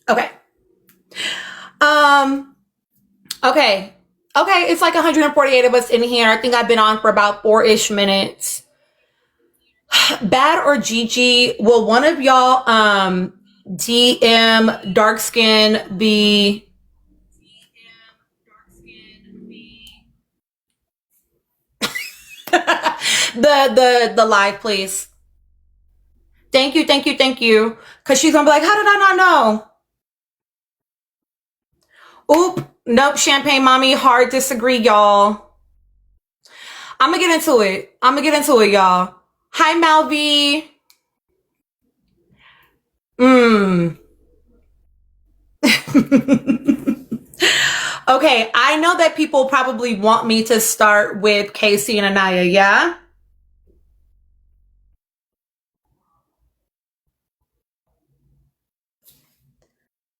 Okay. Um, okay. Okay, it's like 148 of us in here. I think I've been on for about 4-ish minutes. Bad or Gigi, will one of y'all DM dark skin the live, please? Thank you, thank you, thank you. Cause she's gonna be like, how did I not know? Oop, nope, champagne mommy, hard disagree, y'all. I'm gonna get into it. Y'all. Hi, Malvi. Okay, I know that people probably want me to start with Casey and Aniya, yeah?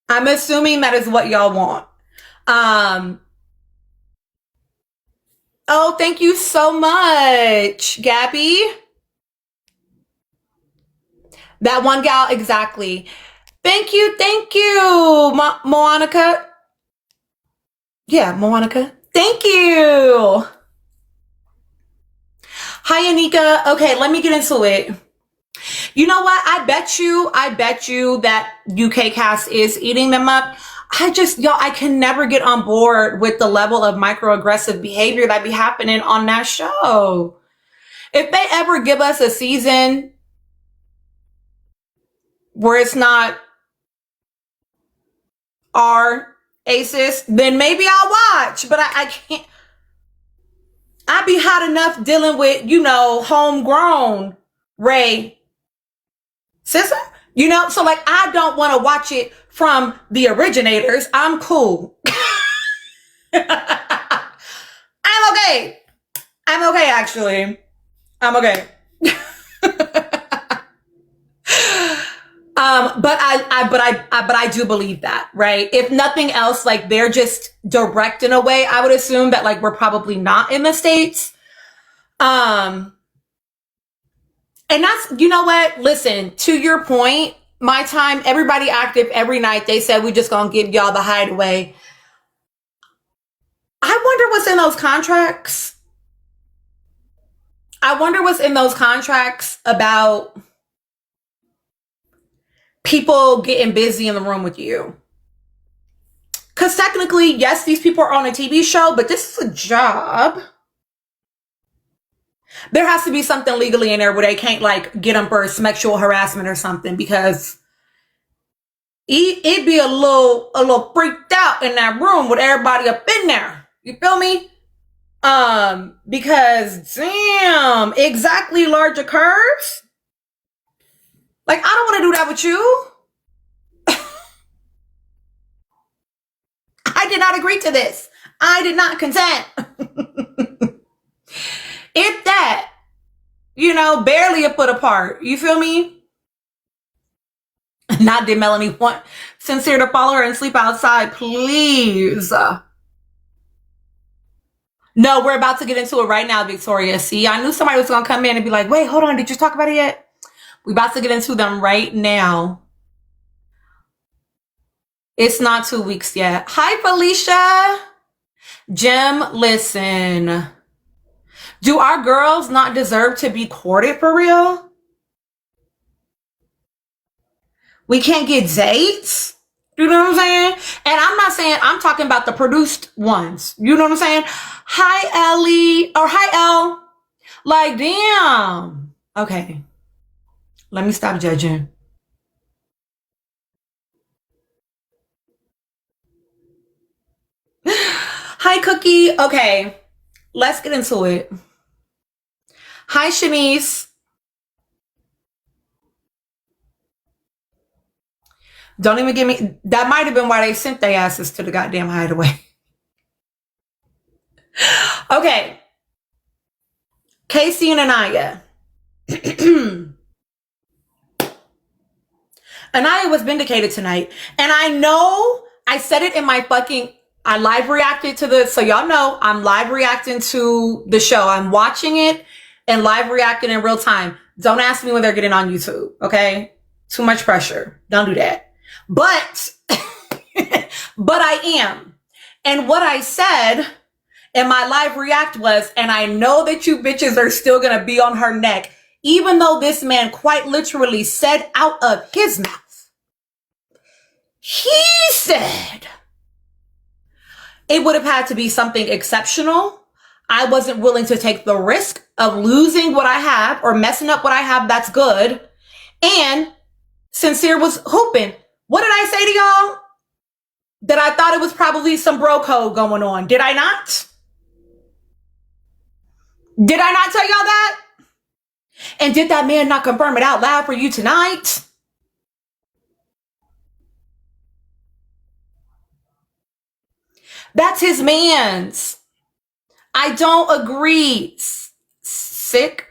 I'm assuming that is what y'all want. Um, oh, thank you so much, Gabby. That one gal, exactly. Thank you, Moanica. Yeah, Moanica. Thank you. Hi, Anika. Okay, let me get into it. You know what? I bet you that UK cast is eating them up. I can never get on board with the level of microaggressive behavior that be happening on that show. If they ever give us a season where it's not our aces, then maybe I'll watch, but I can't. I'd be hot enough dealing with, homegrown Ray Sissom. So like I don't want to watch it from the originators. I'm cool. I'm okay. I'm okay, actually. I'm okay. But I do believe that, right? If nothing else, like they're just direct in a way. I would assume that like we're probably not in the States. And that's, you know what? Listen, to your point, my time, everybody active every night. They said we just gonna give y'all the hideaway. I wonder what's in those contracts. I wonder what's in those contracts about people getting busy in the room with you. Because technically, yes, these people are on a TV show, but this is a job. There has to be something legally in there where they can't like get them for sexual harassment or something, because it'd be a little freaked out in that room with everybody up in there. You feel me? Because damn, exactly, larger curves. Like, I don't want to do that with you. I did not agree to this. I did not consent. If that, barely a foot apart. You feel me? Not did Melanie want Sincere to follow her and sleep outside, please. No, we're about to get into it right now, Victoria. See, I knew somebody was going to come in and be like, wait, hold on. Did you talk about it yet? We're about to get into them right now. It's not 2 weeks yet. Hi, Felicia. Jim, listen. Do our girls not deserve to be courted for real? We can't get dates? You know what I'm saying? And I'm not saying, I'm talking about the produced ones. You know what I'm saying? Hi, Ellie. Or hi, Elle. Like, damn. Okay. Let me stop judging. Hi, Cookie. Okay. Let's get into it. Hi, Shanice. Don't even give me... That might have been why they sent their asses to the goddamn hideaway. Okay. Casey and Aniya. Aniya was vindicated tonight. And I know I said it in my fucking... I live reacted to the... So y'all know I'm live reacting to the show. I'm watching it and live reacting in real time. Don't ask me when they're getting on YouTube, okay? Too much pressure. Don't do that. But but I am. And what I said in my live react was, and I know that you bitches are still going to be on her neck, even though this man quite literally said out of his mouth, he said it would have had to be something exceptional. I wasn't willing to take the risk of losing what I have or messing up what I have that's good. And Sincere was hooping. What did I say to y'all? That I thought it was probably some bro code going on. Did I not? Did I not tell y'all that? And did that man not confirm it out loud for you tonight? That's his man's. I don't agree. Sick.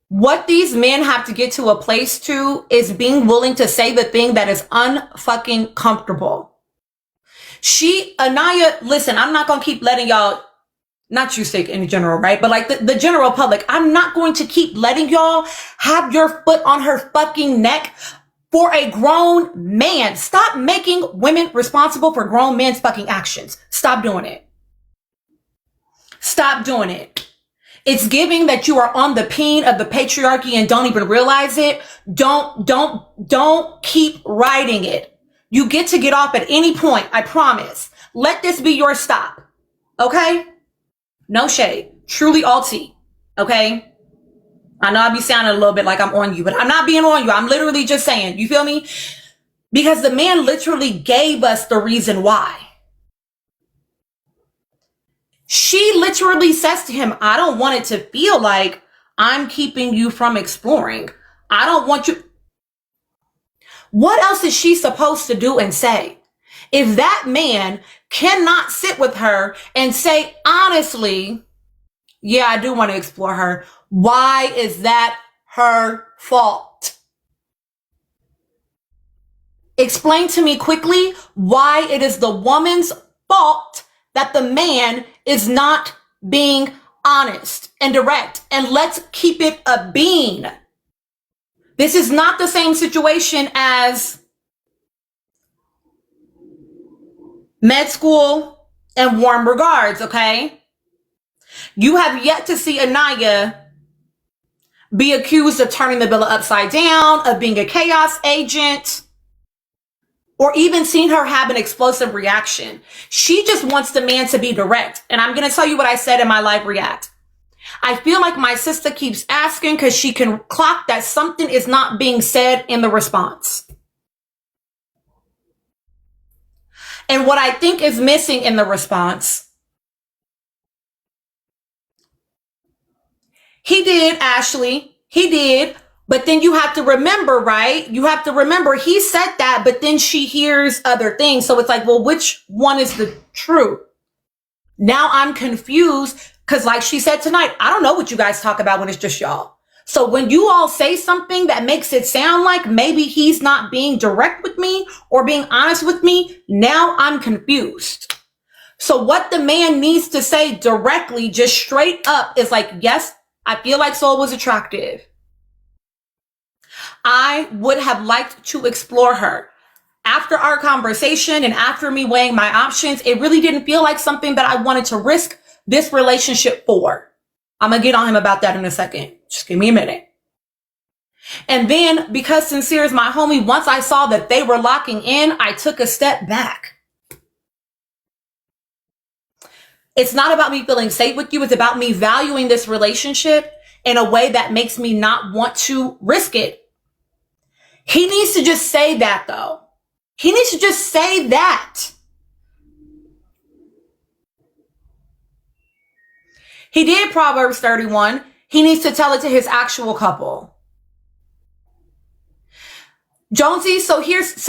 What these men have to get to a place to is being willing to say the thing that is unfucking comfortable. Aniya, listen, I'm not going to keep letting y'all, not you Sick in general, right? But like the general public, I'm not going to keep letting y'all have your foot on her fucking neck for a grown man. Stop making women responsible for grown men's fucking actions. Stop doing it. Stop doing it. It's giving that you are on the peen of the patriarchy and don't even realize it. Don't keep riding it. You get to get off at any point. I promise. Let this be your stop. Okay? No shade. Truly all tea. Okay? I know I be sounding a little bit like I'm on you, but I'm not being on you. I'm literally just saying, you feel me? Because the man literally gave us the reason why. She literally says to him, I don't want it to feel like I'm keeping you from exploring. I don't want you. What else is she supposed to do and say? If that man cannot sit with her and say, honestly, yeah, I do want to explore her. Why is that her fault? Explain to me quickly why it is the woman's fault that the man is not being honest and direct. And let's keep it a bean. This is not the same situation as med school and warm regards, okay? You have yet to see Aniya be accused of turning the villa upside down, of being a chaos agent, or even seen her have an explosive reaction. She just wants the man to be direct. And I'm going to tell you what I said in my live react. I feel like my sister keeps asking because she can clock that something is not being said in the response. And what I think is missing in the response, he did, Ashley, he did. But then you have to remember, right? You have to remember he said that, but then she hears other things. So it's like, well, which one is the truth? Now I'm confused because like she said tonight, I don't know what you guys talk about when it's just y'all. So when you all say something that makes it sound like maybe he's not being direct with me or being honest with me, now I'm confused. So what the man needs to say directly, just straight up, is like, yes, I feel like Soul was attractive. I would have liked to explore her. After our conversation and after me weighing my options, it really didn't feel like something that I wanted to risk this relationship for. I'm going to get on him about that in a second. Just give me a minute. And then because Sincere is my homie, once I saw that they were locking in, I took a step back. It's not about me feeling safe with you. It's about me valuing this relationship in a way that makes me not want to risk it. He needs to just say that, though. He needs to just say that. He did Proverbs 31. He needs to tell it to his actual couple. Jonesy, so here's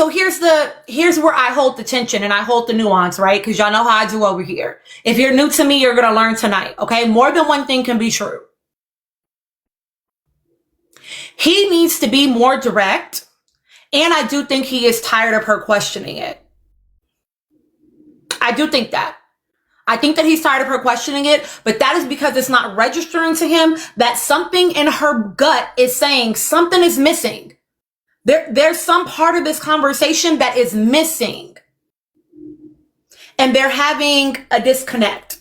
where I hold the tension and I hold the nuance, right? Because y'all know how I do over here. If you're new to me, you're going to learn tonight, okay? More than one thing can be true. He needs to be more direct. And I do think he is tired of her questioning it. I do think that. I think that he's tired of her questioning it, but that is because it's not registering to him that something in her gut is saying something is missing. There's some part of this conversation that is missing. And they're having a disconnect.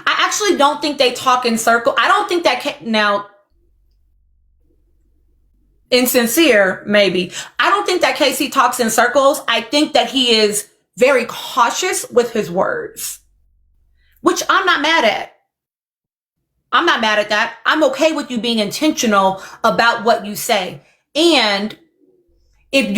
I actually don't think they talk in circle. I don't think that now, insincere, maybe. I don't think that Casey talks in circles. I think that he is very cautious with his words, which I'm not mad at. I'm not mad at that. I'm okay with you being intentional about what you say. And if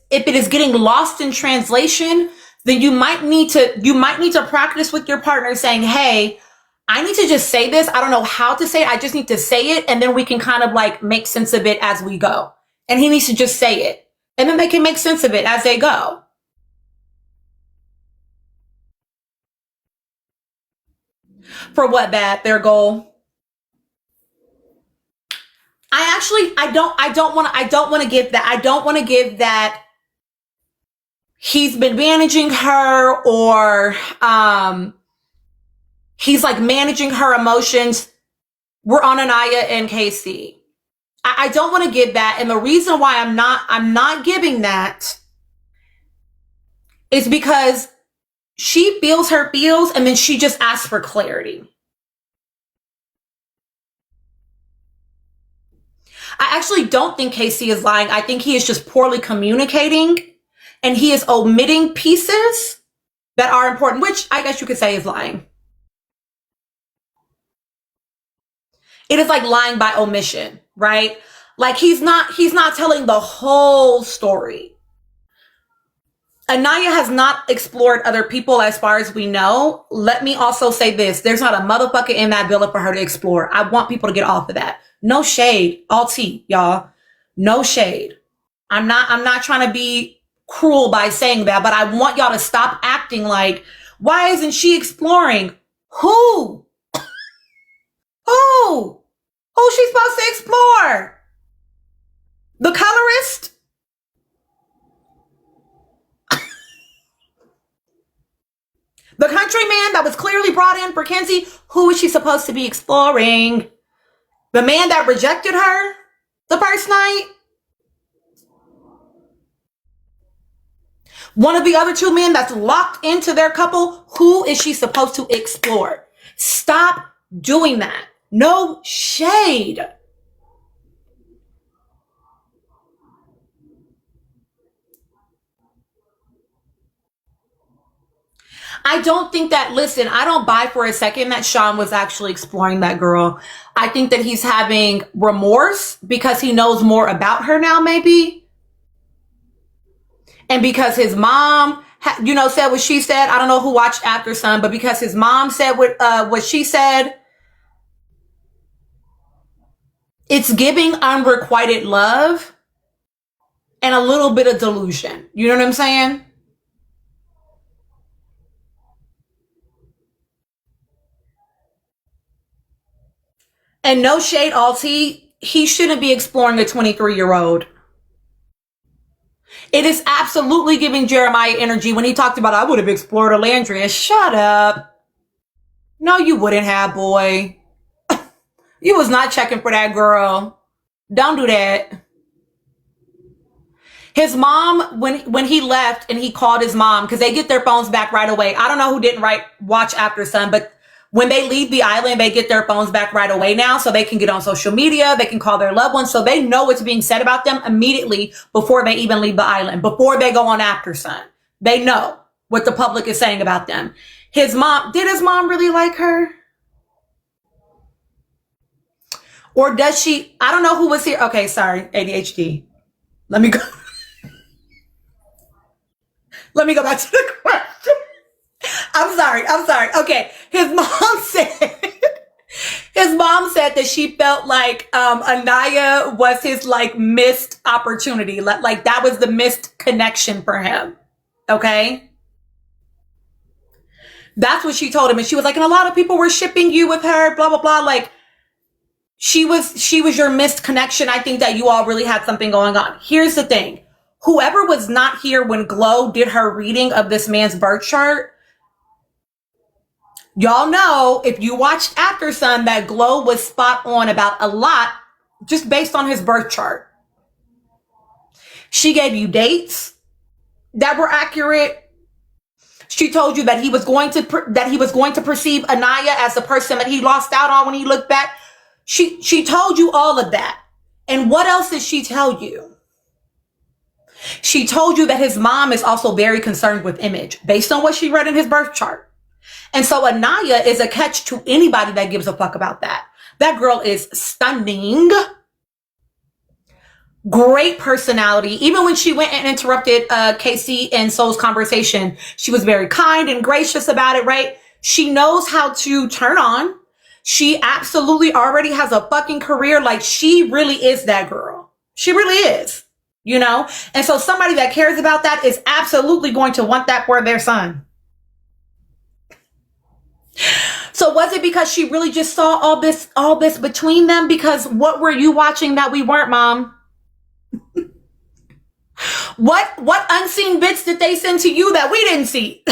it is getting lost in translation, then you might need to practice with your partner saying, hey, I need to just say this. I don't know how to say it. I just need to say it. And then we can kind of like make sense of it as we go. And he needs to just say it. And then they can make sense of it as they go. For what, bad? Their goal? I don't want to give that he's been managing her, or he's like managing her emotions. We're on Aniya and Casey. I don't want to give that. And the reason why I'm not giving that is because she feels her feels and then she just asks for clarity. I actually don't think Casey is lying. I think he is just poorly communicating, and he is omitting pieces that are important, which I guess you could say is lying. It is like lying by omission, right? Like he's not telling the whole story. Aniya has not explored other people as far as we know. Let me also say this. There's not a motherfucker in that villa for her to explore. I want people to get off of that. No shade. All tea, y'all. No shade. I'm not trying to be cruel by saying that, but I want y'all to stop acting like, why isn't she exploring? Who? Who's she supposed to explore? The colorist? The countryman that was clearly brought in for Kenzie? Who is she supposed to be exploring? The man that rejected her the first night? One of the other two men that's locked into their couple? Who is she supposed to explore? Stop doing that. No shade. I don't think that, listen, I don't buy for a second that Sean was actually exploring that girl. I think that he's having remorse because he knows more about her now, maybe. And because his mom, said what she said. I don't know who watched After Sun, but because his mom said what she said, it's giving unrequited love and a little bit of delusion. You know what I'm saying? And no shade, Alti, he shouldn't be exploring a 23-year-old. It is absolutely giving Jeremiah energy when he talked about, I would have explored Alandria. Shut up. No, you wouldn't have, boy. You was not checking for that girl. Don't do that. His mom, when he left and he called his mom, because they get their phones back right away. I don't know who didn't watch After Sun, but when they leave the island, they get their phones back right away now, so they can get on social media, they can call their loved ones, so they know what's being said about them immediately before they even leave the island, before they go on After Sun. They know what the public is saying about them. Did his mom really like her? Or does she? I don't know who was here. Okay, sorry, ADHD. Let me go back to the question. I'm sorry. Okay. His mom said that she felt like Aniya was his like missed opportunity. Like that was the missed connection for him. Okay. That's what she told him. And she was like, and a lot of people were shipping you with her, blah, blah, blah. Like she was your missed connection. I think that you all really had something going on. Here's the thing. Whoever was not here when Glow did her reading of this man's birth chart, y'all know if you watched After Sun that Glow was spot on about a lot just based on his birth chart. She gave you dates that were accurate. She told you that he was going to perceive Aniya as the person that he lost out on when he looked back. She told you all of that. And what else did she tell you? She told you that his mom is also very concerned with image based on what she read in his birth chart. And so Aniya is a catch to anybody that gives a fuck about that. That girl is stunning. Great personality. Even when she went and interrupted Casey and Soul's conversation, she was very kind and gracious about it, right? She knows how to turn on. She absolutely already has a fucking career. Like, she really is that girl. She really is. You know? And so somebody that cares about that is absolutely going to want that for their son. So was it because she really just saw all this between them? Because what were you watching that we weren't, Mom? What unseen bits did they send to you that we didn't see?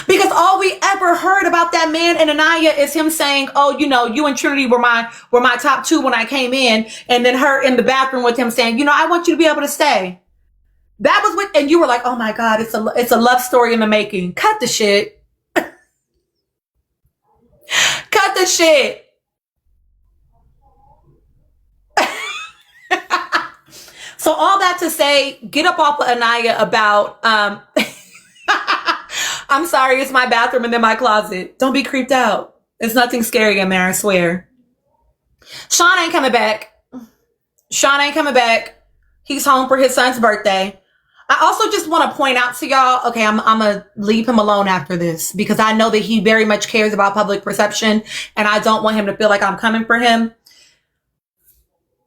Because all we ever heard about that man and Aniya is him saying, oh, you know, you and Trinity were my top two when I came in. And then her in the bathroom with him saying, you know, I want you to be able to stay. That was what, and you were like, oh my God, it's a love story in the making. Cut the shit. Cut the shit. So all that to say, get up off of Aniya about, I'm sorry, it's my bathroom and then my closet. Don't be creeped out. There's nothing scary in there, I swear. Sean ain't coming back. Sean ain't coming back. He's home for his son's birthday. I also just want to point out to y'all, okay, I'm going to leave him alone after this because I know that he very much cares about public perception and I don't want him to feel like I'm coming for him.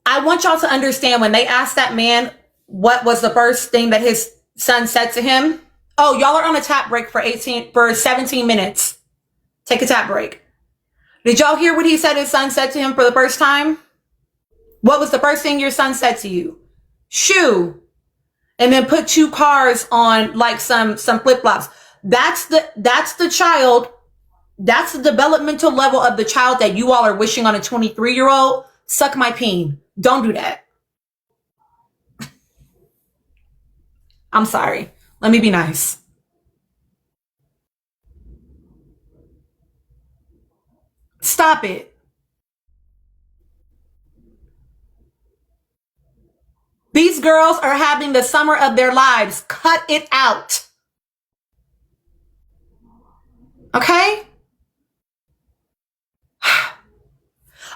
I want y'all to understand when they asked that man what was the first thing that his son said to him. Oh, y'all are on a tap break for 17 minutes. Take a tap break. Did y'all hear what he said his son said to him for the first time? What was the first thing your son said to you? Shoe. And then put 2 cars on like some flip-flops. That's the child. That's the developmental level of the child that you all are wishing on a 23-year-old. Suck my peen. Don't do that. I'm sorry. Let me be nice. Stop it. These girls are having the summer of their lives. Cut it out. Okay?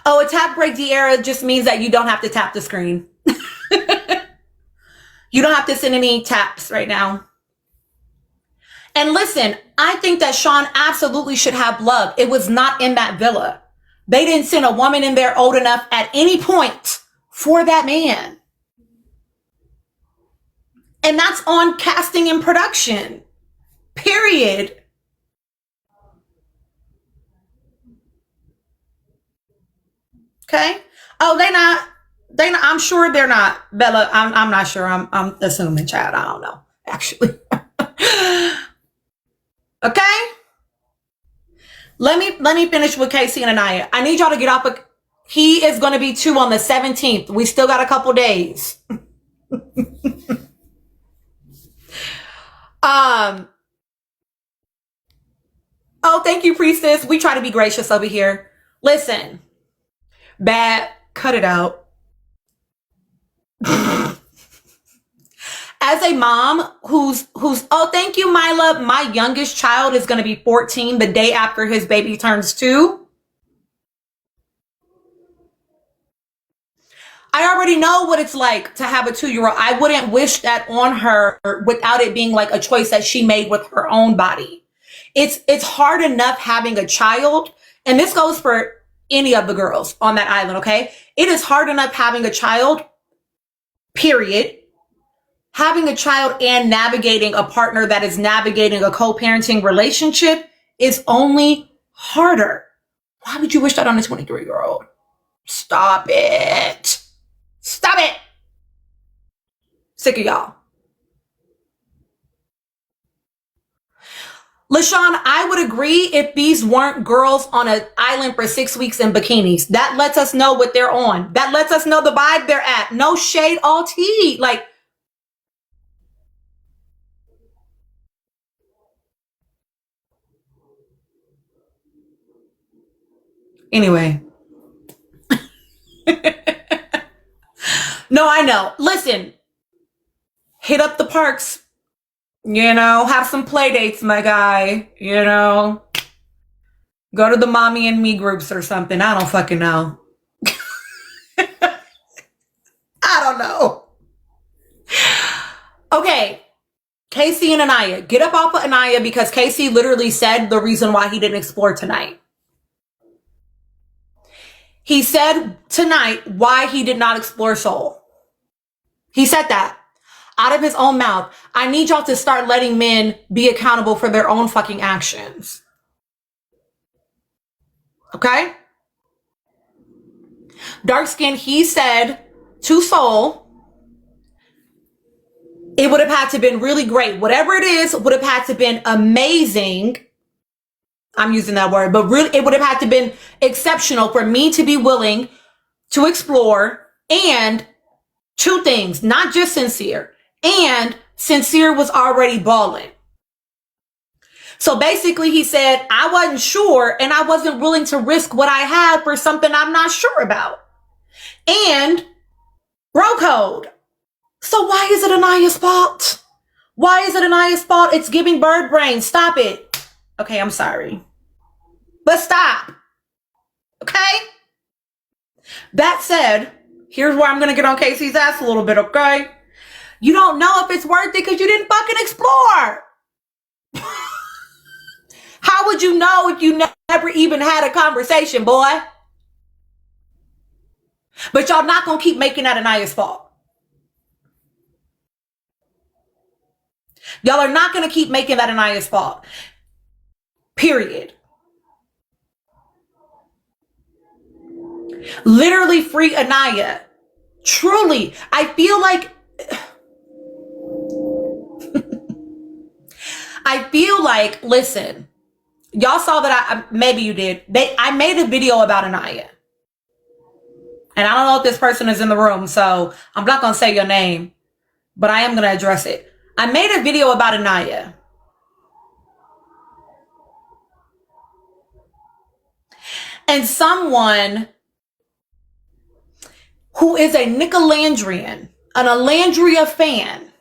Oh, a tap break, De'Ara, just means that you don't have to tap the screen. You don't have to send any taps right now. And listen, I think that Sean absolutely should have love. It was not in that villa. They didn't send a woman in there old enough at any point for that man. And that's on casting and production. Period. Okay. Oh, they not, I'm sure they're not. Bella, I'm not sure. I'm assuming, child. I don't know, actually. Okay. Let me finish with Casey and Aniya. I need y'all to get off of, he is going to be 2 on the 17th. We still got a couple days. Oh, thank you, Priestess. We try to be gracious over here. Listen, bad, cut it out. As a mom who's, oh, thank you, Mila. My youngest child is going to be 14 the day after his baby turns 2. I already know what it's like to have a 2-year-old. I wouldn't wish that on her without it being like a choice that she made with her own body. It's hard enough having a child, and this goes for any of the girls on that island, okay? It is hard enough having a child, period. Having a child and navigating a partner that is navigating a co-parenting relationship is only harder. Why would you wish that on a 23-year-old? Stop it. Stop it. Sick of y'all. LaShawn, I would agree if these weren't girls on an island for 6 weeks in bikinis. That lets us know what they're on. That lets us know the vibe they're at. No shade, all tea. Like, anyway. No, I know. Listen, hit up the parks. You know, have some play dates, my guy. You know, go to the mommy and me groups or something. I don't fucking know. I don't know. Okay. Casey and Aniya. Get up off of Aniya because Casey literally said the reason why he didn't explore tonight. He said tonight why he did not explore Soul. He said that out of his own mouth. I need y'all to start letting men be accountable for their own fucking actions. Okay? Dark skin, he said to Soul, it would have had to been really great. Whatever it is, would have had to been amazing. I'm using that word, but really, it would have had to been exceptional for me to be willing to explore. And two things, not just Sincere. And Sincere was already balling. So basically he said, I wasn't sure and I wasn't willing to risk what I had for something I'm not sure about. And bro code. So why is it Aniya's fault? Why is it Aniya's fault? It's giving bird brain. Stop it. Okay, I'm sorry. But stop. Okay? That said, here's where I'm going to get on Casey's ass a little bit, okay? You don't know if it's worth it because you didn't fucking explore. How would you know if you never even had a conversation, boy? But y'all not going to keep making that Aniya's fault. Y'all are not going to keep making that Aniya's fault. Period. Literally free Aniya. Truly, I feel like listen, y'all saw that maybe you did. I made a video about Aniya. And I don't know if this person is in the room, so I'm not going to say your name, but I am going to address it. I made a video about Aniya. And someone who is a Nicolandrian, an Alandria fan,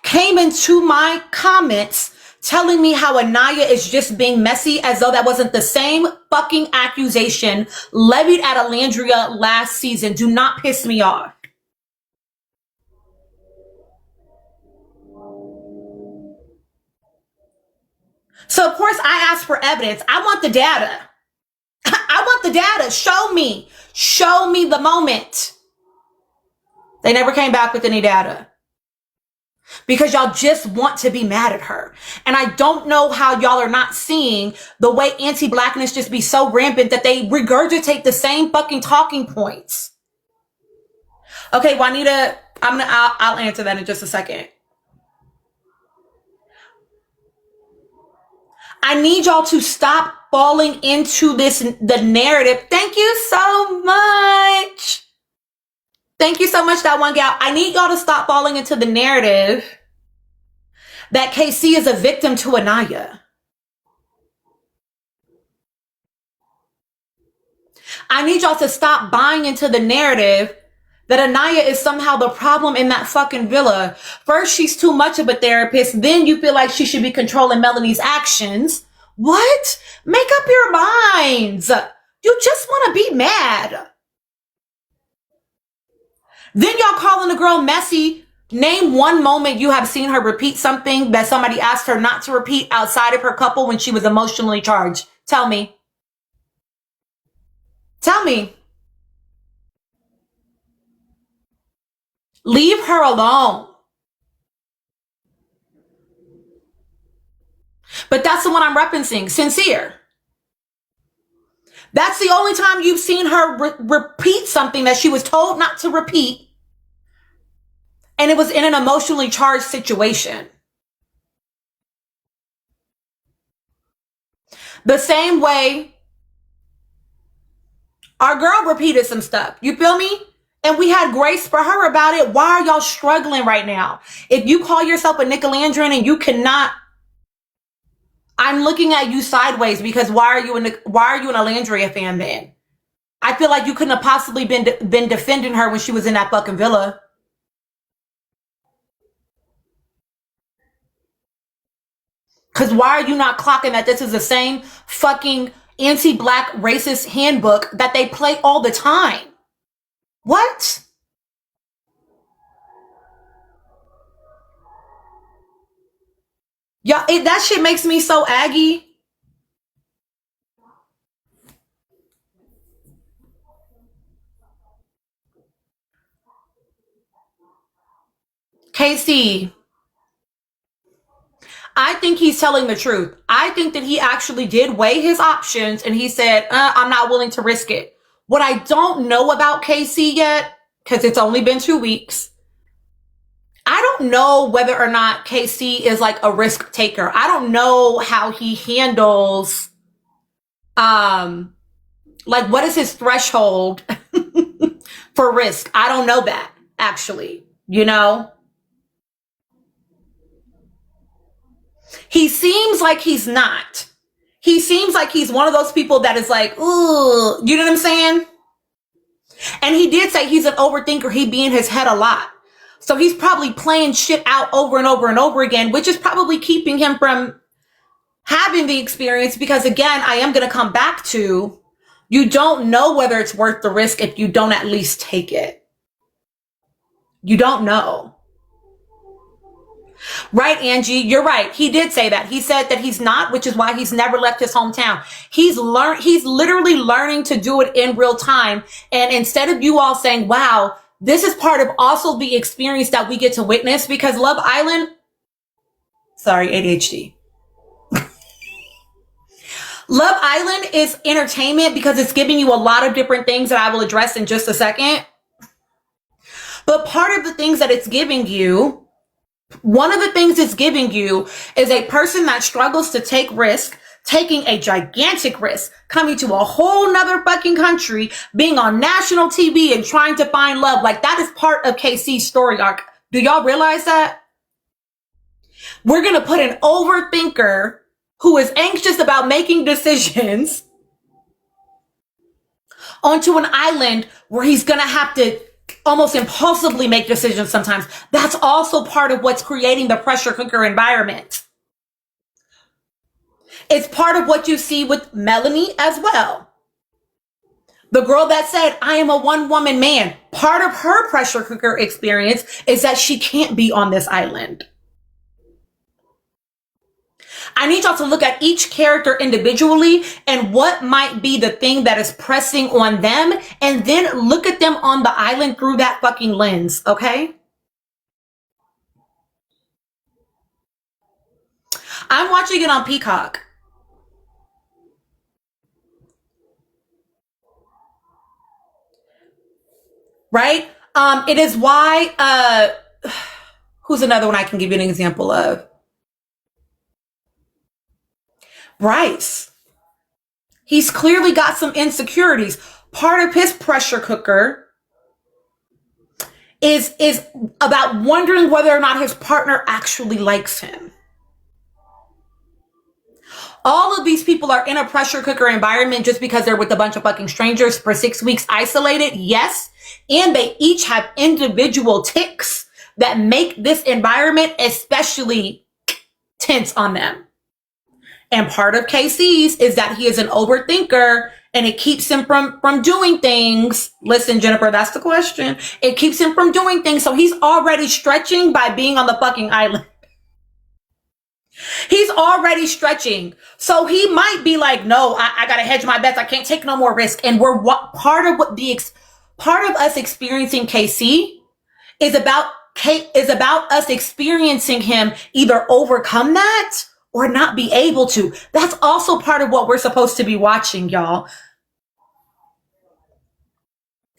came into my comments telling me how Aniya is just being messy as though that wasn't the same fucking accusation levied at Alandria last season. Do not piss me off. So of course I asked for evidence. I want the data. I want the data. Show me. Show me the moment. They never came back with any data. Because y'all just want to be mad at her. And I don't know how y'all are not seeing the way anti-blackness just be so rampant that they regurgitate the same fucking talking points. Okay, Juanita, I'll answer that in just a second. I need y'all to stop falling into the narrative. Thank you so much. Thank you so much, that one gal. I need y'all to stop falling into the narrative that KC is a victim to Aniya. I need y'all to stop buying into the narrative that Aniya is somehow the problem in that fucking villa. First, she's too much of a therapist. Then you feel like she should be controlling Melanie's actions. What? Make up your minds. You just want to be mad. Then y'all calling the girl messy. Name one moment you have seen her repeat something that somebody asked her not to repeat outside of her couple when she was emotionally charged. Tell me. Tell me. Leave her alone. But that's the one I'm referencing. Sincere. That's the only time you've seen her repeat something that she was told not to repeat And it was in an emotionally charged situation. The same way our girl repeated some stuff. You feel me? And we had grace for her about it. Why are y'all struggling right now? If you call yourself a Nicolandrian and you cannot, I'm looking at you sideways, because why are you an Alandria fan then? I feel like you couldn't have possibly been defending her when she was in that fucking villa. Because why are you not clocking that this is the same fucking anti-black racist handbook that they play all the time? What? Y'all, that shit makes me so aggy. Casey, I think he's telling the truth. I think that he actually did weigh his options and he said, I'm not willing to risk it. What I don't know about Casey yet, because it's only been 2 weeks, I don't know whether or not Casey is like a risk taker. I don't know how he handles, like, what is his threshold for risk? I don't know that, actually, you know? He seems like he's not. He seems like he's one of those people that is like, ooh, you know what I'm saying? And he did say he's an overthinker. He be in his head a lot. So he's probably playing shit out over and over and over again, which is probably keeping him from having the experience. Because again, I am going to come back to, you don't know whether it's worth the risk if you don't at least take it. You don't know. Right, Angie, you're right. He did say that. He said that he's not, which is why he's never left his hometown. He's literally learning to do it in real time. And instead of you all saying, wow, this is part of also the experience that we get to witness, because Love Island, sorry, ADHD. Love Island is entertainment because it's giving you a lot of different things that I will address in just a second. But part of the things that it's giving you, one of the things it's giving you is a person that struggles to take risk, taking a gigantic risk, coming to a whole nother fucking country, being on national TV and trying to find love. Like, that is part of KC's story arc. Do y'all realize that? We're going to put an overthinker who is anxious about making decisions onto an island where he's going to have to almost impulsively make decisions sometimes. That's also part of what's creating the pressure cooker environment. It's part of what you see with Melanie as well. The girl that said, I am a one-woman man. Part of her pressure cooker experience is that she can't be on this island. I need y'all to look at each character individually and what might be the thing that is pressing on them, and then look at them on the island through that fucking lens, okay? I'm watching it on Peacock. Right? It is why, who's another one I can give you an example of? Bryce. He's clearly got some insecurities. Part of his pressure cooker is about wondering whether or not his partner actually likes him. All of these people are in a pressure cooker environment just because they're with a bunch of fucking strangers for 6 weeks isolated. Yes. And they each have individual tics that make this environment especially tense on them. And part of KC's is that he is an overthinker and it keeps him from doing things. Listen, Jennifer, that's the question. It keeps him from doing things. So he's already stretching by being on the fucking island. He's already stretching. So he might be like, no, I got to hedge my bets. I can't take no more risk. And we're part of us experiencing KC is about us experiencing him either overcome that or not be able to. That's also part of what we're supposed to be watching, y'all.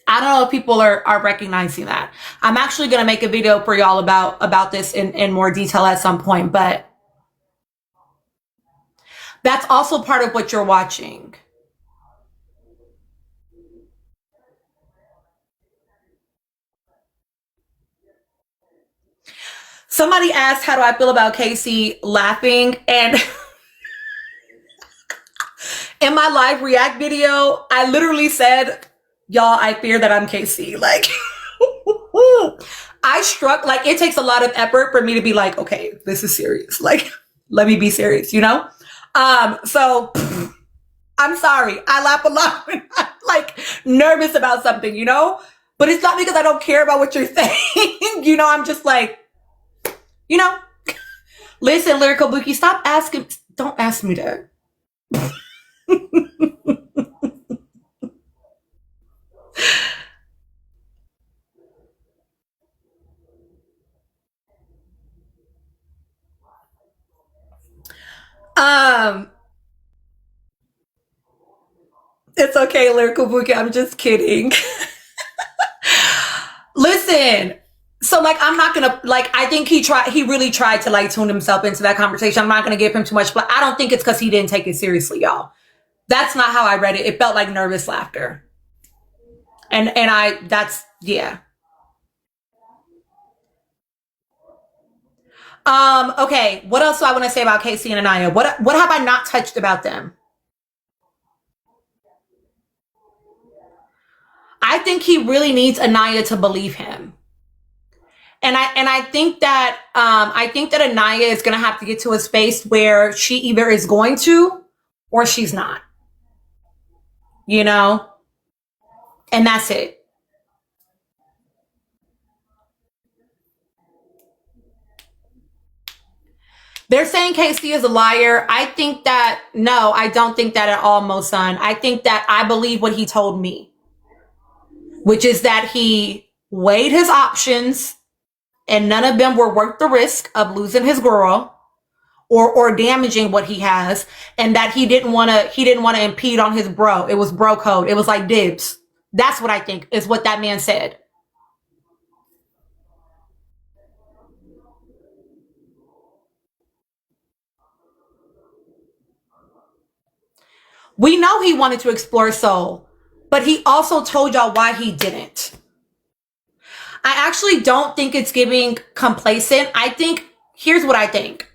I don't know if people are recognizing that. I'm actually going to make a video for y'all about this in more detail at some point, but that's also part of what you're watching. Somebody asked, how do I feel about Casey laughing? And in my live react video, I literally said, y'all, I fear that I'm Casey. Like, I struck, like, it takes a lot of effort for me to be like, okay, this is serious. Like, let me be serious, you know? So I'm sorry. I laugh a lot when I'm like nervous about something, you know? But it's not because I don't care about what you're saying. You know, I'm just like, you know, listen, Lyrical Bookie, stop asking. Don't ask me that. um, it's okay, Lyrical Bookie. I'm just kidding. Listen, so like I'm not gonna like I think he really tried to like tune himself into that conversation. I'm not gonna give him too much, but I don't think it's because he didn't take it seriously, y'all. That's not how I read it. It felt like nervous laughter. And I that's yeah. Okay, what else do I want to say about Casey and Aniya? What have I not touched about them? I think he really needs Aniya to believe him. And I think that Aniya is gonna have to get to a space where she either is going to or she's not. You know? And that's it. They're saying Casey is a liar. I think that, no, I don't think that at all, Mo Son. I think that I believe what he told me, which is that he weighed his options and none of them were worth the risk of losing his girl or damaging what he has, and that he didn't want to impede on his bro. It was bro code. It was like dibs. That's what I think is what that man said. We know he wanted to explore soul, but he also told y'all why he didn't. I actually don't think it's giving complacent. I think, here's what I think.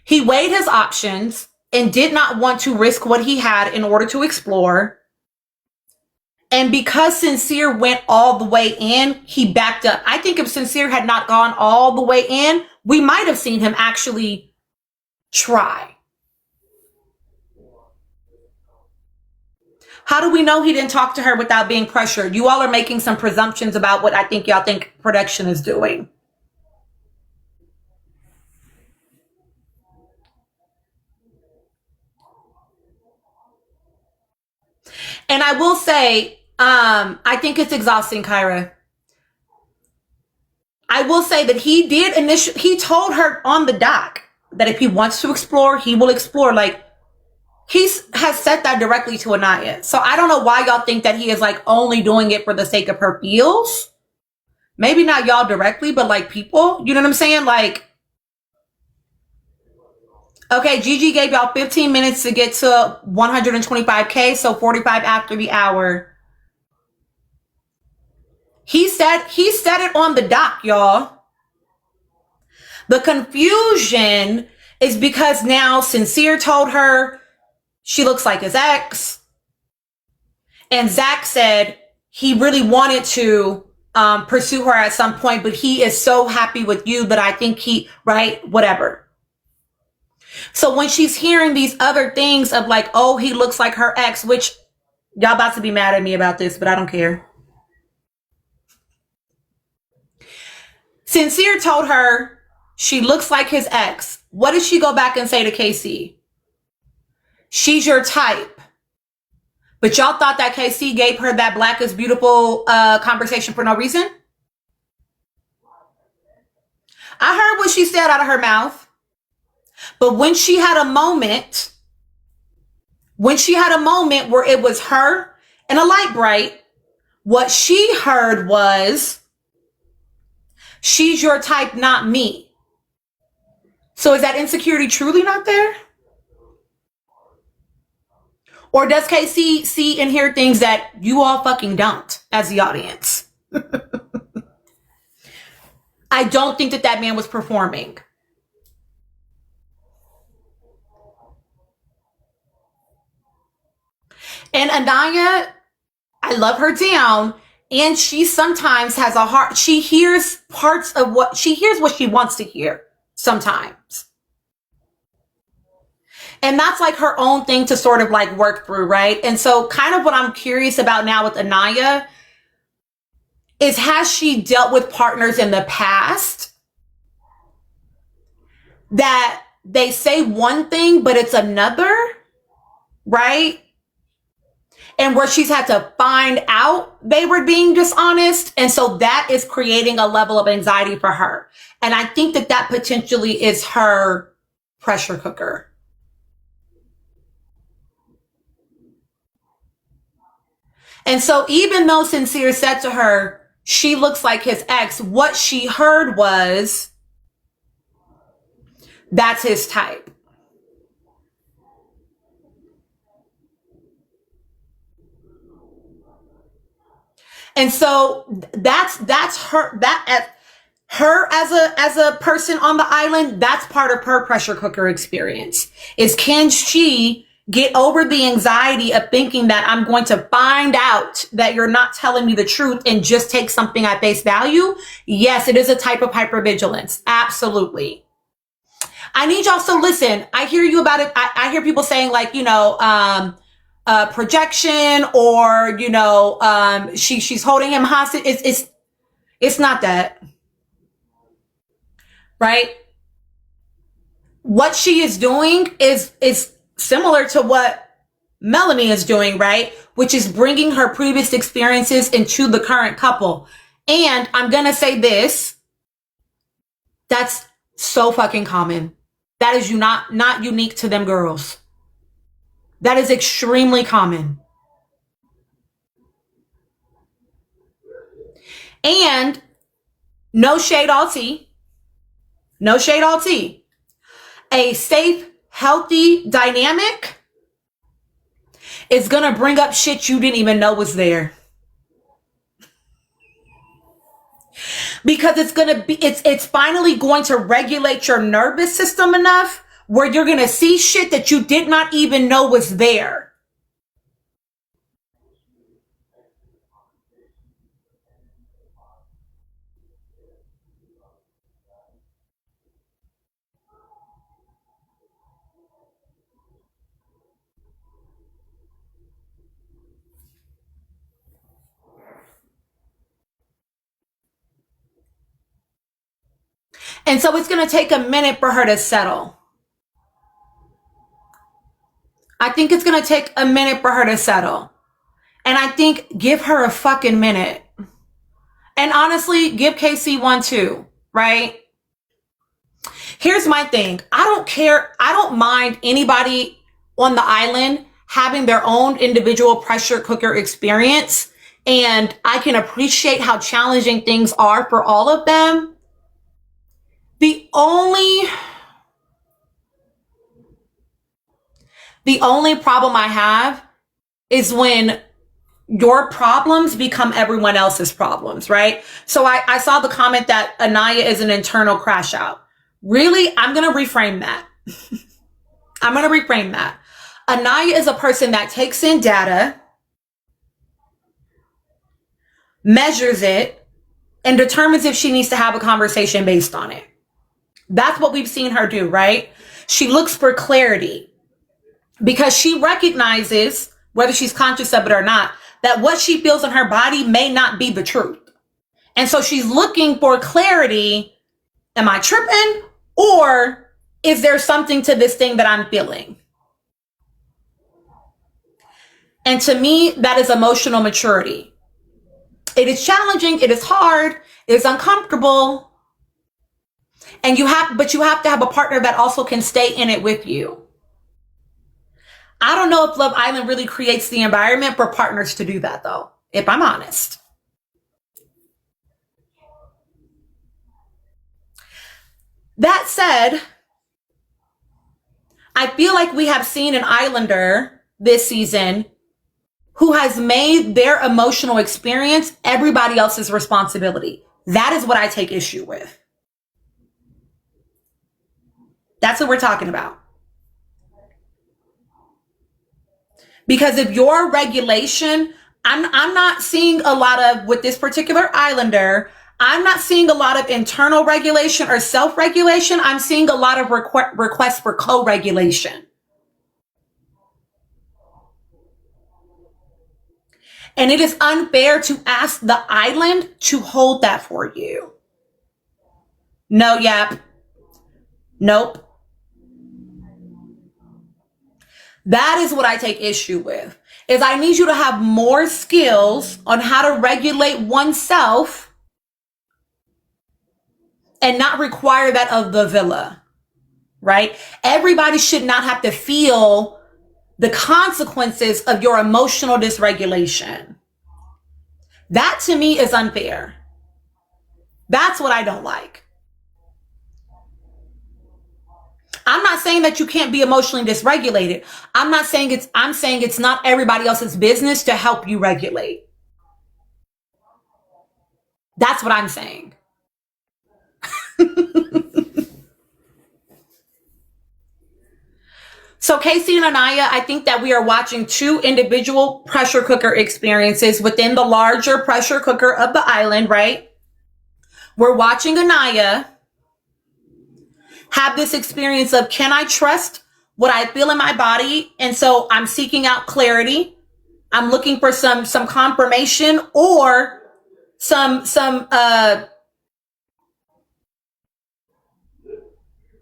He weighed his options and did not want to risk what he had in order to explore. And because Sincere went all the way in, he backed up. I think if Sincere had not gone all the way in, we might have seen him actually try. How do we know he didn't talk to her without being pressured? You all are making some presumptions about what I think y'all think production is doing. And I will say, I think it's exhausting, Kyra. I will say that he told her on the dock that if he wants to explore, he will explore. Like, he has said that directly to Aniya. So I don't know why y'all think that he is like only doing it for the sake of her feels. Maybe not y'all directly, but like people, you know what I'm saying? Like, okay, Gigi gave y'all 15 minutes to get to 125K, so 45 after the hour. He said it on the dock, y'all. The confusion is because now Sincere told her she looks like his ex. And Zach said he really wanted to pursue her at some point, but he is so happy with you that I think right, whatever. So when she's hearing these other things of like, oh, he looks like her ex, which y'all about to be mad at me about this, but I don't care. Sincere told her she looks like his ex. What did she go back and say to KC? She's your type. But y'all thought that KC gave her that Black is Beautiful conversation for no reason? I heard what she said out of her mouth. But when she had a moment where it was her and a light bright, What she heard was, she's your type, not me. So is that insecurity truly not there? Or does KC see and hear things that you all fucking don't as the audience? I don't think that that man was performing. And Aniya, I love her down. And she sometimes has a heart. She hears parts of what she wants to hear sometimes. And that's like her own thing to sort of like work through, right? And so kind of what I'm curious about now with Aniya is, has she dealt with partners in the past that they say one thing, but it's another, right? And where she's had to find out they were being dishonest. And so that is creating a level of anxiety for her. And I think that that potentially is her pressure cooker. And so even though Sincere said to her, she looks like his ex, what she heard was, that's his type. And so that's her, her as a person on the island, that's part of her pressure cooker experience, is can she get over the anxiety of thinking that I'm going to find out that you're not telling me the truth and just take something at face value? Yes, it is a type of hypervigilance. Absolutely. I need y'all to listen. I hear you about it. I hear people saying like, projection, or, she's holding him hostage. It's not that. Right? What she is doing is similar to what Melanie is doing, right? Which is bringing her previous experiences into the current couple. And I'm going to say this, that's so fucking common. That is not unique to them girls. That is extremely common. And no shade all tea. No shade all tea. A safe, healthy dynamic is going to bring up shit you didn't even know was there. Because it's finally going to regulate your nervous system enough where you're going to see shit that you did not even know was there. And so it's going to take a minute for her to settle. I think it's going to take a minute for her to settle. And I think give her a fucking minute. And honestly, give KC one too, right? Here's my thing. I don't care. I don't mind anybody on the island having their own individual pressure cooker experience. And I can appreciate how challenging things are for all of them. The only problem I have is when your problems become everyone else's problems, right? So I saw the comment that Aniya is an internal crash out. Really? I'm going to reframe that. I'm going to reframe that. Aniya is a person that takes in data, measures it, and determines if she needs to have a conversation based on it. That's what we've seen her do, right? She looks for clarity because she recognizes, whether she's conscious of it or not, that what she feels in her body may not be the truth. And so she's looking for clarity. Am I tripping? Or is there something to this thing that I'm feeling? And to me, that is emotional maturity. It is challenging. It is hard. It is uncomfortable. And you have to have a partner that also can stay in it with you. I don't know if Love Island really creates the environment for partners to do that though. if I'm honest. That said, I feel like we have seen an Islander this season who has made their emotional experience everybody else's responsibility. That is what I take issue with. That's what we're talking about. Because if your regulation, I'm not seeing a lot of, with this particular Islander, I'm not seeing a lot of internal regulation or self-regulation. I'm seeing a lot of requests for co-regulation. And it is unfair to ask the island to hold that for you. No, yap. Nope. That is what I take issue with, is I need you to have more skills on how to regulate oneself and not require that of the villa, right? Everybody should not have to feel the consequences of your emotional dysregulation. That to me is unfair. That's what I don't like. I'm not saying that you can't be emotionally dysregulated. I'm saying it's not everybody else's business to help you regulate. That's what I'm saying. So Casey and Aniya, I think that we are watching two individual pressure cooker experiences within the larger pressure cooker of the island, right? We're watching Aniya have this experience of, can I trust what I feel in my body? And so I'm seeking out clarity. I'm looking for some confirmation or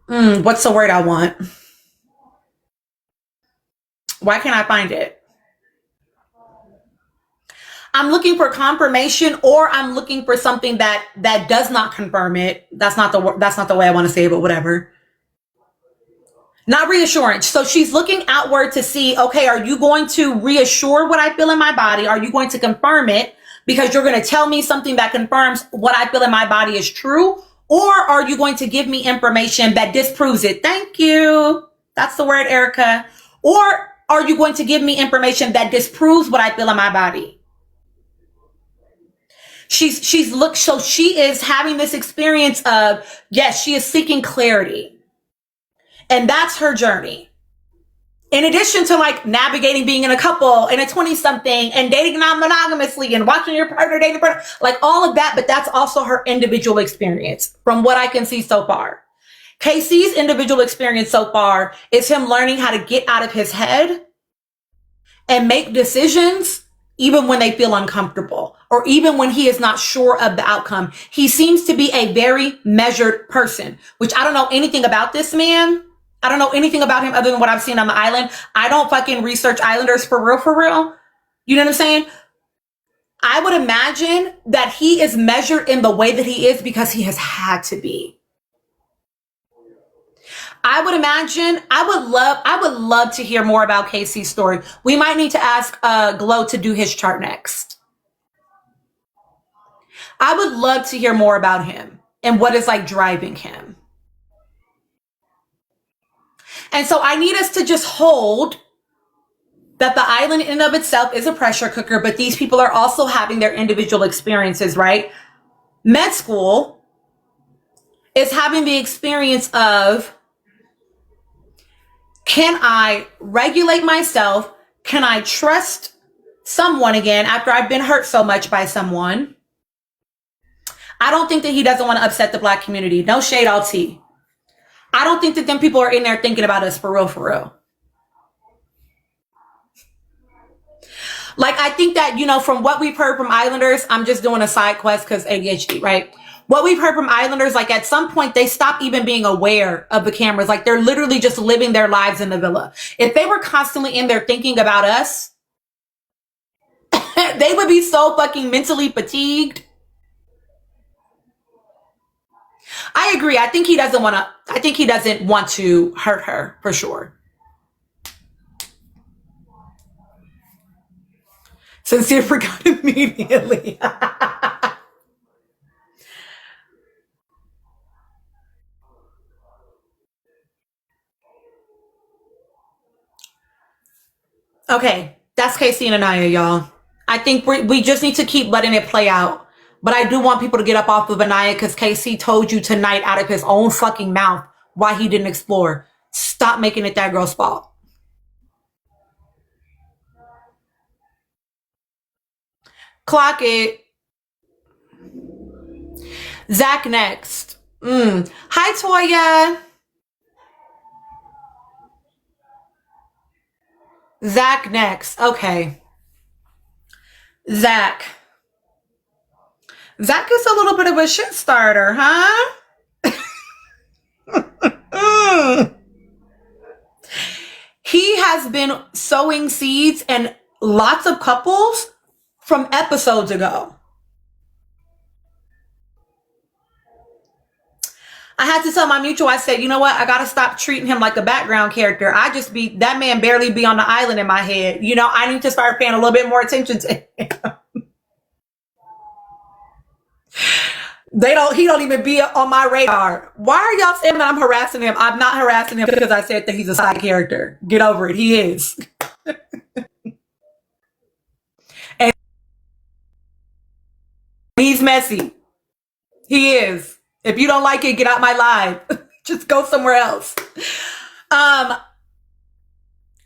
what's the word I want? Why can't I find it? I'm looking for confirmation, or I'm looking for something that does not confirm it. That's not the way I want to say it, but whatever. Not reassurance. So she's looking outward to see, okay, are you going to reassure what I feel in my body? Are you going to confirm it? Because you're going to tell me something that confirms what I feel in my body is true? Or are you going to give me information that disproves it? Thank you. That's the word, Erica. Or are you going to give me information that disproves what I feel in my body? So she is having this experience of, yes, she is seeking clarity. And that's her journey. In addition to like navigating being in a couple and a 20-something and dating non-monogamously and watching your partner date a partner, like all of that, but that's also her individual experience from what I can see so far. Casey's individual experience so far is him learning how to get out of his head and make decisions even when they feel uncomfortable or even when he is not sure of the outcome. He seems to be a very measured person, which I don't know anything about this man. I don't know anything about him other than what I've seen on the island. I don't fucking research islanders for real. You know what I'm saying? I would imagine that he is measured in the way that he is because he has had to be. I would love to hear more about Casey's story. We might need to ask Glow to do his chart next. I would love to hear more about him and what is like driving him. And so I need us to just hold that the island in and of itself is a pressure cooker, but these people are also having their individual experiences, right? Med school is having the experience of, can I regulate myself? Can I trust someone again after I've been hurt so much by someone? I don't think that he doesn't want to upset the Black community. No shade, all tea. I don't think that them people are in there thinking about us for real. Like, I think that, you know, from what we've heard from Islanders, I'm just doing a side quest because ADHD, right? What we've heard from Islanders, like at some point they stop even being aware of the cameras. Like they're literally just living their lives in the villa. If they were constantly in there thinking about us, they would be so fucking mentally fatigued. I agree. I think he doesn't want to hurt her for sure. Sincere forgot immediately. Okay, that's Casey and Aniya, y'all. I think we just need to keep letting it play out. But I do want people to get up off of Aniya because Casey told you tonight out of his own fucking mouth why he didn't explore. Stop making it that girl's fault. Clock it. Zach next. Hi, Toya. Zach next. Okay. Zach. Zach is a little bit of a shit starter, huh? He has been sowing seeds and lots of couples from episodes ago. I had to tell my mutual, I said, you know what? I got to stop treating him like a background character. That man barely be on the island in my head. You know, I need to start paying a little bit more attention to him. He don't even be on my radar. Why are y'all saying that I'm harassing him? I'm not harassing him because I said that he's a side character. Get over it. He is. And he's messy. He is. If you don't like it, get out my live. Just go somewhere else.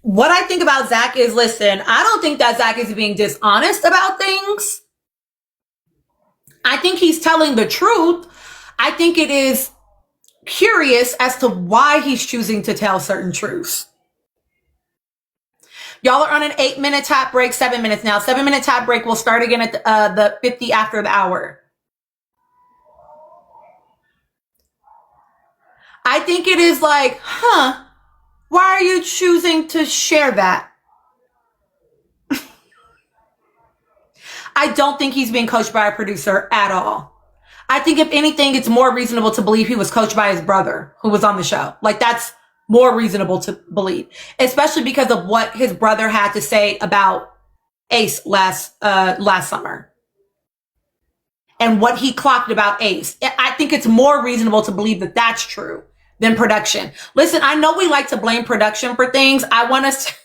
What I think about Zach is, listen, I don't think that Zach is being dishonest about things. I think he's telling the truth. I think it is curious as to why he's choosing to tell certain truths. Y'all are on an 8-minute tap break, 7 minutes now. 7-minute tap break will start again at the 50 after the hour. I think it is like, why are you choosing to share that? I don't think he's being coached by a producer at all. I think if anything, it's more reasonable to believe he was coached by his brother who was on the show. Like, that's more reasonable to believe, especially because of what his brother had to say about Ace last summer and what he clocked about Ace. I think it's more reasonable to believe that that's true than production. Listen, I know we like to blame production for things. I want us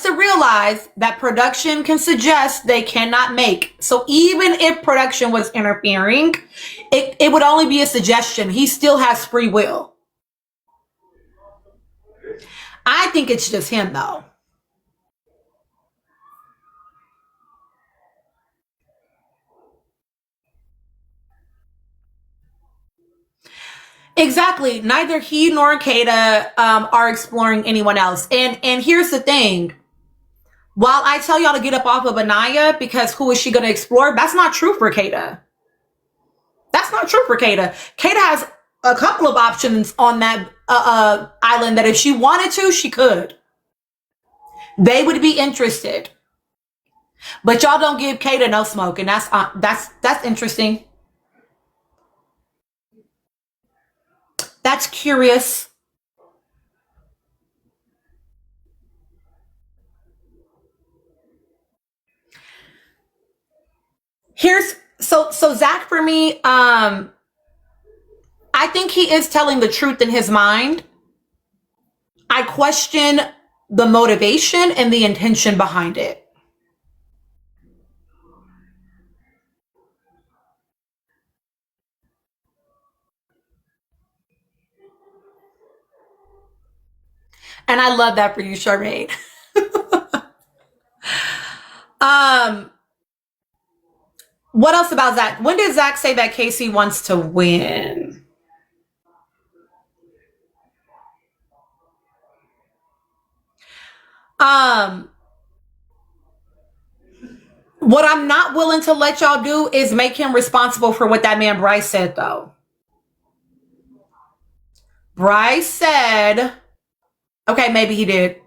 to realize that production can suggest they cannot make. So even if production was interfering, it would only be a suggestion. He still has free will. I think it's just him, though. Exactly. Neither he nor Kata are exploring anyone else. And here's the thing. While I tell y'all to get up off of Aniya because who is she going to explore? That's not true for Kata. That's not true for Kata. Kata has a couple of options on that island that if she wanted to, she could. They would be interested. But y'all don't give Kata no smoke, and that's interesting. That's curious. So Zach, for me, I think he is telling the truth in his mind. I question the motivation and the intention behind it. And I love that for you, Charmaine. What else about Zach? When did Zach say that Casey wants to win? What I'm not willing to let y'all do is make him responsible for what that man Bryce said, though. Bryce said, okay, maybe he did.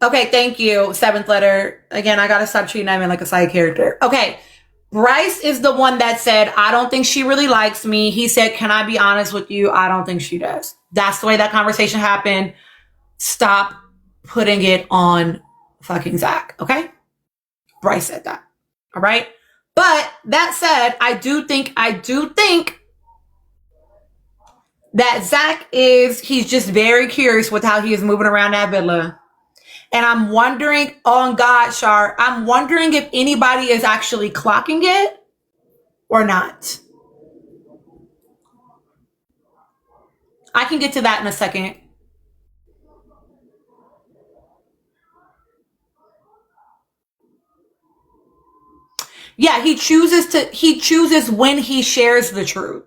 Okay, thank you. 7th letter. Again, I gotta stop treating Ivan like a side character. Okay, Bryce is the one that said, I don't think she really likes me. He said, can I be honest with you? I don't think she does. That's the way that conversation happened. Stop putting it on fucking Zach. Okay. Bryce said that. All right. But that said, I do think that Zach he's just very curious with how he is moving around that villa. And I'm wondering, on God, Shar, I'm wondering if anybody is actually clocking it or not. I can get to that in a second. Yeah, he chooses when he shares the truth.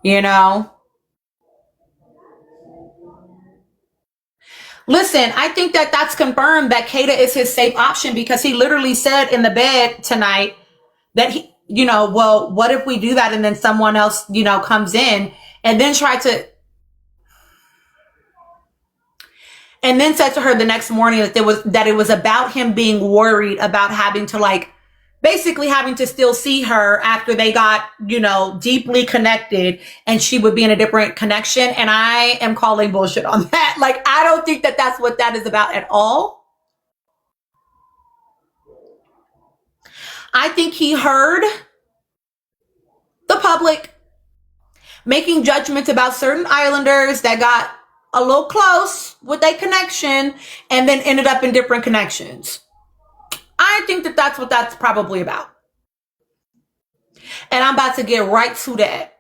You know? Listen, I think that that's confirmed that Kata is his safe option, because he literally said in the bed tonight that he, well, what if we do that and then someone else, comes in and then and then said to her the next morning that it was about him being worried about having to basically having to still see her after they got, deeply connected, and she would be in a different connection. And I am calling bullshit on that. I don't think that that's what that is about at all. I think he heard the public making judgments about certain islanders that got a little close with their connection and then ended up in different connections. I think that that's what that's probably about. And I'm about to get right to that.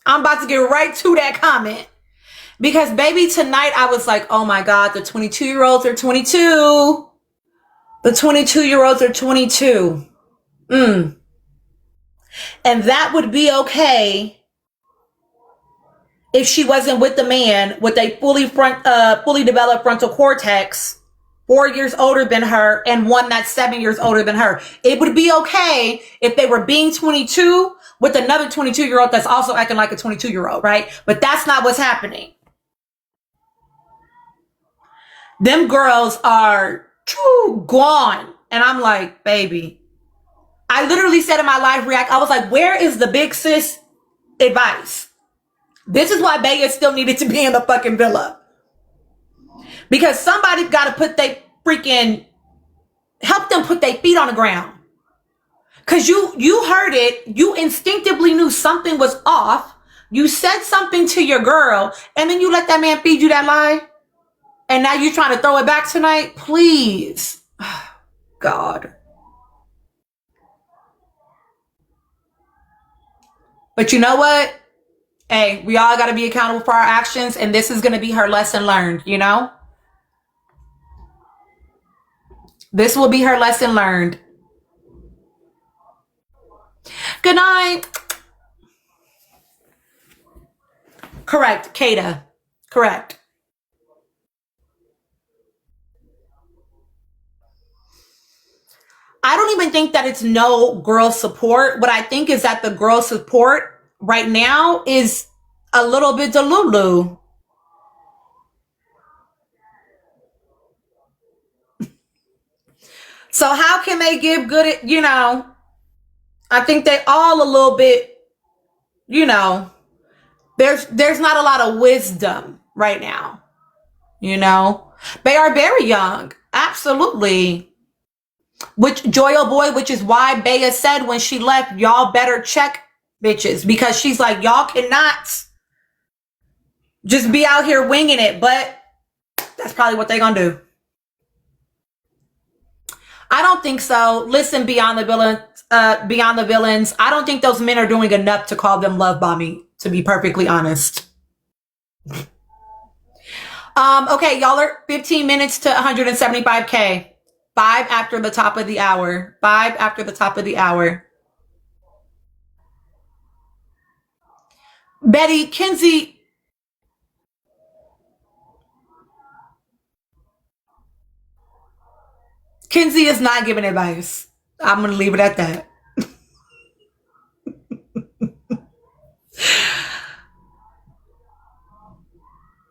I'm about to get right to that comment. Because, baby, tonight I was like, oh, my God, the 22-year-olds are 22. The 22-year-olds are 22. And that would be okay if she wasn't with the man with a fully developed frontal cortex, 4 years older than her, and one that's 7 years older than her. It would be okay if they were being 22 with another 22-year-old that's also acting like a 22-year-old, right? But that's not what's happening. Them girls are gone. And I'm like, baby, I literally said in my live react, I was like, where is the big sis advice? This is why Bea still needed to be in the fucking villa. Because somebody got to put help them put their feet on the ground. Because you heard it. You instinctively knew something was off. You said something to your girl, and then you let that man feed you that lie. And now you're trying to throw it back tonight? Please. God. But you know what? Hey, we all got to be accountable for our actions, and this is going to be her lesson learned, This will be her lesson learned. Good night. Correct, Kata. Correct. I don't even think that it's no girl support. What I think is that the girl support right now is a little bit delulu. So how can they give good, I think they all a little bit, there's not a lot of wisdom right now. They are very young. Absolutely. Which Joyo boy, which is why Bea said when she left, y'all better check bitches, because she's like, y'all cannot just be out here winging it. But that's probably what they're gonna do. I don't think so. Listen, beyond the villains, I don't think those men are doing enough to call them love bombing, to be perfectly honest. Okay, y'all are 15 minutes to 175K. 5 after the top of the hour. 5 after the top of the hour. Betty, Kenzie. Kenzie is not giving advice. I'm going to leave it at that.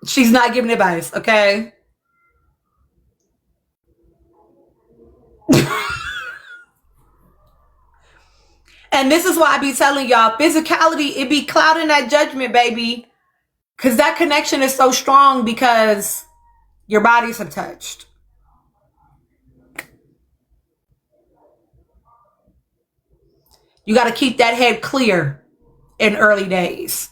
She's not giving advice, okay? And this is why I be telling y'all, physicality, it be clouding that judgment, baby. Because that connection is so strong because your bodies have touched. You got to keep that head clear in early days.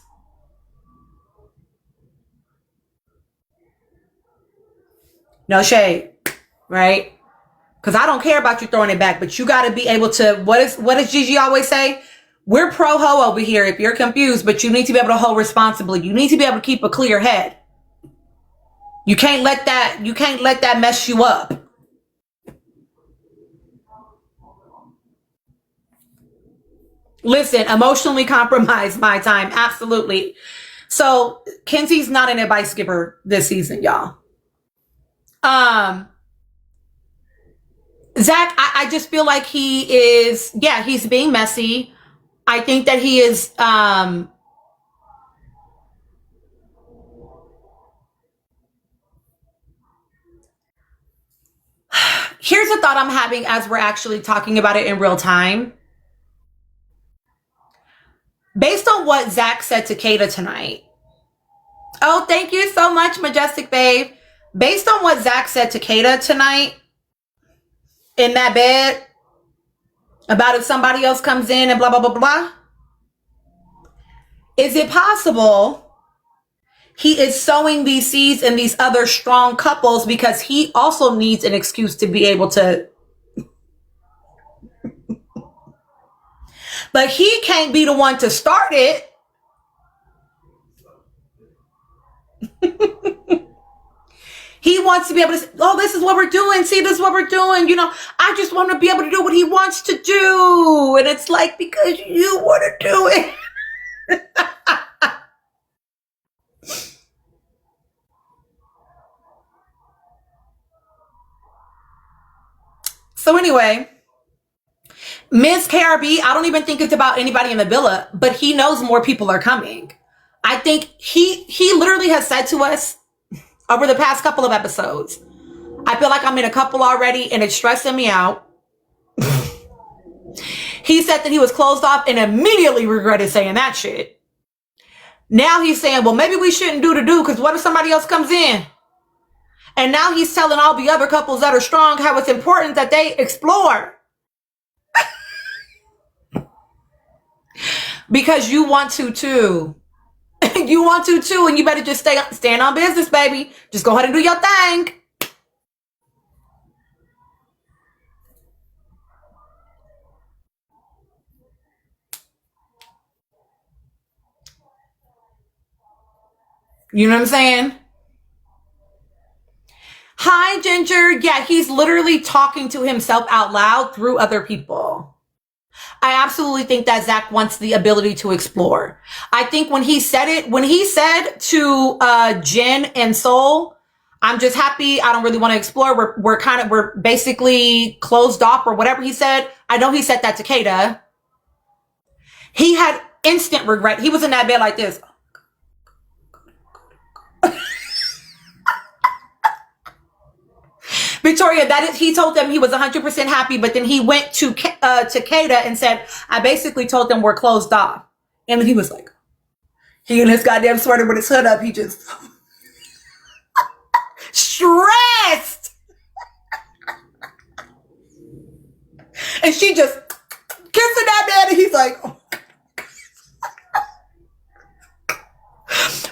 No shade, right? Because I don't care about you throwing it back, but you got to be able to, what does Gigi always say? We're pro-ho over here if you're confused, but you need to be able to hold responsibly. You need to be able to keep a clear head. You can't let that mess you up. Listen, emotionally compromised my time. Absolutely. So Kenzie's not an advice giver this season, y'all. Zach, I just feel like he is, he's being messy. I think that he is, here's a thought I'm having as we're actually talking about it in real time. Based on what Zach said to Kata tonight. Oh, thank you so much, Majestic Babe. Based on what Zach said to Kata tonight in that bed about if somebody else comes in and blah, blah, blah, blah. Is it possible he is sowing these seeds in these other strong couples because he also needs an excuse to be able to... But he can't be the one to start it. He wants to be able to say, oh, this is what we're doing. See, this is what we're doing. You know, I just want to be able to do what he wants to do. And it's like, because you want to do it. So anyway, Ms. KRB, I don't even think it's about anybody in the villa, but he knows more people are coming. I think he literally has said to us over the past couple of episodes, I feel like I'm in a couple already and it's stressing me out. He said that he was closed off and immediately regretted saying that shit. Now he's saying, well, maybe we shouldn't do because what if somebody else comes in? And now he's telling all the other couples that are strong how it's important that they explore. Because you want to too. You want to too, and you better just stand on business, baby. Just go ahead and do your thing. You know what I'm saying? Hi, Ginger. Yeah, he's literally talking to himself out loud through other people. I absolutely think that Zach wants the ability to explore. I think when he said to Jen and Soul, I'm just happy. I don't really want to explore. We're basically closed off or whatever he said. I know he said that to Kata. He had instant regret. He was in that bed like this. Victoria, he told them he was 100% happy, but then he went to Kata and said, I basically told them we're closed off. And then he was like, he in his goddamn sweater with his hood up, he just stressed. And she just kissing that man, and he's like, oh.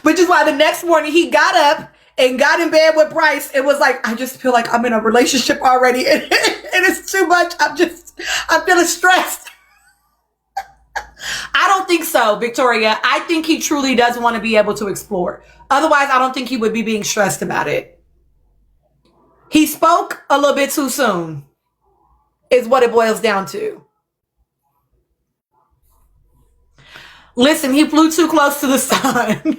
Which is why the next morning he got up and got in bed with Bryce. It was like, I just feel like I'm in a relationship already. And it's too much. I'm feeling stressed. I don't think so, Victoria. I think he truly does want to be able to explore. Otherwise, I don't think he would be being stressed about it. He spoke a little bit too soon, is what it boils down to. Listen, he flew too close to the sun.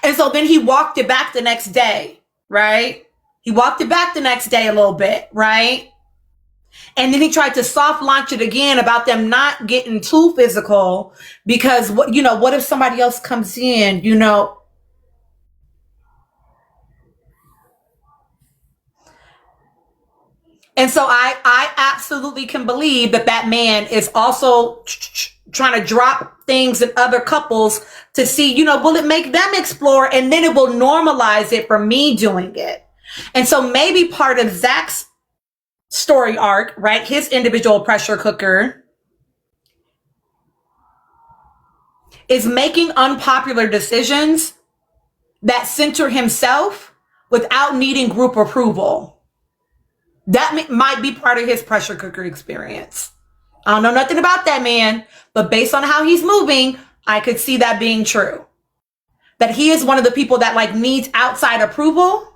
And so then he walked it back the next day, right? He walked it back the next day a little bit, right? And then he tried to soft launch it again about them not getting too physical because, what if somebody else comes in, And so I absolutely can believe that man is also trying to drop things in other couples to see, will it make them explore? And then it will normalize it for me doing it. And so maybe part of Zach's story arc, right? His individual pressure cooker is making unpopular decisions that center himself without needing group approval. That might be part of his pressure cooker experience. I don't know nothing about that man, but based on how he's moving, I could see that being true. That he is one of the people that like needs outside approval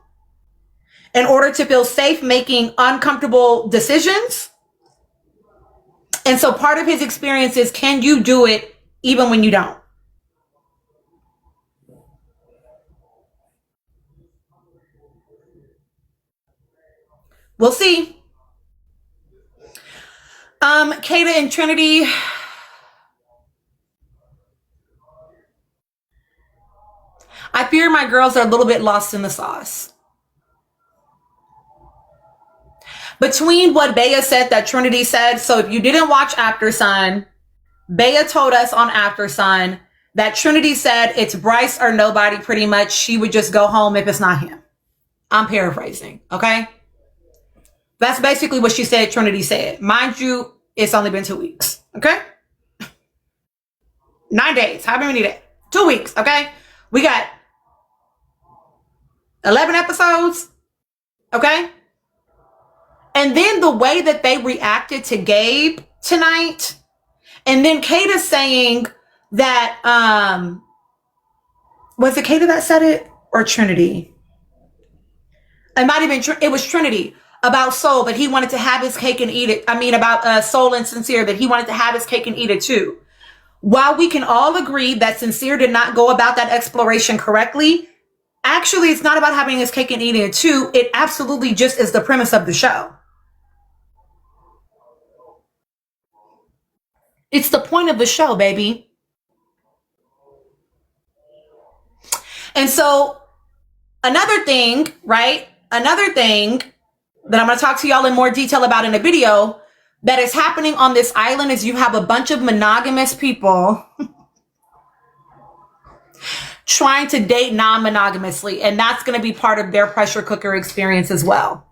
in order to feel safe making uncomfortable decisions. And so part of his experience is, can you do it even when you don't? We'll see. Kata and Trinity. I fear my girls are a little bit lost in the sauce. Between what Bea said that Trinity said, so if you didn't watch After Sun, Bea told us on After Sun that Trinity said it's Bryce or nobody pretty much. She would just go home if it's not him. I'm paraphrasing, okay? That's basically what she said Trinity said. Mind you, it's only been 2 weeks, okay? 9 days, however many days. 2 weeks, okay? We got 11 episodes, okay? And then the way that they reacted to Gabe tonight, and then Kata saying that, was it Kata that said it or Trinity? It might have been, it was Trinity about Soul, that he wanted to have his cake and eat it. I mean, about Soul and Sincere, that he wanted to have his cake and eat it too. While we can all agree that Sincere did not go about that exploration correctly, actually, it's not about having his cake and eating it too. It absolutely just is the premise of the show. It's the point of the show, baby. And so another thing, right? Another thing that I'm going to talk to y'all in more detail about in a video that is happening on this island is you have a bunch of monogamous people trying to date non-monogamously. And that's going to be part of their pressure cooker experience as well.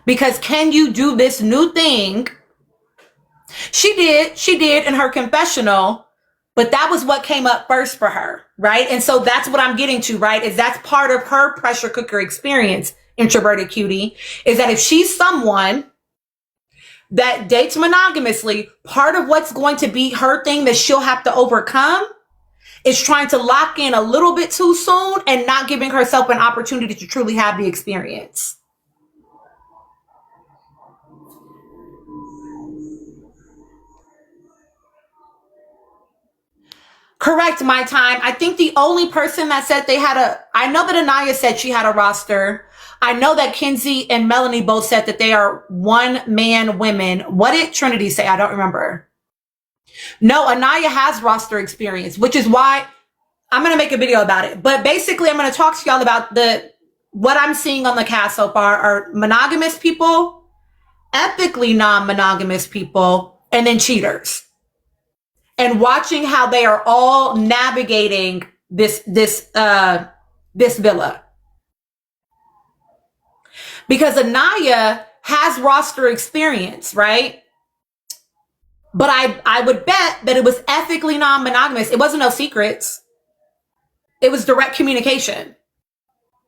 Because can you do this new thing? She did in her confessional, but that was what came up first for her, right? And so that's what I'm getting to, right? Is that's part of her pressure cooker experience, introverted cutie, is that if she's someone that dates monogamously, part of what's going to be her thing that she'll have to overcome is trying to lock in a little bit too soon and not giving herself an opportunity to truly have the experience. Correct, my time. I think the only person that said they had I know that Aniya said she had a roster. I know that Kenzie and Melanie both said that they are one-man women. What did Trinity say? I don't remember. No, Aniya has roster experience, which is why I'm going to make a video about it. But basically, I'm going to talk to y'all about what I'm seeing on the cast so far are monogamous people, ethically non-monogamous people, and then cheaters. And watching how they are all navigating this villa. Because Aniya has roster experience, right? But I would bet that it was ethically non-monogamous. It wasn't no secrets. It was direct communication.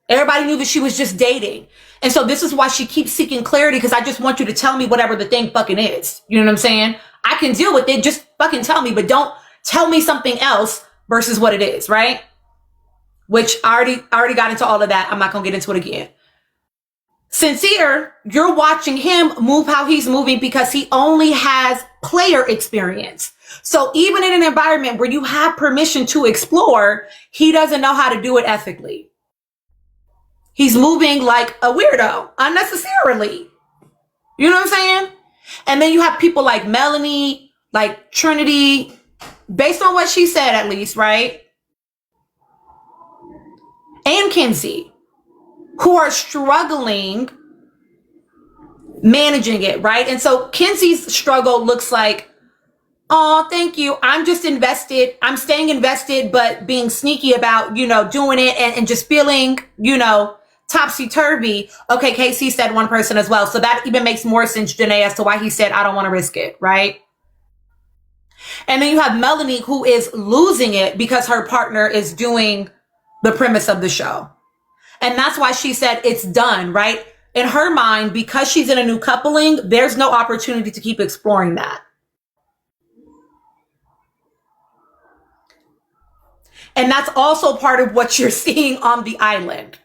Everybody knew that she was just dating. And so this is why she keeps seeking clarity, because I just want you to tell me whatever the thing fucking is. You know what I'm saying? I can deal with it. Just fucking tell me, but don't tell me something else versus what it is, right? Which I already got into all of that. I'm not going to get into it again. Sincere, you're watching him move how he's moving because he only has player experience. So even in an environment where you have permission to explore, he doesn't know how to do it ethically. He's moving like a weirdo unnecessarily. You know what I'm saying? And then you have people like Melanie, like Trinity, based on what she said at least, right? And Kenzie, who are struggling managing it, right? And so Kenzie's struggle looks like, oh, thank you. I'm just invested. I'm staying invested, but being sneaky about, doing it and just feeling, topsy-turvy, okay, Casey said one person as well. So that even makes more sense, Janae, as to why he said, I don't want to risk it, right? And then you have Melanie, who is losing it because her partner is doing the premise of the show. And that's why she said it's done, right? In her mind, because she's in a new coupling, there's no opportunity to keep exploring that. And that's also part of what you're seeing on the island.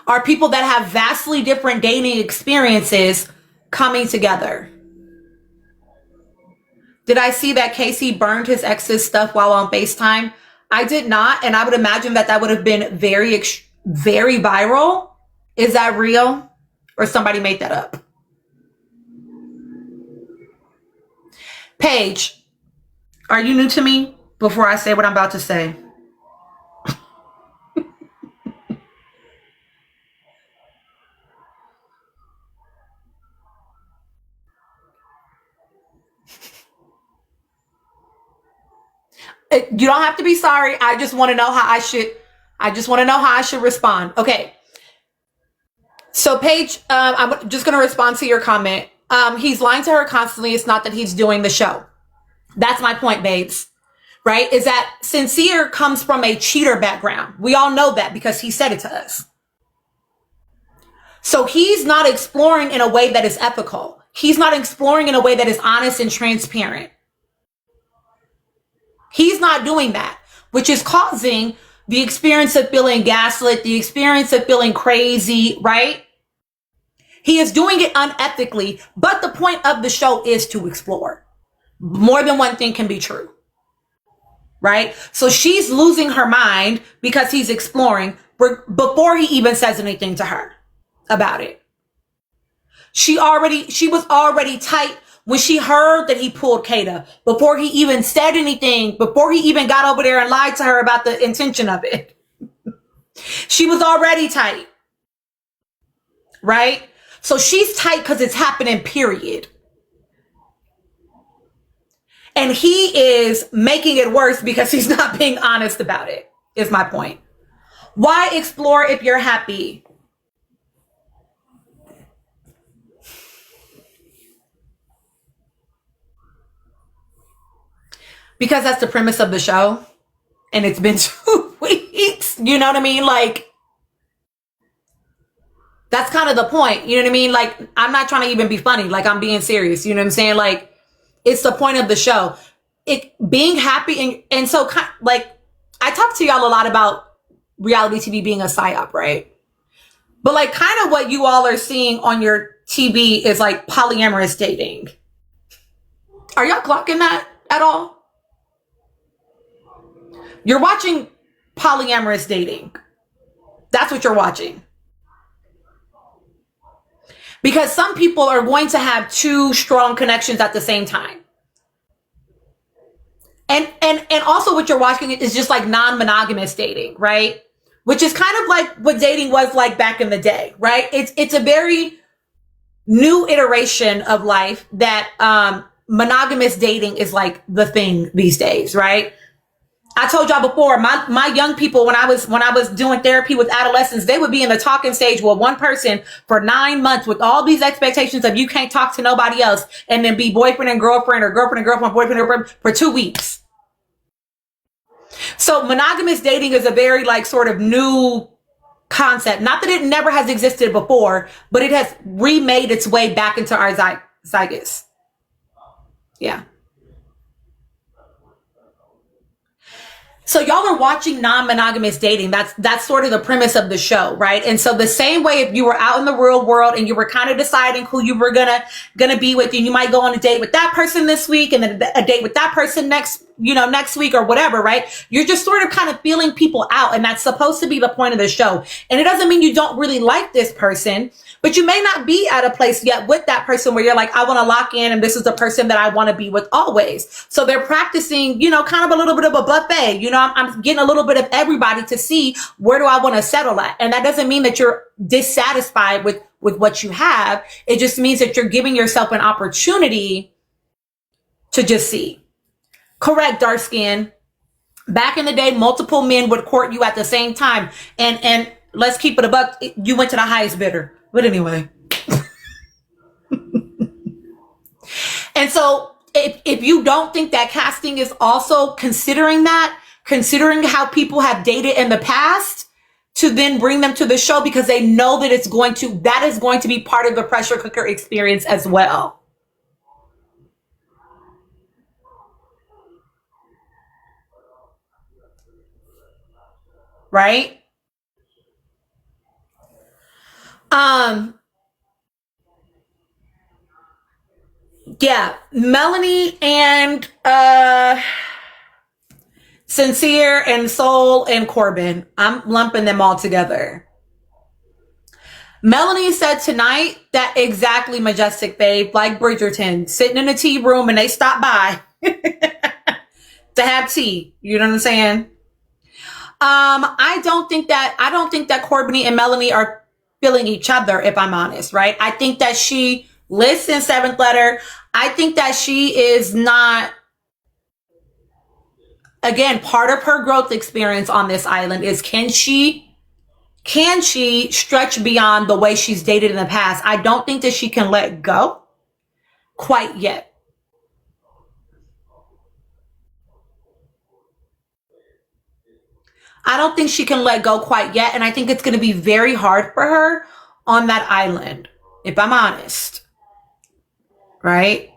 Are people that have vastly different dating experiences coming together. Did I see that Casey burned his ex's stuff while on FaceTime? I did not, and I would imagine that that would have been very viral. Is that real? Or somebody made that up? Paige, are you new to me? Before I say what I'm about to say. You don't have to be sorry. I just want to know how I should respond. Okay. So Paige, I'm just going to respond to your comment. He's lying to her constantly. It's not that he's doing the show. That's my point, babes. Right? Is that Sincere comes from a cheater background. We all know that because he said it to us. So he's not exploring in a way that is ethical. He's not exploring in a way that is honest and transparent. He's not doing that, which is causing the experience of feeling gaslit, the experience of feeling crazy, right? He is doing it unethically, but the point of the show is to explore. More than one thing can be true, right? So she's losing her mind because he's exploring before he even says anything to her about it. She was already tight when she heard that he pulled Kata, before he even said anything, before he even got over there and lied to her about the intention of it. She was already tight, right? So she's tight because it's happening, period. And he is making it worse because he's not being honest about it, is my point. Why explore if you're happy? Because that's the premise of the show. And it's been 2 weeks. You know what I mean? Like, that's kind of the point. You know what I mean? Like, I'm not trying to even be funny. Like, I'm being serious. You know what I'm saying? Like, it's the point of the show. It being happy. And so, like, I talk to y'all a lot about reality TV being a psyop, right? But, like, kind of what you all are seeing on your TV is, like, polyamorous dating. Are y'all clocking that at all? You're watching polyamorous dating. That's what you're watching. Because some people are going to have 2 strong connections at the same time. And also what you're watching is just like non-monogamous dating, right? Which is kind of like what dating was like back in the day, right? It's a very new iteration of life that monogamous dating is like the thing these days, right? I told y'all before, my young people, when I was doing therapy with adolescents, they would be in the talking stage with one person for 9 months with all these expectations of you can't talk to nobody else, and then be boyfriend and girlfriend, or girlfriend and girlfriend, boyfriend and girlfriend for 2 weeks. So monogamous dating is a very like sort of new concept. Not that it never has existed before, but it has remade its way back into our zeitgeist. Yeah. So y'all are watching non-monogamous dating. That's sort of the premise of the show, right? And so the same way, if you were out in the real world and you were kind of deciding who you were gonna be with, and you might go on a date with that person this week and then a date with that person next week or whatever, right? You're just sort of kind of feeling people out, and that's supposed to be the point of the show. And it doesn't mean you don't really like this person, but you may not be at a place yet with that person where you're like, I want to lock in and this is the person that I want to be with always. So they're practicing, kind of a little bit of a buffet. I'm getting a little bit of everybody to see where do I want to settle at. And that doesn't mean that you're dissatisfied with what you have. It just means that you're giving yourself an opportunity to just see. Correct, dark skin. Back in the day, multiple men would court you at the same time. And let's keep it a buck. You went to the highest bidder. But anyway. And so if you don't think that casting is also considering how people have dated in the past to then bring them to the show, because they know that that is going to be part of the pressure cooker experience as well. Right? Yeah, Melanie and Sincere and Soul and Corbin. I'm lumping them all together. Melanie said tonight that exactly, Majestic Babe, like Bridgerton, sitting in a tea room and they stopped by to have tea. You know what I'm saying? I don't think that Corbin and Melanie are feeling each other, if I'm honest, right? I think that she lists in Seventh Letter. I think that she is not, again, part of her growth experience on this island is can she stretch beyond the way she's dated in the past? I don't think that she can let go quite yet. I don't think she can let go quite yet. And I think it's going to be very hard for her on that island, if I'm honest. Right?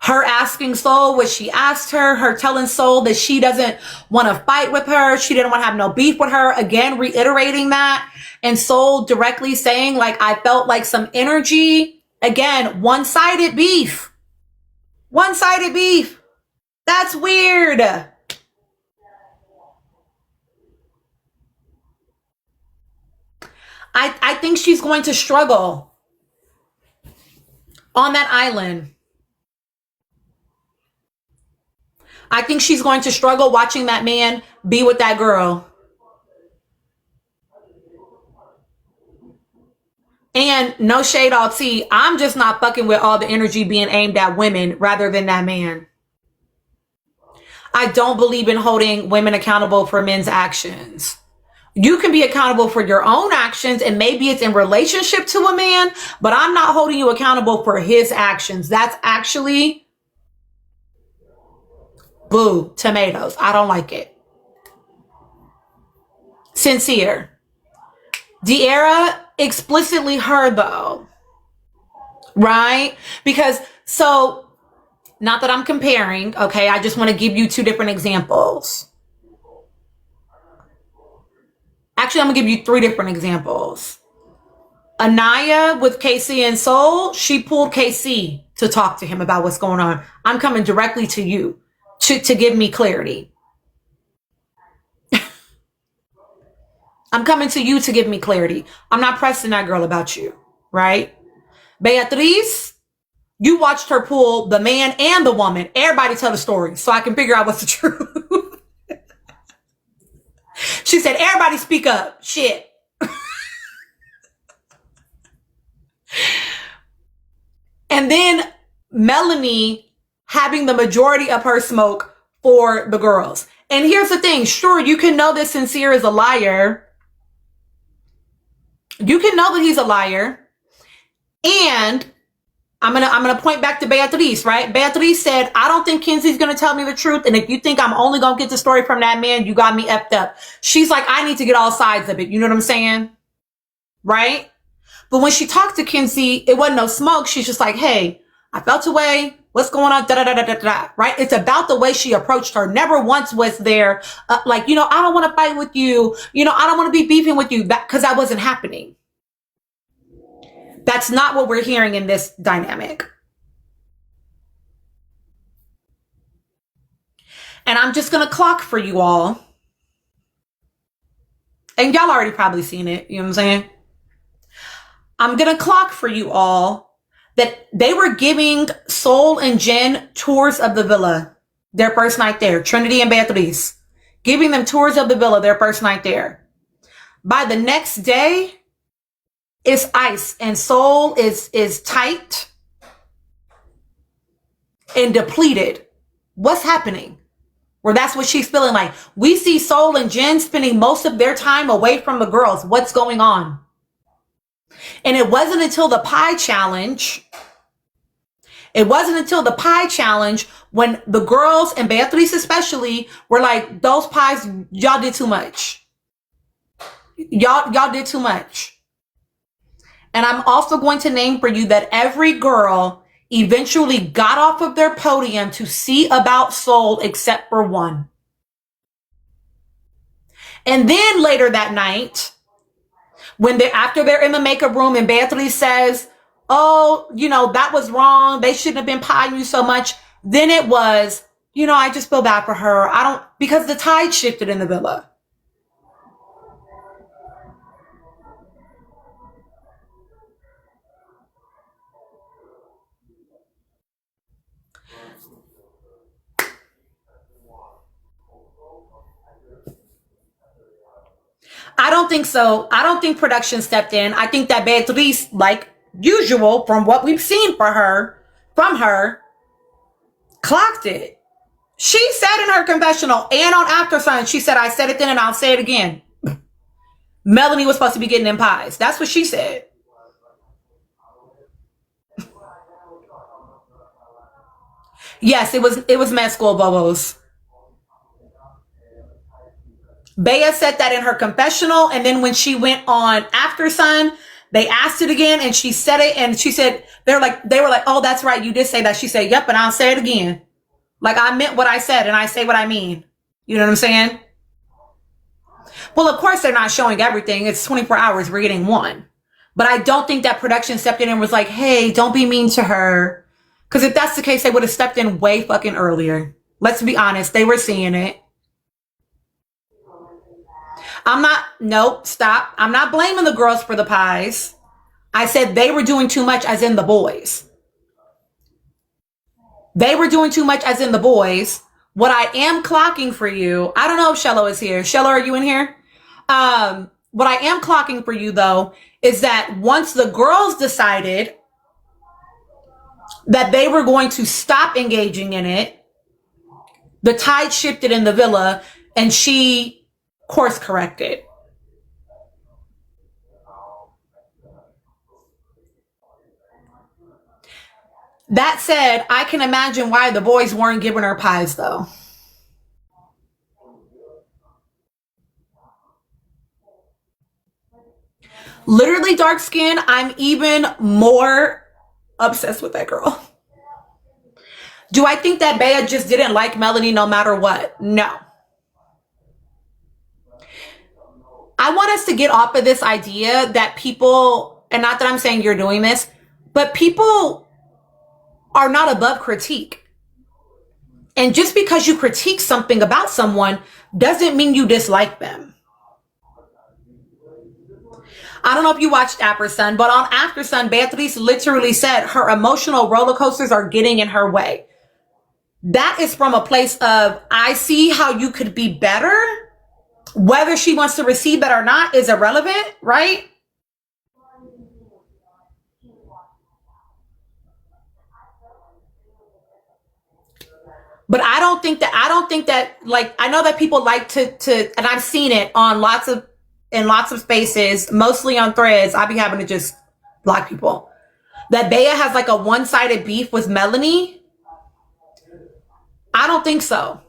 Her asking Soul what she asked her telling Soul that she doesn't want to fight with her. She didn't want to have no beef with her. Again, reiterating that. And Soul directly saying, like, I felt like some energy. Again, one-sided beef. One-sided beef. That's weird. I think she's going to struggle on that island. I think she's going to struggle watching that man be with that girl. And no shade all tea. I'm just not fucking with all the energy being aimed at women rather than that man. I don't believe in holding women accountable for men's actions. You can be accountable for your own actions, and maybe it's in relationship to a man, but I'm not holding you accountable for his actions. That's actually boo, tomatoes. I don't like it. Sincere. De'Ara explicitly her though. Right? Because so, not that I'm comparing, okay? I just want to give you two different examples. Actually, I'm going to give you three different examples. Aniya with KC and Soul, she pulled KC to talk to him about what's going on. I'm coming directly to you to give me clarity. I'm coming to you to give me clarity. I'm not pressing that girl about you, right? Beatrice, you watched her pull the man and the woman. Everybody tell the story so I can figure out what's the truth. She said, everybody speak up. Shit. And then Melanie having the majority of her smoke for the girls. And here's the thing. Sure, you can know that Sincere is a liar. You can know that he's a liar. And I'm gonna point back to Beatrice, right? Beatrice said, I don't think Kenzie's gonna tell me the truth. And if you think I'm only gonna get the story from that man, you got me effed up. She's like, I need to get all sides of it. You know what I'm saying? Right? But when she talked to Kenzie, it wasn't no smoke. She's just like, hey, I felt away. What's going on? Da, da, da, da, da, da. Right? It's about the way she approached her. Never once was there, like, I don't want to fight with you. I don't want to be beefing with you, because that wasn't happening. That's not what we're hearing in this dynamic. And I'm just going to clock for you all. And y'all already probably seen it. You know what I'm saying? I'm going to clock for you all that they were giving Soul and Jen tours of the villa their first night there. Trinity and Beatrice. Giving them tours of the villa their first night there. By the next day, it's ice, and Soul is tight and depleted. What's happening? Where that's what she's feeling like. We see Soul and Jen spending most of their time away from the girls. What's going on? And it wasn't until the pie challenge. It wasn't until the pie challenge when the girls, and Beatrice especially, were like, those pies, y'all did too much. Y'all did too much. And I'm also going to name for you that every girl eventually got off of their podium to see about Soul except for one. And then later that night, when after they're in the makeup room and Beatrice says, oh, that was wrong. They shouldn't have been pieing you so much. Then it was, I just feel bad for her. Because the tide shifted in the villa. I don't think so. I don't think production stepped in. I think that Beatrice, like usual, from what we've seen from her, clocked it. She said in her confessional and on After Sun, she said, I said it then and I'll say it again. Melanie was supposed to be getting them pies. That's what she said. Yes, it was med school bubbles. Bea said that in her confessional, and then when she went on After Sun, they asked it again, and she said it, and she said they were like, oh, that's right, you did say that. She said, yep, and I'll say it again. Like, I meant what I said, and I say what I mean. You know what I'm saying? Well, of course they're not showing everything. It's 24 hours. We're getting one. But I don't think that production stepped in and was like, hey, don't be mean to her. Because if that's the case, they would have stepped in way fucking earlier. Let's be honest. They were seeing it. Stop. I'm not blaming the girls for the pies. I said they were doing too much, as in the boys. They were doing too much, as in the boys. What I am clocking for you, I don't know if Shello is here. Shello, are you in here? What I am clocking for you, though, is that once the girls decided that they were going to stop engaging in it, the tide shifted in the villa, and she course corrected. That said, I can imagine why the boys weren't giving her pies, though. Literally dark skin, I'm even more obsessed with that girl. Do I think that Bea just didn't like Melanie no matter what? No. I want us to get off of this idea that people, and not that I'm saying you're doing this, but people are not above critique. And just because you critique something about someone doesn't mean you dislike them. I don't know if you watched After Sun, but on After Sun, Beatrice literally said her emotional roller coasters are getting in her way. That is from a place of, I see how you could be better. Whether she wants to receive that or not is irrelevant, right? But I don't think that, like, I know that people like to, and I've seen it on in lots of spaces, mostly on threads. I'll be having to just block people. That Bea has like a one-sided beef with Melanie. I don't think so.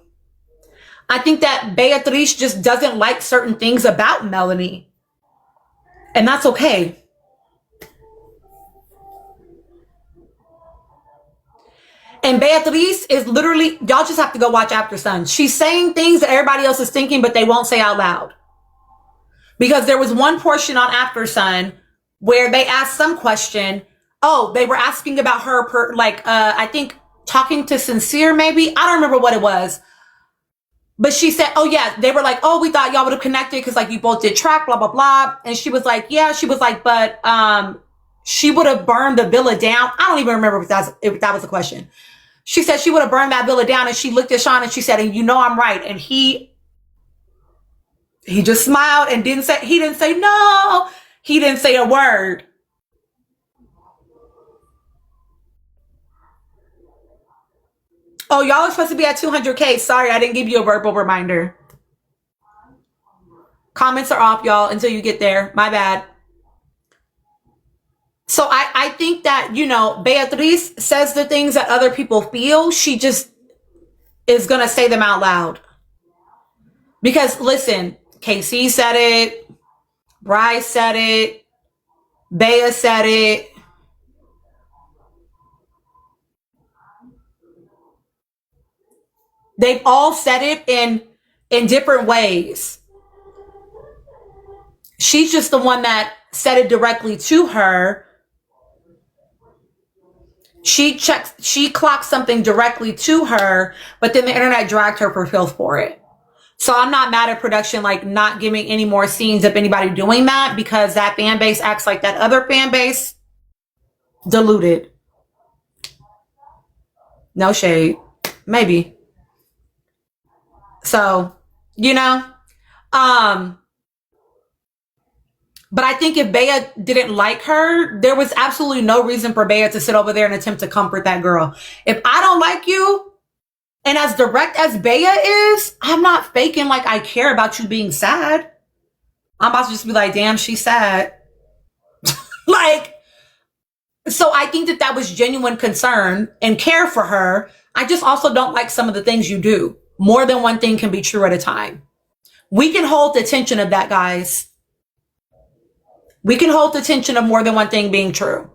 I think that Beatrice just doesn't like certain things about Melanie. And that's okay. And Beatrice is literally, y'all just have to go watch After Sun. She's saying things that everybody else is thinking, but they won't say out loud. Because there was one portion on After Sun where they asked some question. Oh, they were asking about her, I think talking to Sincere, maybe. I don't remember what it was. But she said, oh, yeah, they were like, oh, we thought y'all would have connected because, like, you both did track, blah, blah, blah. And she was like, yeah, she was like, but she would have burned the villa down. I don't even remember if that was the question. She said she would have burned that villa down, and she looked at Sean and she said, and you know I'm right. And he just smiled and didn't say no. He didn't say a word. Oh, y'all are supposed to be at 200K. Sorry, I didn't give you a verbal reminder. Comments are off, y'all, until you get there. My bad. So I think that, you know, Beatriz says the things that other people feel. She just is going to say them out loud. Because, listen, KC said it. Bryce said it. Bea said it. They've all said it in different ways. She's just the one that said it directly to her. She clocked something directly to her, but then the internet dragged her for filth for it. So I'm not mad at production, like not giving any more scenes of anybody doing that, because that fan base acts like that other fan base. Diluted. No shade. Maybe. So, you know, but I think if Bea didn't like her, there was absolutely no reason for Bea to sit over there and attempt to comfort that girl. If I don't like you, and as direct as Bea is, I'm not faking like I care about you being sad. I'm about to just be like, damn, she's sad. Like, so I think that was genuine concern and care for her. I just also don't like some of the things you do. More than one thing can be true at a time. We can hold the tension of that, guys. We can hold the tension of more than one thing being true.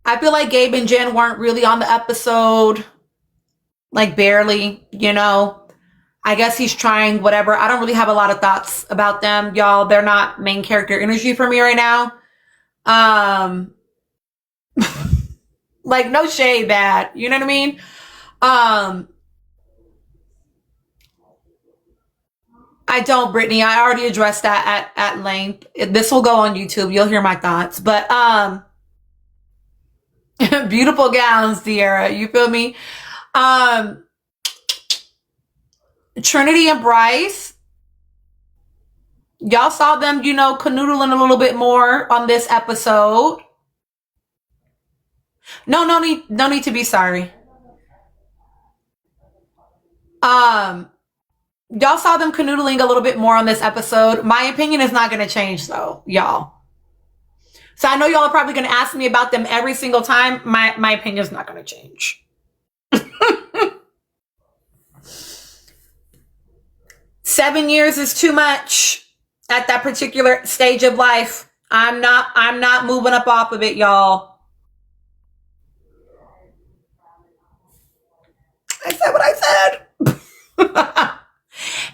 I feel like Gabe and Jen weren't really on the episode. Like barely, you know. I guess he's trying, whatever. I don't really have a lot of thoughts about them, y'all. They're not main character energy for me right now. Like no shade bad. You know what I mean? I don't, Brittany. I already addressed that at length. This will go on YouTube. You'll hear my thoughts. But beautiful gowns, Sierra. You feel me? Trinity and Bryce. Y'all saw them, you know, canoodling a little bit more on this episode. No need to be sorry. Y'all saw them canoodling a little bit more on this episode. My opinion is not going to change though, y'all. So I know y'all are probably going to ask me about them every single time. My opinion is not going to change. 7 years is too much at that particular stage of life. I'm not moving up off of it, y'all. I said what I said.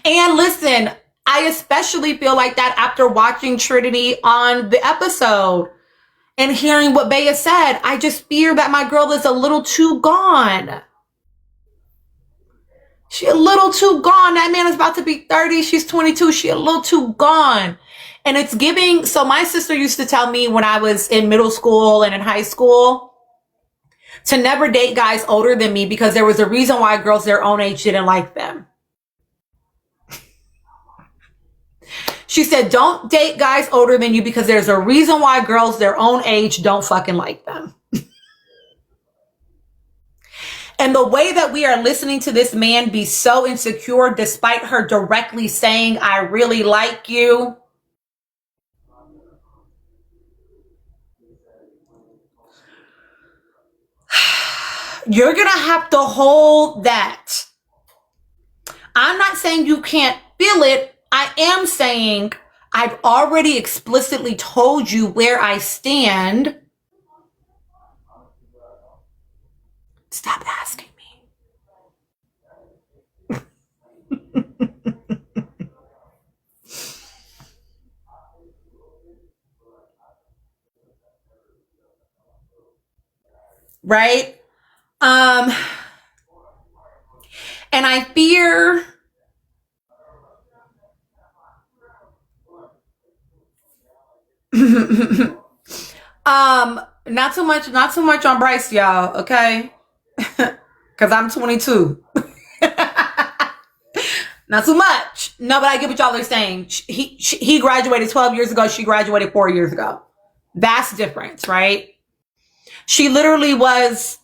And listen, I especially feel like that after watching Trinity on the episode and hearing what Bea said. I just fear that my girl is a little too gone. She a little too gone. That man is about to be 30. She's 22. She a little too gone. And it's giving. So my sister used to tell me when I was in middle school and in high school to never date guys older than me, because there was a reason why girls their own age didn't like them. She said, don't date guys older than you because there's a reason why girls their own age don't fucking like them. And the way that we are listening to this man be so insecure, despite her directly saying, I really like you. You're going to have to hold that. I'm not saying you can't feel it. I am saying I've already explicitly told you where I stand. Stop asking me. Right? And I fear Not too much on Bryce, y'all, okay? Cause I'm 22. Not too much. No, but I get what y'all are saying. He graduated 12 years ago. She graduated 4 years ago. Vast difference, right? She literally was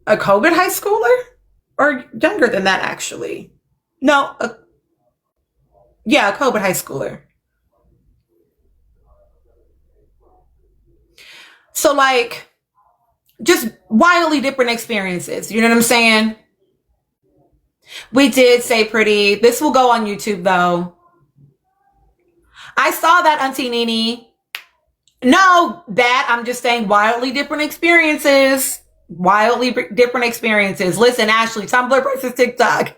a COVID high schooler, or younger than that, actually. No, yeah, a COVID high schooler. So like, just wildly different experiences. You know what I'm saying? We did say pretty. This will go on YouTube though. I saw that, Auntie Nini. No, that I'm just saying wildly different experiences. Wildly different experiences. Listen, Ashley, Tumblr versus TikTok.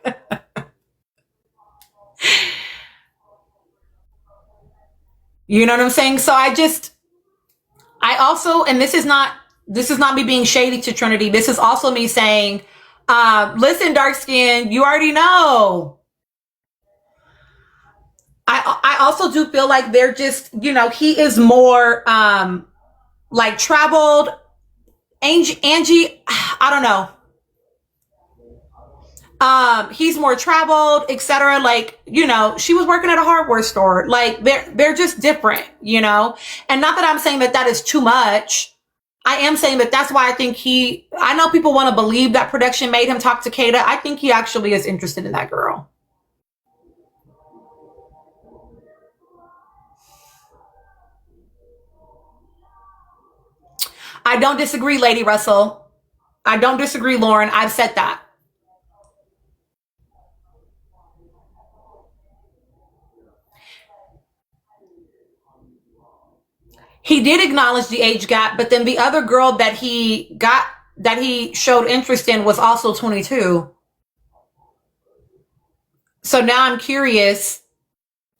You know what I'm saying? So I also, and this is not me being shady to Trinity. This is also me saying, listen, dark skin, you already know. I also do feel like they're just, he is more, like traveled. Angie, I don't know. He's more traveled, etc. Like, she was working at a hardware store. Like, they're just different, and not that I'm saying that that is too much. I am saying that that's why I think I know people want to believe that production made him talk to Kata. I think he actually is interested in that girl. I don't disagree, Lady Russell. I don't disagree, Lauren. I've said that. He did acknowledge the age gap, but then the other girl that he showed interest in was also 22. So now I'm curious,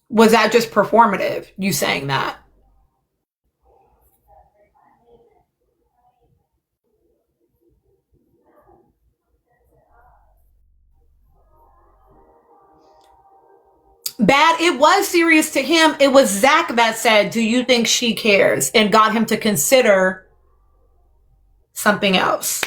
was that just performative, you saying that? Bad. It was serious to him. It was Zach that said, do you think she cares? And got him to consider something else.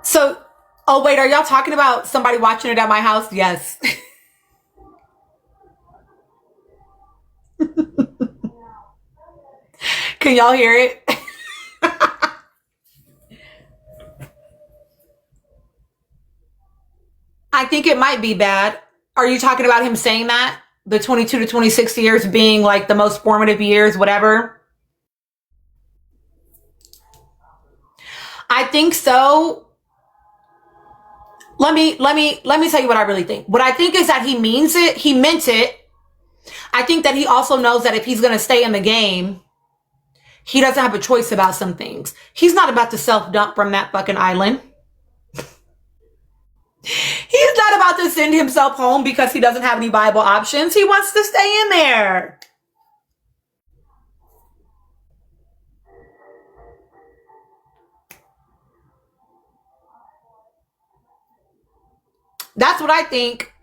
So, oh wait, are y'all talking about somebody watching it at my house? Yes. Can y'all hear it? I think it might be bad. Are you talking about him saying that? The 22 to 26 years being like the most formative years, whatever? I think so. Let me tell you what I really think. What I think is that he means it. He meant it. I think that he also knows that if he's going to stay in the game, he doesn't have a choice about some things. He's not about to self-dump from that fucking island. He's not about to send himself home because he doesn't have any viable options. He wants to stay in there. That's what I think.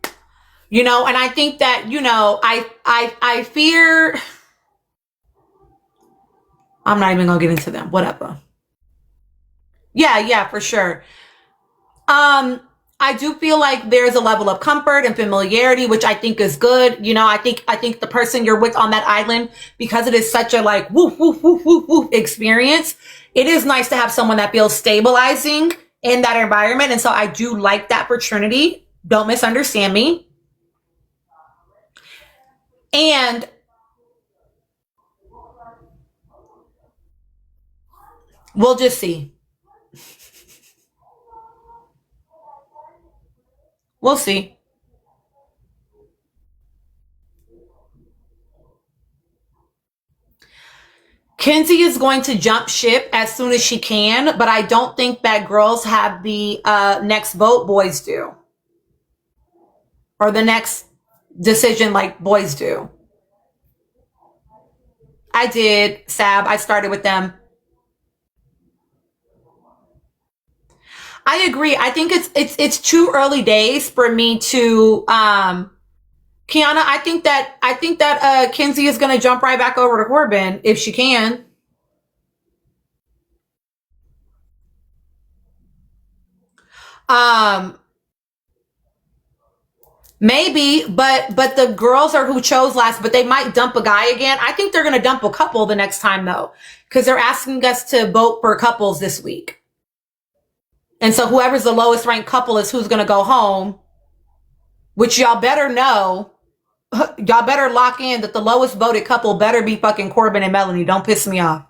And I think that, I fear, I'm not even gonna get into them. Whatever. Yeah, for sure. I do feel like there's a level of comfort and familiarity, which I think is good. I think the person you're with on that island, because it is such a like woof, woof, woof, woof, woof experience, it is nice to have someone that feels stabilizing in that environment. And so I do like that for Trinity. Don't misunderstand me. And we'll just see. We'll see. Kenzie is going to jump ship as soon as she can, but I don't think that girls have the next vote boys do. Or the next decision like boys do. I did, Sab. I started with them. I agree. I think it's too early days for me to Kiana, I think that Kenzie is gonna jump right back over to Corbin if she can. Um Maybe, but the girls are who chose last, but they might dump a guy again. I think they're gonna dump a couple the next time though, because they're asking us to vote for couples this week. And so whoever's the lowest ranked couple is who's gonna go home, which y'all better know. Y'all better lock in that the lowest voted couple better be fucking Corbin and Melanie. Don't piss me off.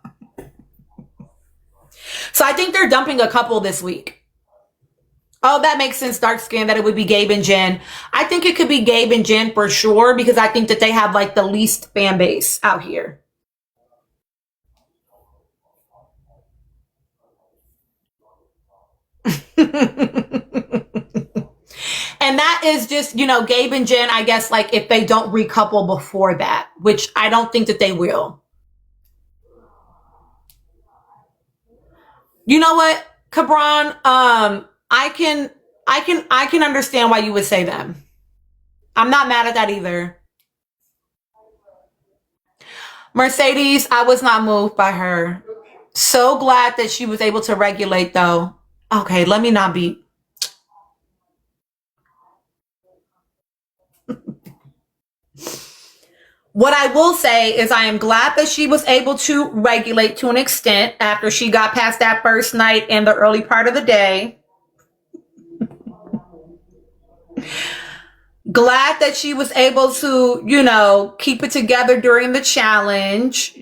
So I think they're dumping a couple this week. Oh, that makes sense, dark skin, that it would be Gabe and Jen. I think it could be Gabe and Jen for sure, because I think that they have like the least fan base out here. And that is just, Gabe and Jen, I guess, like if they don't recouple before that, which I don't think that they will. You know what, Cabron? I can understand why you would say them. I'm not mad at that either. Mercedes, I was not moved by her. So glad that she was able to regulate though. Okay, let me not be. What I will say is I am glad that she was able to regulate to an extent after she got past that first night in the early part of the day. Glad that she was able to, keep it together during the challenge.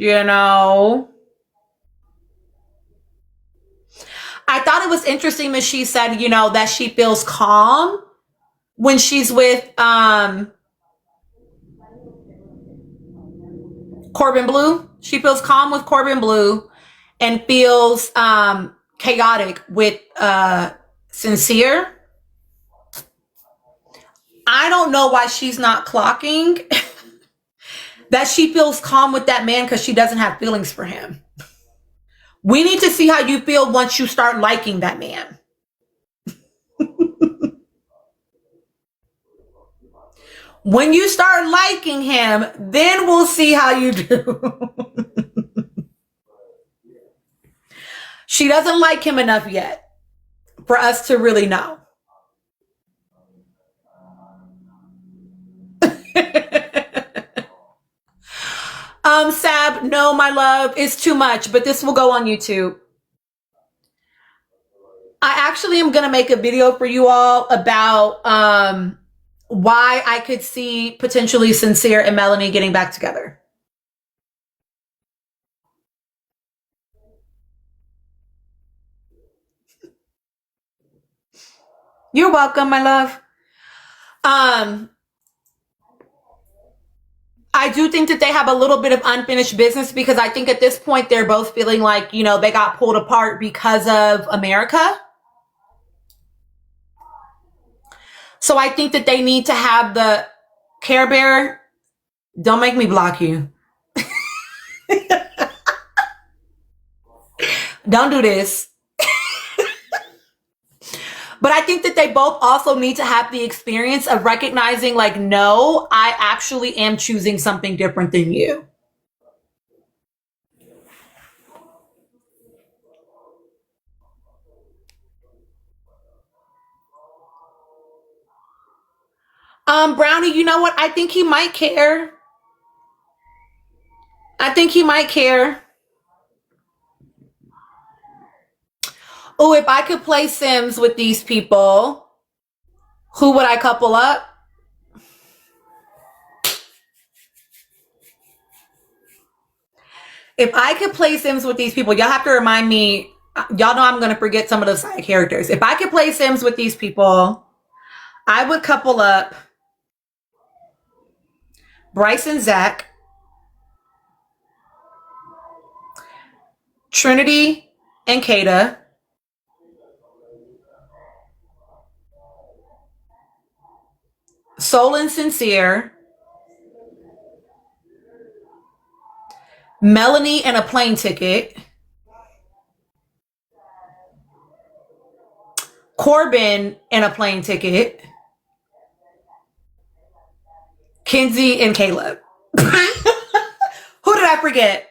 I thought it was interesting that she said, that she feels calm when she's with Corbin Blue. She feels calm with Corbin Blue and feels chaotic with Sincere. I don't know why she's not clocking that she feels calm with that man because she doesn't have feelings for him. We need to see how you feel once you start liking that man. When you start liking him, then we'll see how you do. She doesn't like him enough yet for us to really know. Sab, no, my love, it's too much, but this will go on YouTube. I actually am going to make a video for you all about why I could see potentially Sincere and Melanie getting back together. You're welcome, my love. I do think that they have a little bit of unfinished business because I think at this point they're both feeling like, they got pulled apart because of America. So I think that they need to have the Care Bear. Don't make me block you. Don't do this. But I think that they both also need to have the experience of recognizing, like, no, I actually am choosing something different than you. Brownie, you know what? I think he might care. I think he might care. Oh, if I could play Sims with these people, who would I couple up? If I could play Sims with these people, y'all have to remind me. Y'all know I'm going to forget some of the side characters. If I could play Sims with these people, I would couple up Bryce and Zach, Trinity and Kata, Soul and Sincere, Melanie and a plane ticket, Corbin and a plane ticket. Kenzie and Caleb. Who did I forget?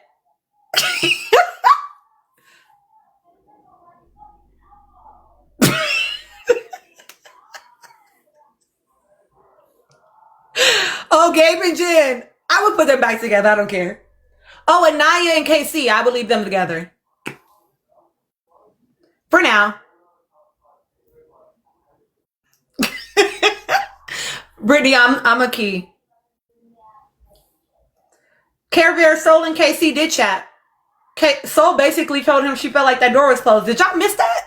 Oh, Gabe and Jen. I would put them back together. I don't care. Oh, Aniya and KC. I would leave them together. For now. Brittany, I'm a key. Care Bear, Soul, and KC did chat. Soul basically told him she felt like that door was closed. Did y'all miss that?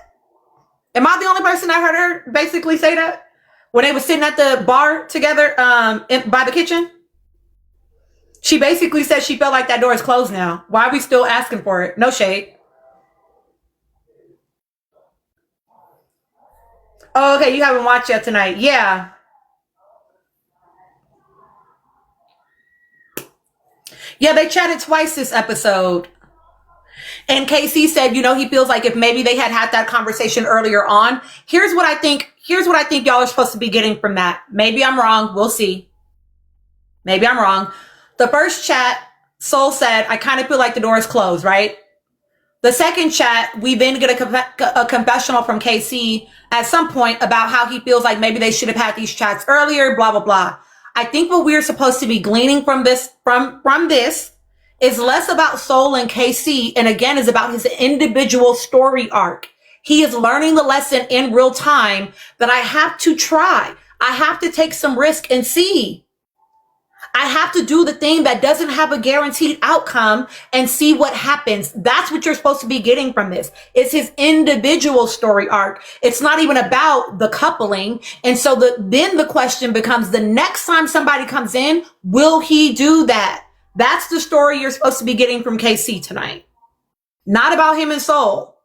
Am I the only person that heard her basically say that? When they were sitting at the bar together by the kitchen? She basically said she felt like that door is closed now. Why are we still asking for it? No shade. Oh, okay, you haven't watched yet tonight. Yeah. Yeah, they chatted twice this episode. And KC said, he feels like if maybe they had that conversation earlier on. Here's what I think y'all are supposed to be getting from that. Maybe I'm wrong. We'll see. Maybe I'm wrong. The first chat, Soul said, I kind of feel like the door is closed, right? The second chat, we then get a confessional from KC at some point about how he feels like maybe they should have had these chats earlier, blah, blah, blah. I think what we're supposed to be gleaning from this is less about Soul and KC, and again, is about his individual story arc. He is learning the lesson in real time that I have to try. I have to take some risk and see. I have to do the thing that doesn't have a guaranteed outcome and see what happens. That's what you're supposed to be getting from this. It's his individual story arc. It's not even about the coupling. And so then the question becomes, the next time somebody comes in, will he do that? That's the story you're supposed to be getting from KC tonight. Not about him and Soul.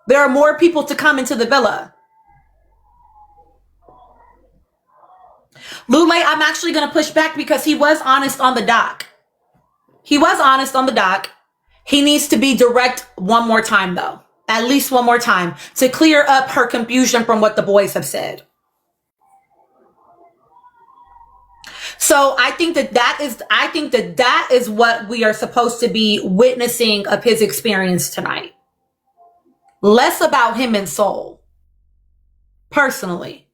There are more people to come into the villa. Lule, I'm actually going to push back because he was honest on the doc. He needs to be direct one more time, though. At least one more time to clear up her confusion from what the boys have said. So I think that is what we are supposed to be witnessing of his experience tonight. Less about him and Soul. Personally.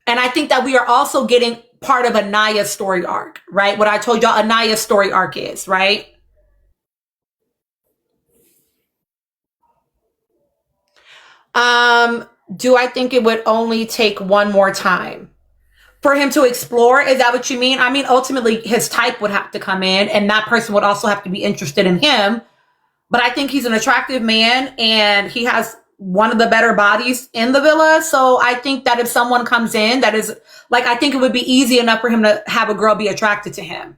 And I think that we are also getting part of Aniya's story arc, right? What I told y'all Aniya's story arc is, right? Do I think it would only take one more time for him to explore? Is that what you mean? I mean, ultimately his type would have to come in and that person would also have to be interested in him. But I think he's an attractive man and he has one of the better bodies in the villa. So I think that if someone comes in that is like, I think it would be easy enough for him to have a girl be attracted to him.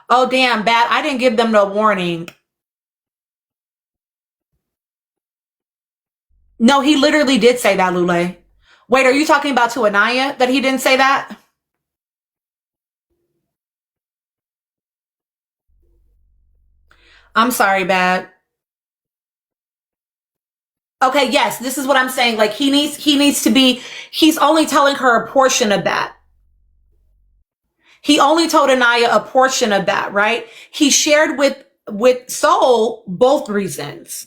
Oh, damn, bad. I didn't give them no warning. No, he literally did say that, Lule. Wait, are you talking about to Aniya that he didn't say that? I'm sorry, bad. Okay, yes, this is what I'm saying. Like he needs to be, he's only telling her a portion of that. He only told Aniya a portion of that, right? He shared with Soul both reasons.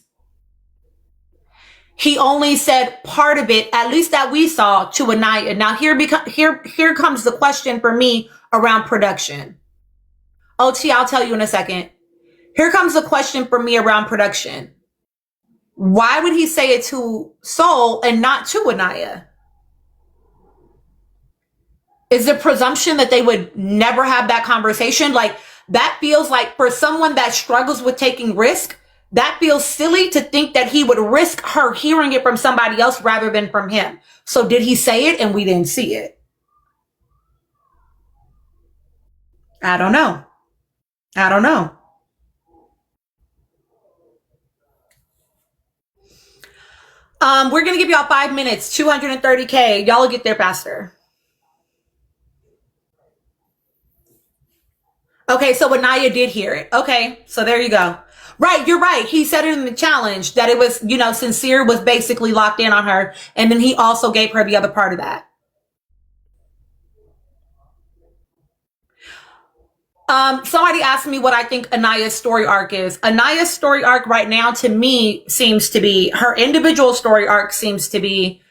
He only said part of it, at least that we saw, to Aniya. Now here comes the question for me around production. OT, I'll tell you in a second. Here comes the question for me around production. Why would he say it to Soul and not to Aniya? Is the presumption that they would never have that conversation? Like that feels like for someone that struggles with taking risk, that feels silly to think that he would risk her hearing it from somebody else rather than from him. So did he say it and we didn't see it? I don't know. We're going to give y'all 5 minutes, 230K. Y'all will get there faster. Okay, so Aniya did hear it. Okay, so there you go. Right, you're right. He said it in the challenge that it was, Sincere was basically locked in on her. And then he also gave her the other part of that. Somebody asked me what I think Aniya's story arc is. Aniya's story arc right now to me seems to be, her individual story arc seems to be,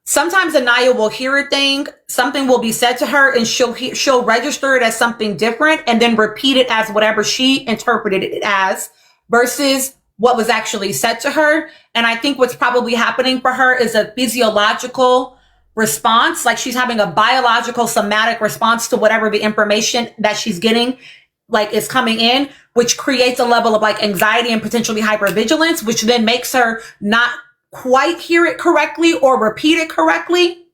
sometimes Aniya will hear a thing, something will be said to her, and she'll register it as something different and then repeat it as whatever she interpreted it as versus what was actually said to her. And I think what's probably happening for her is a physiological response, like she's having a biological somatic response to whatever the information that she's getting like is coming in, which creates a level of like anxiety and potentially hypervigilance, which then makes her not quite hear it correctly or repeat it correctly.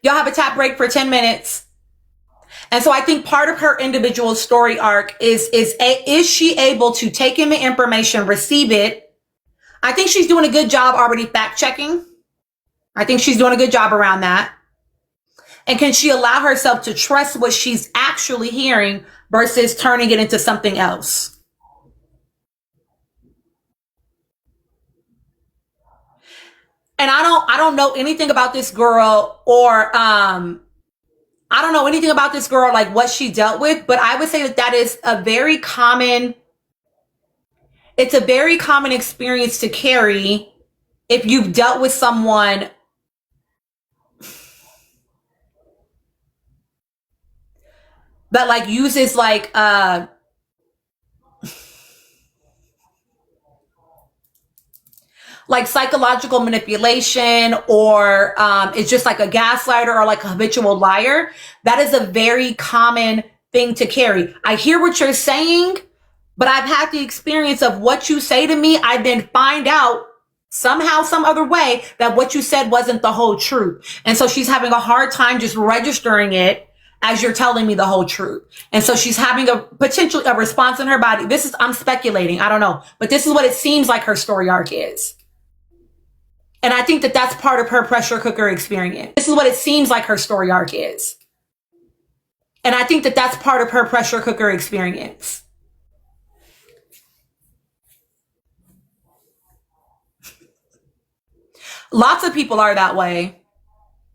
Y'all have a tap break for 10 minutes. And so I think part of her individual story arc is she able to take in the information, receive it? I think she's doing a good job already fact checking. I think she's doing a good job around that. And can she allow herself to trust what she's actually hearing versus turning it into something else? And I don't know anything about this girl or I don't know anything about this girl, like what she dealt with, but I would say that is it's a very common experience to carry if you've dealt with someone that like uses like psychological manipulation or it's just like a gaslighter or like a habitual liar. That is a very common thing to carry. I hear what you're saying, but I've had the experience of what you say to me. I then find out somehow, some other way that what you said wasn't the whole truth. And so she's having a hard time just registering it as you're telling me the whole truth. And so she's having potentially a response in her body. I'm speculating. I don't know, but this is what it seems like her story arc is. And I think that that's part of her pressure cooker experience. This is what it seems like her story arc is. And I think that that's part of her pressure cooker experience. Lots of people are that way.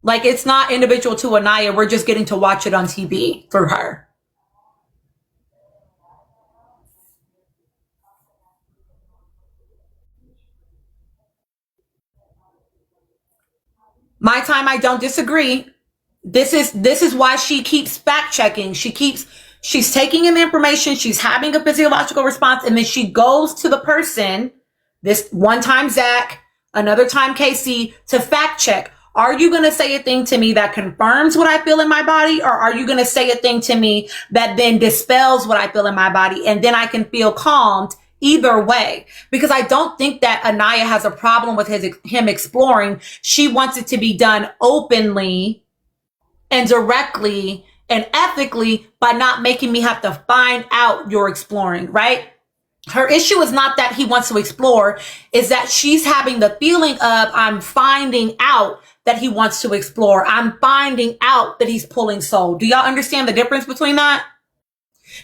Like it's not individual to Aniya. We're just getting to watch it on TV through her. My time, I don't disagree. This is why she keeps fact checking. She's taking in the information, she's having a physiological response, and then she goes to the person, this one time Zach, another time Casey, to fact check. Are you going to say a thing to me that confirms what I feel in my body? Or are you going to say a thing to me that then dispels what I feel in my body? And then I can feel calmed either way, because I don't think that Aniya has a problem with him exploring. She wants it to be done openly and directly and ethically by not making me have to find out you're exploring, right? Her issue is not that he wants to explore, is that she's having the feeling of, I'm finding out that he wants to explore. I'm finding out that he's pulling soul. Do y'all understand the difference between that?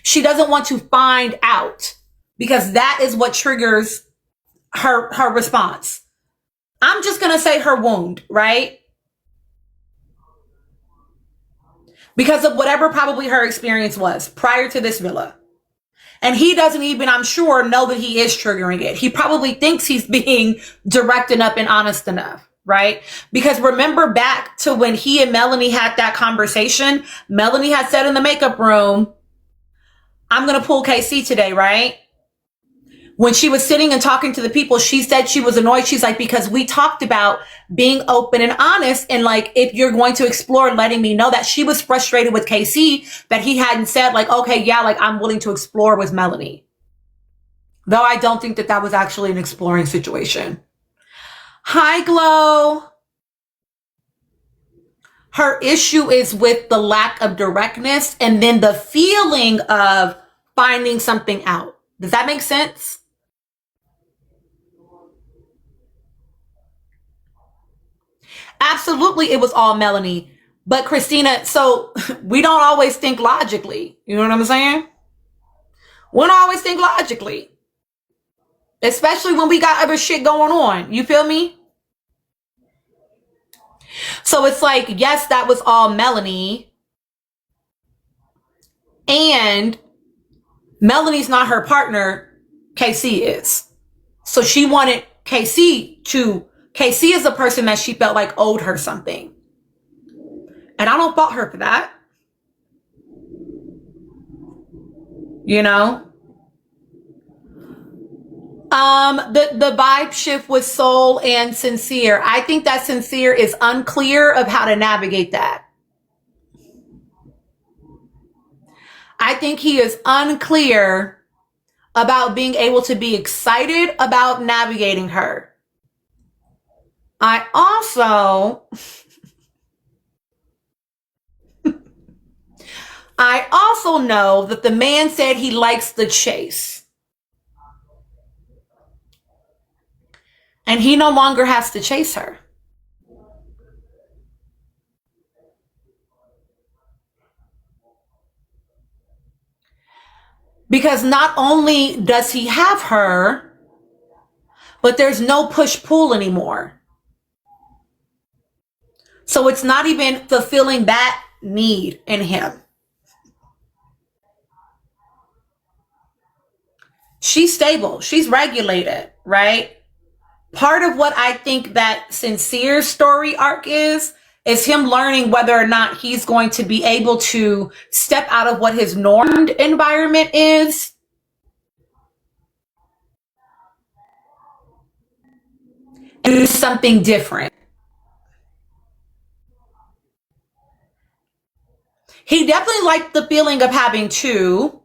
She doesn't want to find out because that is what triggers her response. I'm just going to say her wound, right? Because of whatever probably her experience was prior to this villa. And he doesn't even, I'm sure, know that he is triggering it. He probably thinks he's being direct enough and honest enough, right? Because remember back to when he and Melanie had that conversation, Melanie had said in the makeup room, I'm going to pull KC today, right? When she was sitting and talking to the people, she said she was annoyed. She's like, because we talked about being open and honest. And like, if you're going to explore, letting me know that. She was frustrated with KC that he hadn't said like, okay, yeah, like I'm willing to explore with Melanie. Though I don't think that that was actually an exploring situation. Hi, Glow. Her issue is with the lack of directness and then the feeling of finding something out. Does that make sense? Absolutely, it was all Melanie. But Christina, so we don't always think logically. You know what I'm saying? We don't always think logically, especially when we got other shit going on. You feel me? So it's like, yes, that was all Melanie. And Melanie's not her partner. KC is. So she wanted KC is a person that she felt like owed her something. And I don't fault her for that. You know? The vibe shift with Soul and Sincere. I think that Sincere is unclear of how to navigate that. I think he is unclear about being able to be excited about navigating her. I also know that the man said he likes the chase. And he no longer has to chase her. Because not only does he have her, but there's no push-pull anymore. So it's not even fulfilling that need in him. She's stable. She's regulated, right? Part of what I think that Sincere's story arc is him learning whether or not he's going to be able to step out of what his normed environment is and do something different. He definitely liked the feeling of having two.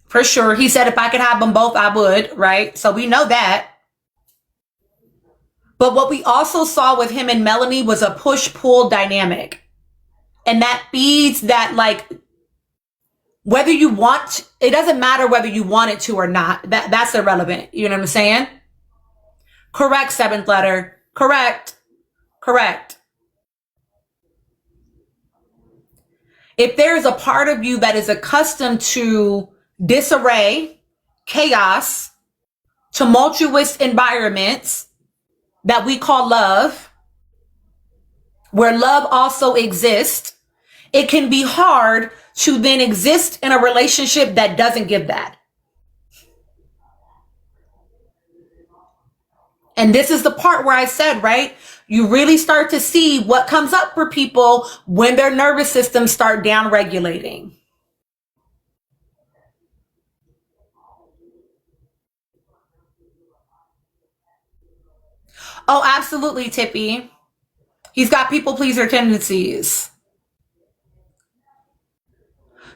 For sure. He said if I could have them both, I would, right? So we know that. But what we also saw with him and Melanie was a push-pull dynamic. And that feeds that, like, whether you want, it doesn't matter whether you want it to or not. That's irrelevant. You know what I'm saying? Correct, seventh letter. Correct. If there's a part of you that is accustomed to disarray, chaos, tumultuous environments that we call love, where love also exists, it can be hard to then exist in a relationship that doesn't give that. And this is the part where I said, right? You really start to see what comes up for people when their nervous systems start down regulating. Oh, absolutely, Tippy. He's got people pleaser tendencies.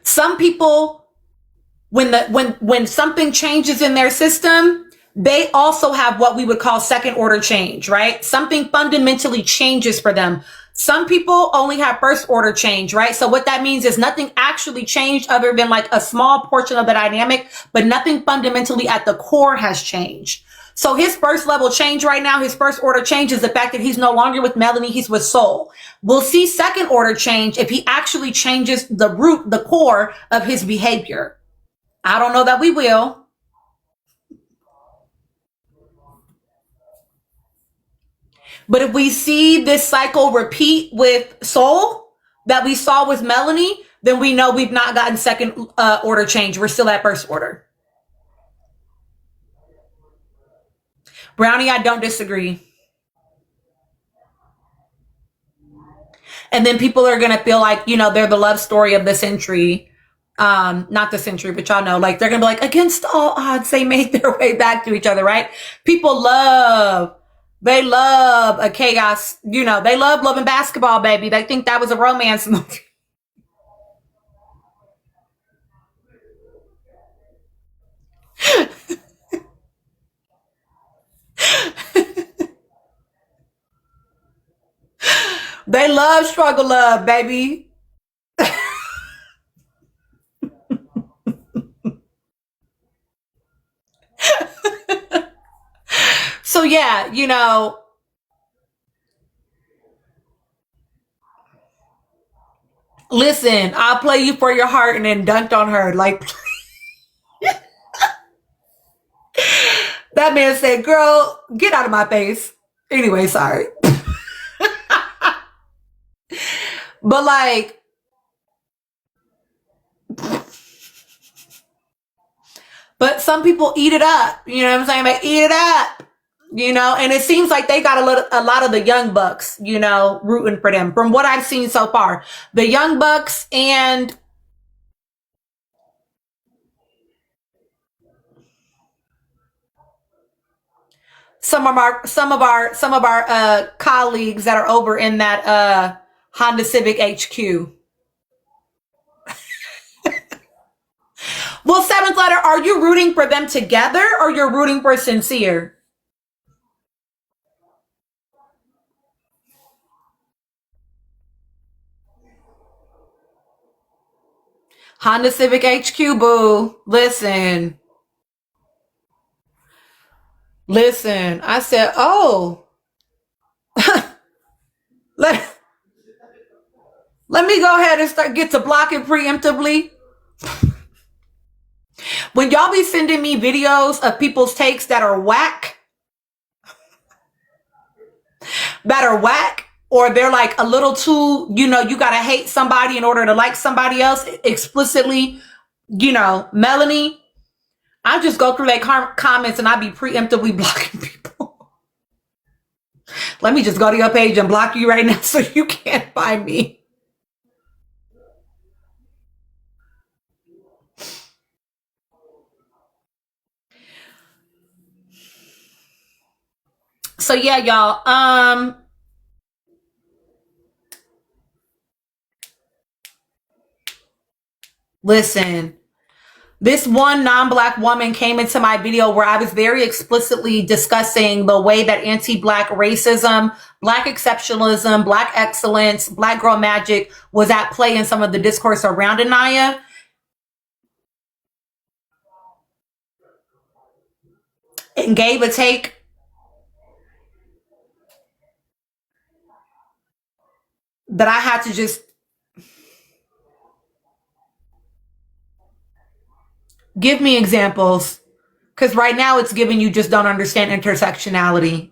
Some people, when something changes in their system, they also have what we would call second order change, right? Something fundamentally changes for them. Some people only have first order change, right? So what that means is nothing actually changed other than like a small portion of the dynamic, but nothing fundamentally at the core has changed. So his first level change right now, his first order change is the fact that he's no longer with Melanie, he's with Soul. We'll see second order change if he actually changes the root, the core of his behavior. I don't know that we will. But if we see this cycle repeat with Soul that we saw with Melanie, then we know we've not gotten second order change. We're still at first order. Brownie, I don't disagree. And then people are going to feel like, you know, they're the love story of the century. Not the century, but y'all know, like, they're going to be like, against all odds, they made their way back to each other, right? People they love a chaos, you know, they love Love and Basketball, baby. They think that was a romance movie. They love struggle love, baby. So yeah, you know, Listen, I'll play you for your heart and then dunked on her. Like, that man said, girl, get out of my face. Anyway, sorry. But like, but some people eat it up. You know what I'm saying? They eat it up. You know, and it seems like they got a lot of the young bucks, you know, rooting for them from what I've seen so far. The young bucks and some of our colleagues that are over in that Honda Civic HQ. Well, seventh letter, are you rooting for them together or you're rooting for Sincere? Honda Civic HQ, boo. Listen. I said, oh, let, let me go ahead and get to blocking preemptively. When y'all be sending me videos of people's takes that are whack, or they're like a little too, you know, you got to hate somebody in order to like somebody else explicitly, you know, Melanie, I just go through their comments and I be preemptively blocking people. Let me just go to your page and block you right now so you can't find me. So yeah, y'all, listen, this one non-black woman came into my video where I was very explicitly discussing the way that anti-black racism, black exceptionalism, black excellence, black girl magic was at play in some of the discourse around Aniya, and gave a take that I had to just give me examples, because right now it's giving you just don't understand intersectionality.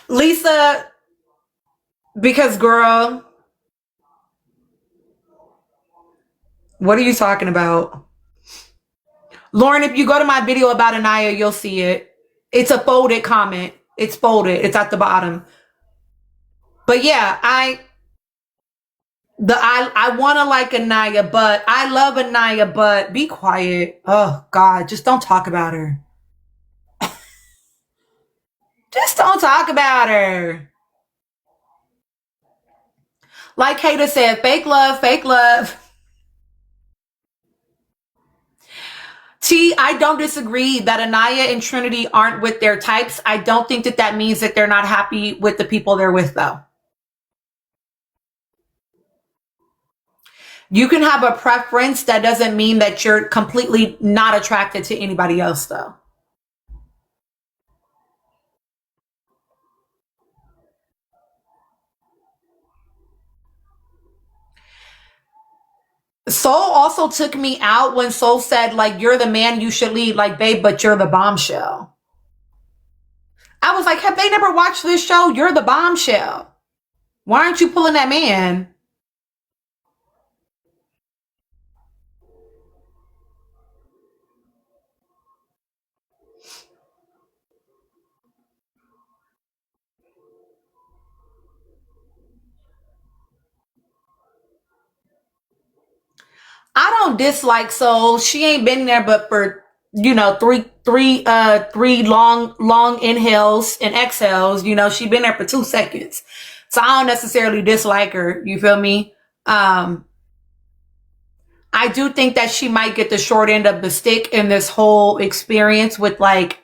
Lisa, because girl, what are you talking about? Lauren, if you go to my video about Aniya, you'll see it. It's a folded comment. It's folded. It's at the bottom. But yeah, I want to like Aniya, but I love Aniya, but be quiet. Oh God, just don't talk about her. Just don't talk about her. Like Hater said, fake love, fake love. T, I don't disagree that Aniya and Trinity aren't with their types. I don't think that that means that they're not happy with the people they're with, though. You can have a preference. That doesn't mean that you're completely not attracted to anybody else, though. Soul also took me out when Soul said, like, you're the man you should lead, like, babe, but you're the bombshell. I was like, have they never watched this show? You're the bombshell. Why aren't you pulling that man? I don't dislike Soul. She ain't been there but for, you know, three long inhales and exhales. You know, she been there for 2 seconds. So I don't necessarily dislike her. You feel me? I do think that she might get the short end of the stick in this whole experience with like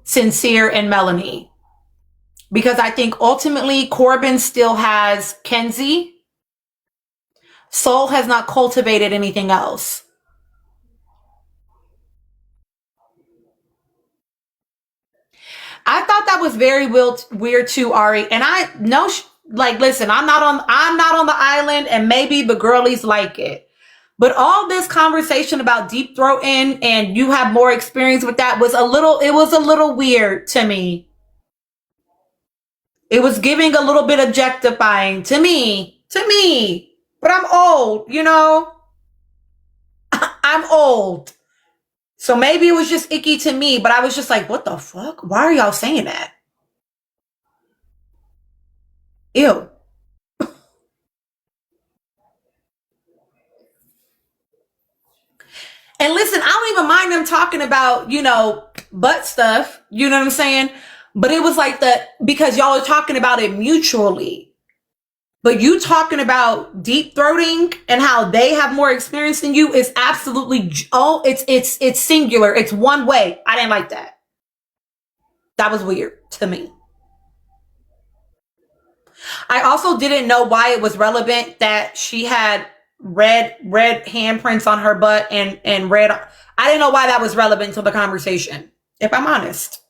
Sincere and Melanie. Because I think ultimately Corbin still has Kenzie. Soul has not cultivated anything else. I thought that was very weird too, Ari. And I know, like, listen, I'm not on the island, and maybe the girlies like it. But all this conversation about deep throating and you have more experience with that it was a little weird to me. It was giving a little bit objectifying to me, But I'm old, you know, I'm old. So maybe it was just icky to me, but I was just like, what the fuck? Why are y'all saying that? Ew. And listen, I don't even mind them talking about, butt stuff. You know what I'm saying? But it was like because y'all are talking about it mutually. But you talking about deep throating and how they have more experience than you is absolutely, it's singular. It's one way. I didn't like that. That was weird to me. I also didn't know why it was relevant that she had red handprints on her butt and red. I didn't know why that was relevant to the conversation. If I'm honest,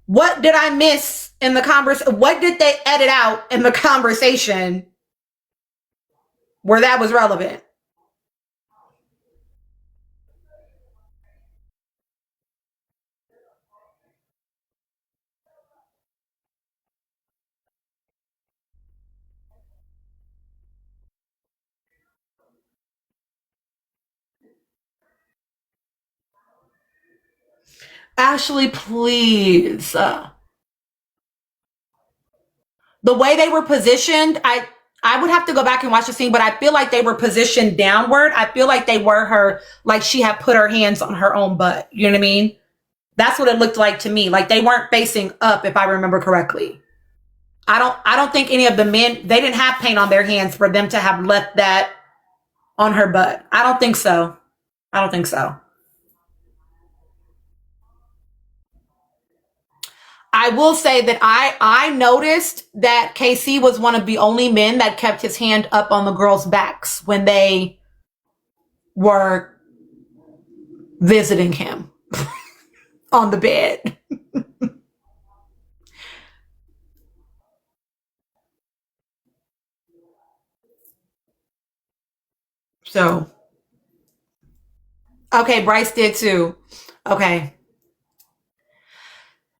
what did I miss in the conversation? What did they edit out in the conversation where that was relevant? Ashley, please. The way they were positioned, I would have to go back and watch the scene, but I feel like they were positioned downward. I feel like they were like she had put her hands on her own butt. You know what I mean? That's what it looked like to me. Like they weren't facing up, if I remember correctly. I don't think any of the men, they didn't have paint on their hands for them to have left that on her butt. I don't think so. I don't think so. I will say that I noticed that KC was one of the only men that kept his hand up on the girls' backs when they were visiting him on the bed. So, okay, Bryce did too. Okay.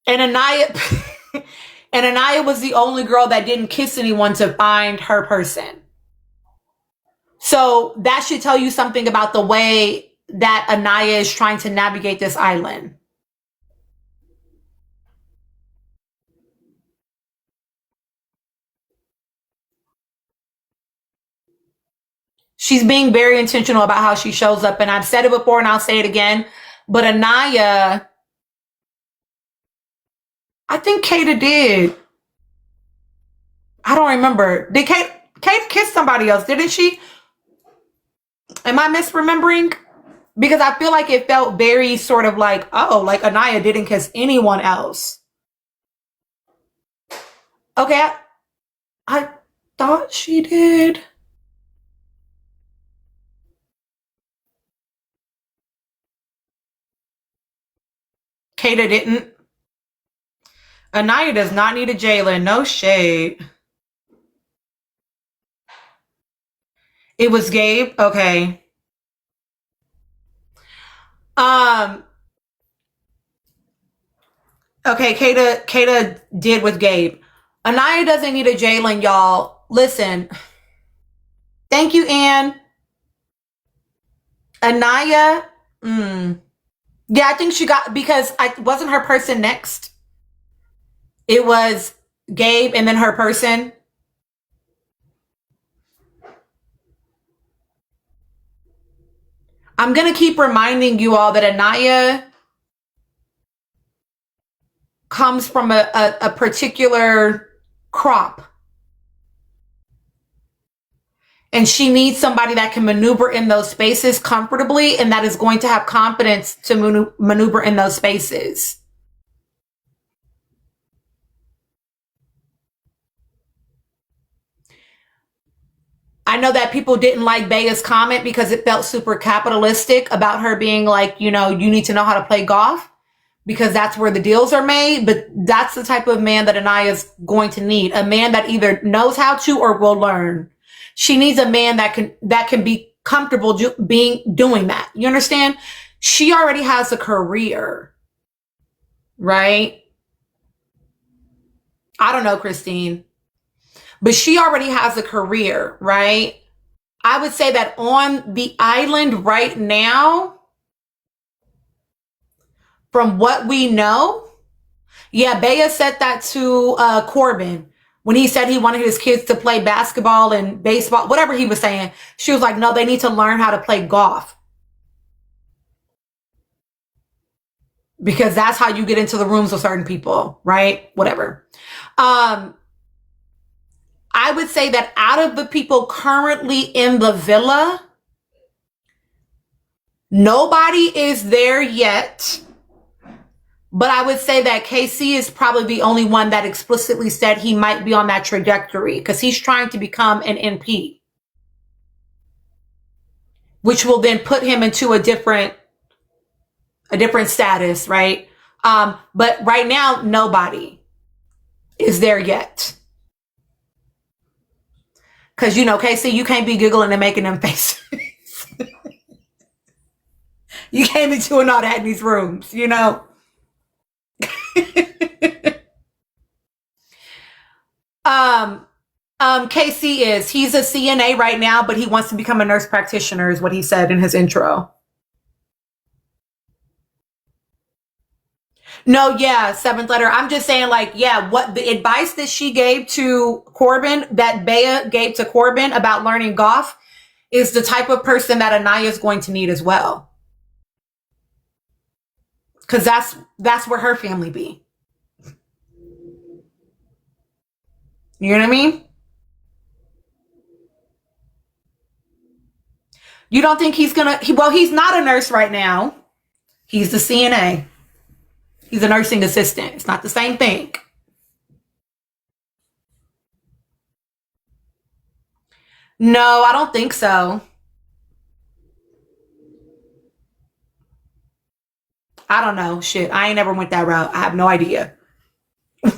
And Aniya and Aniya was the only girl that didn't kiss anyone to find her person. So that should tell you something about the way that Aniya is trying to navigate this island. She's being very intentional about how she shows up. And I've said it before and I'll say it again. But Aniya, I think Kata did. I don't remember. Did Kata kiss somebody else? Didn't she? Am I misremembering? Because I feel like it felt very sort of like, oh, like Aniya didn't kiss anyone else. Okay, I thought she did. Kata didn't. Aniya does not need a Jalen. No shade. It was Gabe. Okay. Um. Okay. Kata did with Gabe. Aniya doesn't need a Jalen, y'all. Listen. Thank you, Anne. Aniya. Yeah, I think she got because I wasn't her person next. It was Gabe and then her person. I'm gonna keep reminding you all that Aniya comes from a particular crop. And she needs somebody that can maneuver in those spaces comfortably and that is going to have confidence to maneuver in those spaces. I know that people didn't like Bea's comment because it felt super capitalistic about her being like, you know, you need to know how to play golf because that's where the deals are made. But that's the type of man that Aniya is going to need. A man that either knows how to or will learn. She needs a man that can be comfortable doing that. You understand? She already has a career, right? I don't know, Christine, but she already has a career, right? I would say that on the island right now, from what we know, yeah, Bea said that to Corbin when he said he wanted his kids to play basketball and baseball, whatever he was saying. She was like, no, they need to learn how to play golf because that's how you get into the rooms with certain people, right? Whatever. I would say that out of the people currently in the villa, nobody is there yet. But I would say that KC is probably the only one that explicitly said he might be on that trajectory because he's trying to become an MP, which will then put him into a different status, right? But right now, nobody is there yet. Because, you know, KC, you can't be giggling and making them faces. You can't be doing all that in these rooms, you know? KC he's a CNA right now, but he wants to become a nurse practitioner is what he said in his intro. No, yeah, seventh letter. I'm just saying, like, yeah, what the advice that she gave to Corbin, that Bea gave to Corbin about learning golf is the type of person that Aniya is going to need as well. Because that's where her family be. You know what I mean? You don't think he's gonna, well, he's not a nurse right now. He's the CNA. He's a nursing assistant. It's not the same thing. No, I don't think so. I don't know. Shit, I ain't never went that route. I have no idea.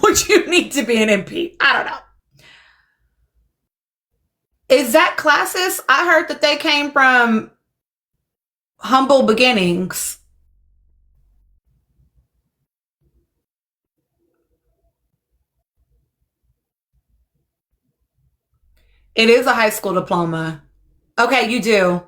Would you need to be an MP? I don't know. Is that classist? I heard that they came from humble beginnings. It is a high school diploma. Okay, you do.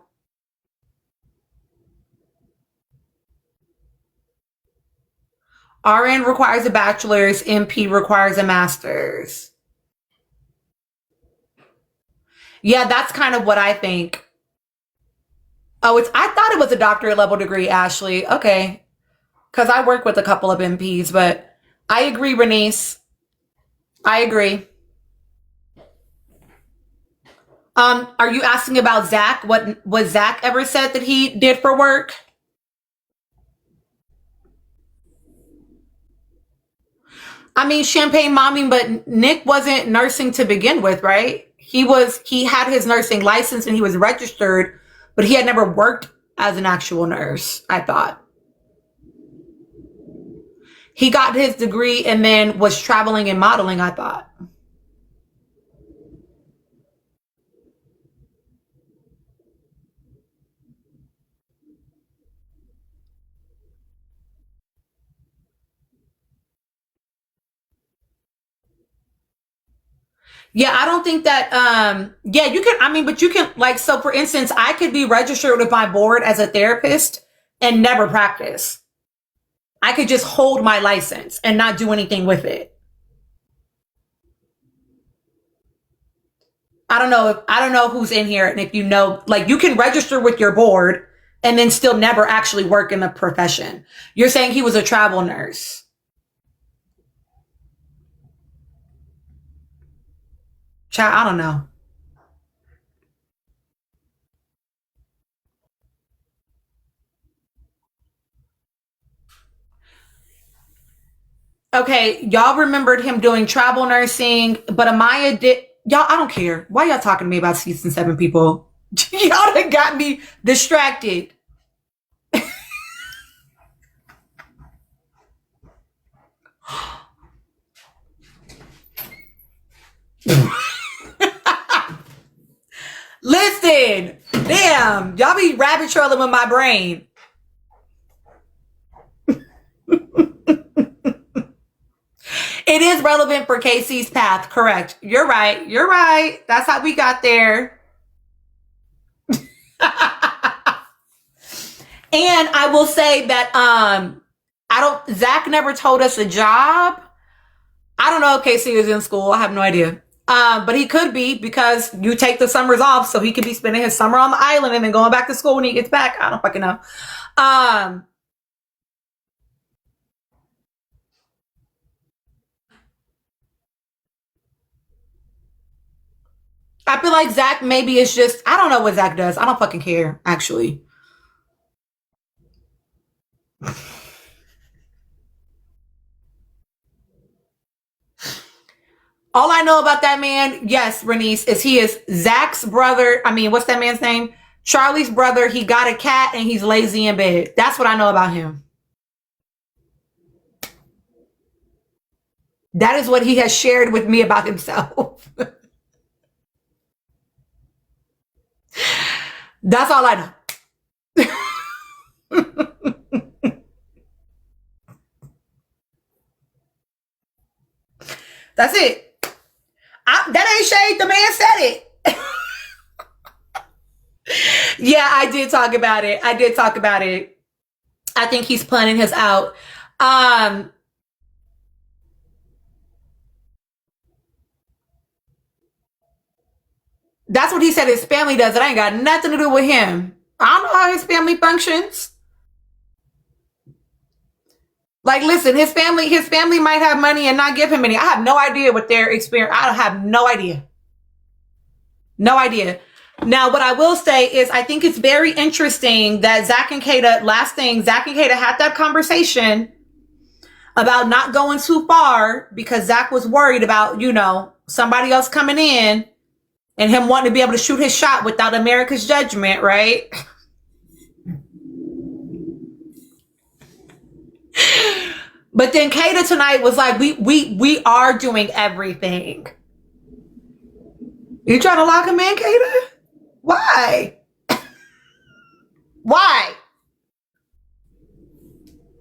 RN requires a bachelor's, MP requires a master's. Yeah, that's kind of what I think. Oh, I thought it was a doctorate level degree, Ashley. Okay. Because I work with a couple of MPs, but I agree, Bernice. I agree. Are you asking about Zach? What was Zach ever said that he did for work? I mean, champagne mommy, but Nick wasn't nursing to begin with, right? He had his nursing license and he was registered, but he had never worked as an actual nurse, I thought. He got his degree and then was traveling and modeling, I thought. Yeah, I don't think that yeah, you can, I mean, but you can, like, so for instance, I could be registered with my board as a therapist and never practice. I could just hold my license and not do anything with it. I don't know who's in here and if you know, like, you can register with your board and then still never actually work in the profession. You're saying he was a travel nurse. Child, I don't know. Okay, y'all remembered him doing travel nursing, but Amaya did. Y'all, I don't care. Why y'all talking to me about season 7 people? Y'all done got me distracted. Listen, damn, y'all be rabbit trailing with my brain. It is relevant for Casey's path, correct. You're right. You're right. That's how we got there. And I will say that Zach never told us a job. I don't know if Casey is in school. I have no idea. But he could be, because you take the summers off, so he could be spending his summer on the island and then going back to school when he gets back. I don't fucking know. I feel like Zach maybe is just, I don't know what Zach does. I don't fucking care, actually. All I know about that man, yes, Renice, is he is Zach's brother. I mean, what's that man's name? Charlie's brother. He got a cat and he's lazy in bed. That's what I know about him. That is what he has shared with me about himself. That's all I know. That's it. That ain't shade. The man said it. Yeah, I did talk about it. I think he's planning his out. That's what he said his family does. It ain't got nothing to do with him. I don't know how his family functions. Like, listen, his family might have money and not give him any. I have no idea what their experience. I have no idea. No idea. Now, what I will say is I think it's very interesting that Zach and Kata had that conversation about not going too far because Zach was worried about, somebody else coming in and him wanting to be able to shoot his shot without America's judgment, right? But then Kata tonight was like, we are doing everything. You trying to lock him in, Kata? Why? Why?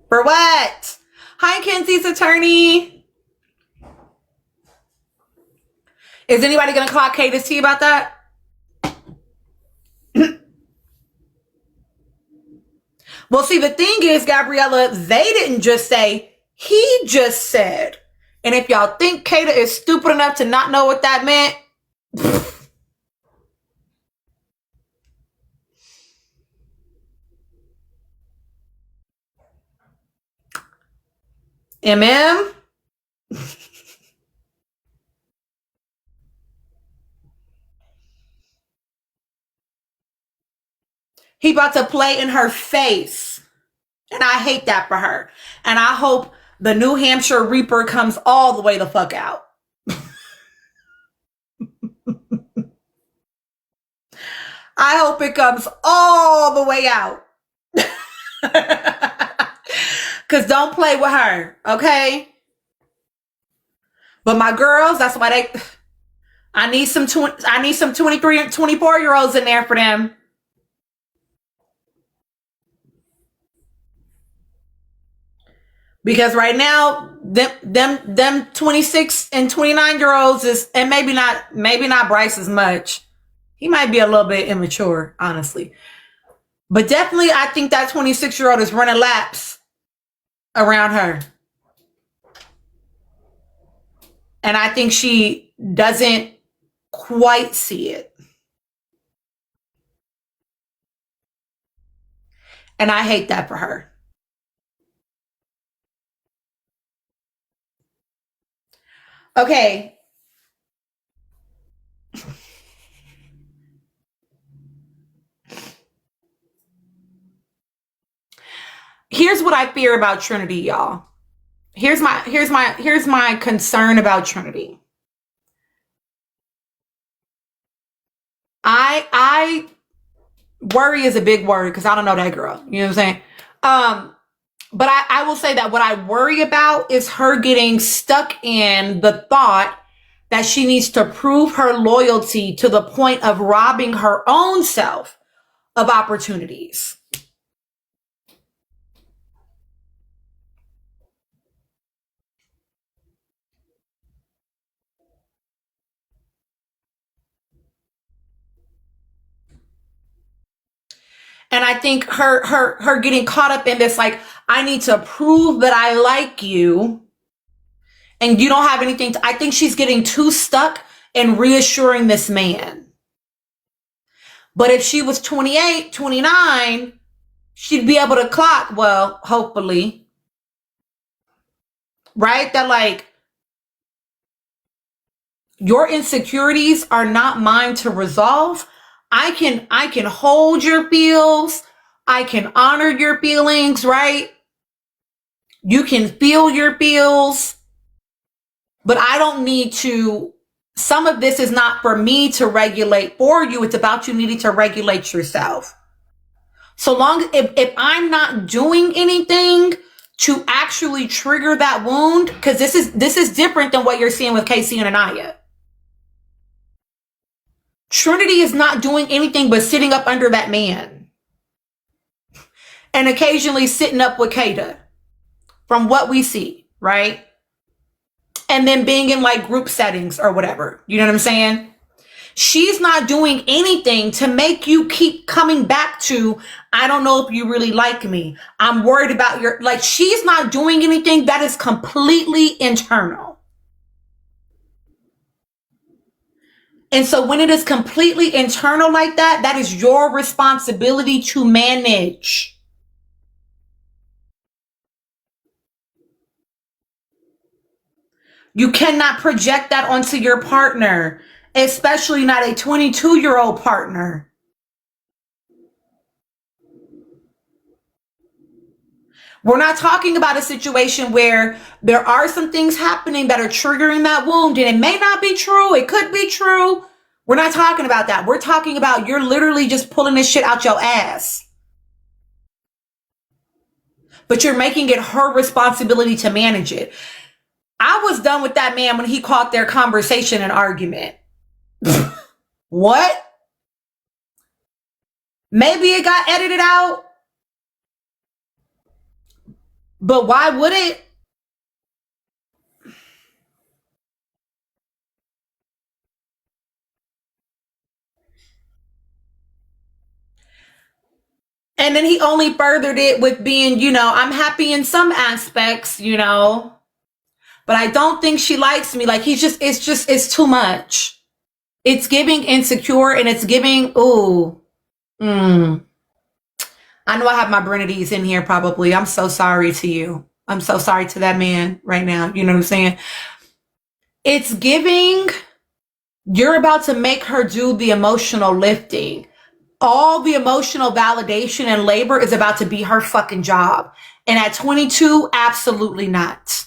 For what? Hi, Kenzie's attorney. Is anybody going to clock Kata's tea about that? Well, see, the thing is, Gabriella, they didn't just say, he just said. And if y'all think Kata is stupid enough to not know what that meant, MM? He about to play in her face. And I hate that for her. And I hope the New Hampshire Reaper comes all the way the fuck out. I hope it comes all the way out. Because don't play with her, okay? But my girls, that's why I need some 23 and 24-year-olds in there for them. Because right now, them 26 and 29-year-olds is, and maybe not Bryce as much. He might be a little bit immature, honestly. But definitely, I think that 26-year-old is running laps around her. And I think she doesn't quite see it. And I hate that for her. Okay. Here's what I fear about Trinity, y'all. Here's my concern about Trinity. I worry is a big word because I don't know that girl. You know what I'm saying? But I will say that what I worry about is her getting stuck in the thought that she needs to prove her loyalty to the point of robbing her own self of opportunities. And I think her getting caught up in this, like, I need to prove that I like you and you don't have anything I think she's getting too stuck in reassuring this man. But if she was 28, 29, she'd be able to clock, well, hopefully, right? That like, your insecurities are not mine to resolve. I can hold your feels. I can honor your feelings, right? You can feel your feels, but I don't need to. Some of this is not for me to regulate for you. It's about you needing to regulate yourself. So long, if I'm not doing anything to actually trigger that wound, because this is different than what you're seeing with Casey and Aniya. Trinity is not doing anything but sitting up under that man. And occasionally sitting up with Kata. From what we see, right? And then being in like group settings or whatever. You know what I'm saying? She's not doing anything to make you keep coming back to, I don't know if you really like me. I'm worried about your, like, she's not doing anything that is completely internal. And so when it is completely internal like that, that is your responsibility to manage. You cannot project that onto your partner, especially not a 22-year-old partner. We're not talking about a situation where there are some things happening that are triggering that wound, and it may not be true. It could be true. We're not talking about that. We're talking about you're literally just pulling this shit out your ass. But you're making it her responsibility to manage it. I was done with that man when he caught their conversation an argument. What? Maybe it got edited out. But why would it? And then he only furthered it with being, I'm happy in some aspects, but I don't think she likes me. Like, it's too much. It's giving insecure and it's giving, I know I have my Brennadies in here probably. I'm so sorry to you. I'm so sorry to that man right now. You know what I'm saying? It's giving, you're about to make her do the emotional lifting. All the emotional validation and labor is about to be her fucking job. And at 22, absolutely not.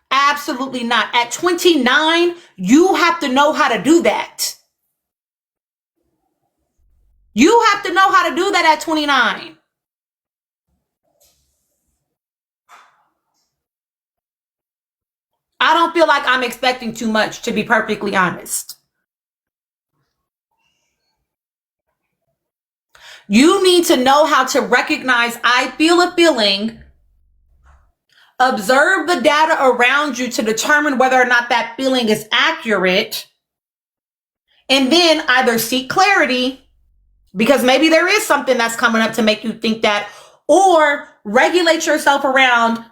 Absolutely not. At 29, you have to know how to do that. You have to know how to do that at 29. I don't feel like I'm expecting too much, to be perfectly honest. You need to know how to recognize I feel a feeling, observe the data around you to determine whether or not that feeling is accurate, and then either seek clarity, because maybe there is something that's coming up to make you think that, or regulate yourself around,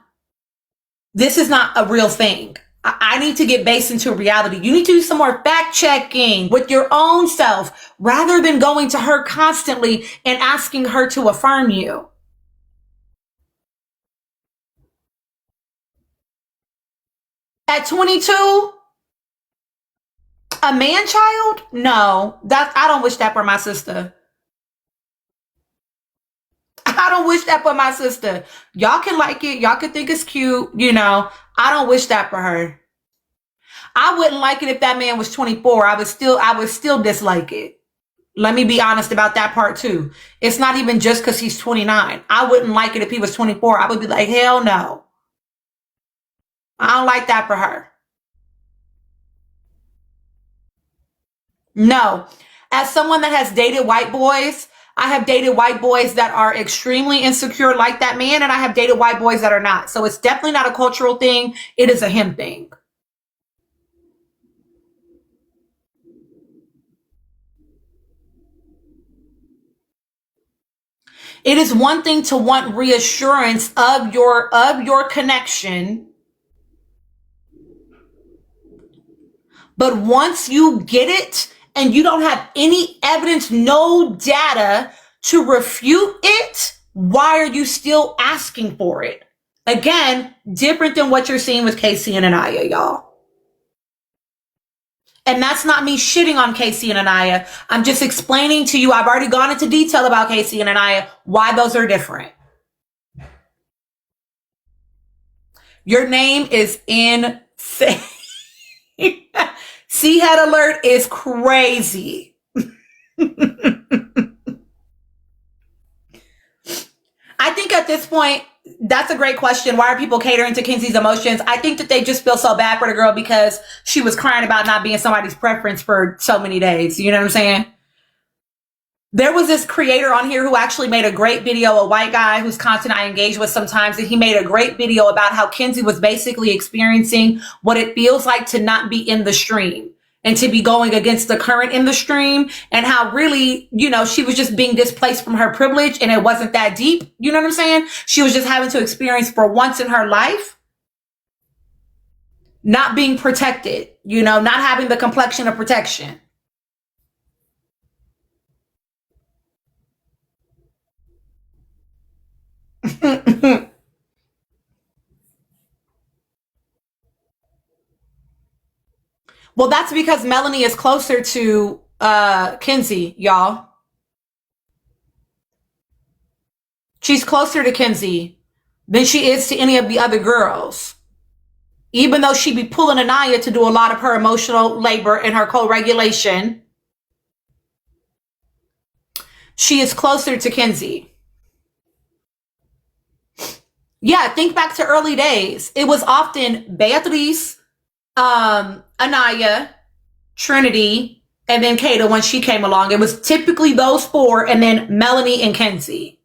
this is not a real thing. I need to get based into reality. You need to do some more fact checking with your own self rather than going to her constantly and asking her to affirm you. At 22, a man child? No, I don't wish that for my sister. I don't wish that for my sister. Y'all can like it. Y'all can think it's cute. I don't wish that for her. I wouldn't like it if that man was 24. I would still dislike it. Let me be honest about that part too. It's not even just because he's 29. I wouldn't like it if he was 24. I would be like, hell no. I don't like that for her. No. As someone that has dated white boys, I have dated white boys that are extremely insecure like that man, and I have dated white boys that are not. So it's definitely not a cultural thing. It is a him thing. It is one thing to want reassurance of your connection, but once you get it and you don't have any evidence, no data to refute it, why are you still asking for it? Again, different than what you're seeing with Casey and Aniya, y'all. And that's not me shitting on Casey and Aniya. I'm just explaining to you, I've already gone into detail about Casey and Aniya, why those are different. Your name is insane. C-head alert is crazy. I think at this point, that's a great question. Why are people catering to Kenzie's emotions? I think that they just feel so bad for the girl because she was crying about not being somebody's preference for so many days. You know what I'm saying? There was this creator on here who actually made a great video, a white guy whose content I engage with sometimes, and he made a great video about how Kenzie was basically experiencing what it feels like to not be in the stream and to be going against the current in the stream, and how really, you know, she was just being displaced from her privilege and it wasn't that deep. You know what I'm saying? She was just having to experience for once in her life not being protected, you know, not having the complexion of protection. Well, that's because Melanie is closer to Kenzie, y'all. She's closer to Kenzie than she is to any of the other girls. Even though she be pulling Aniya to do a lot of her emotional labor and her co-regulation, she is closer to Kenzie. Yeah, think back to early days. It was often Beatrice, Aniya, Trinity, and then Kata when she came along. It was typically those four, and then Melanie and Kenzie.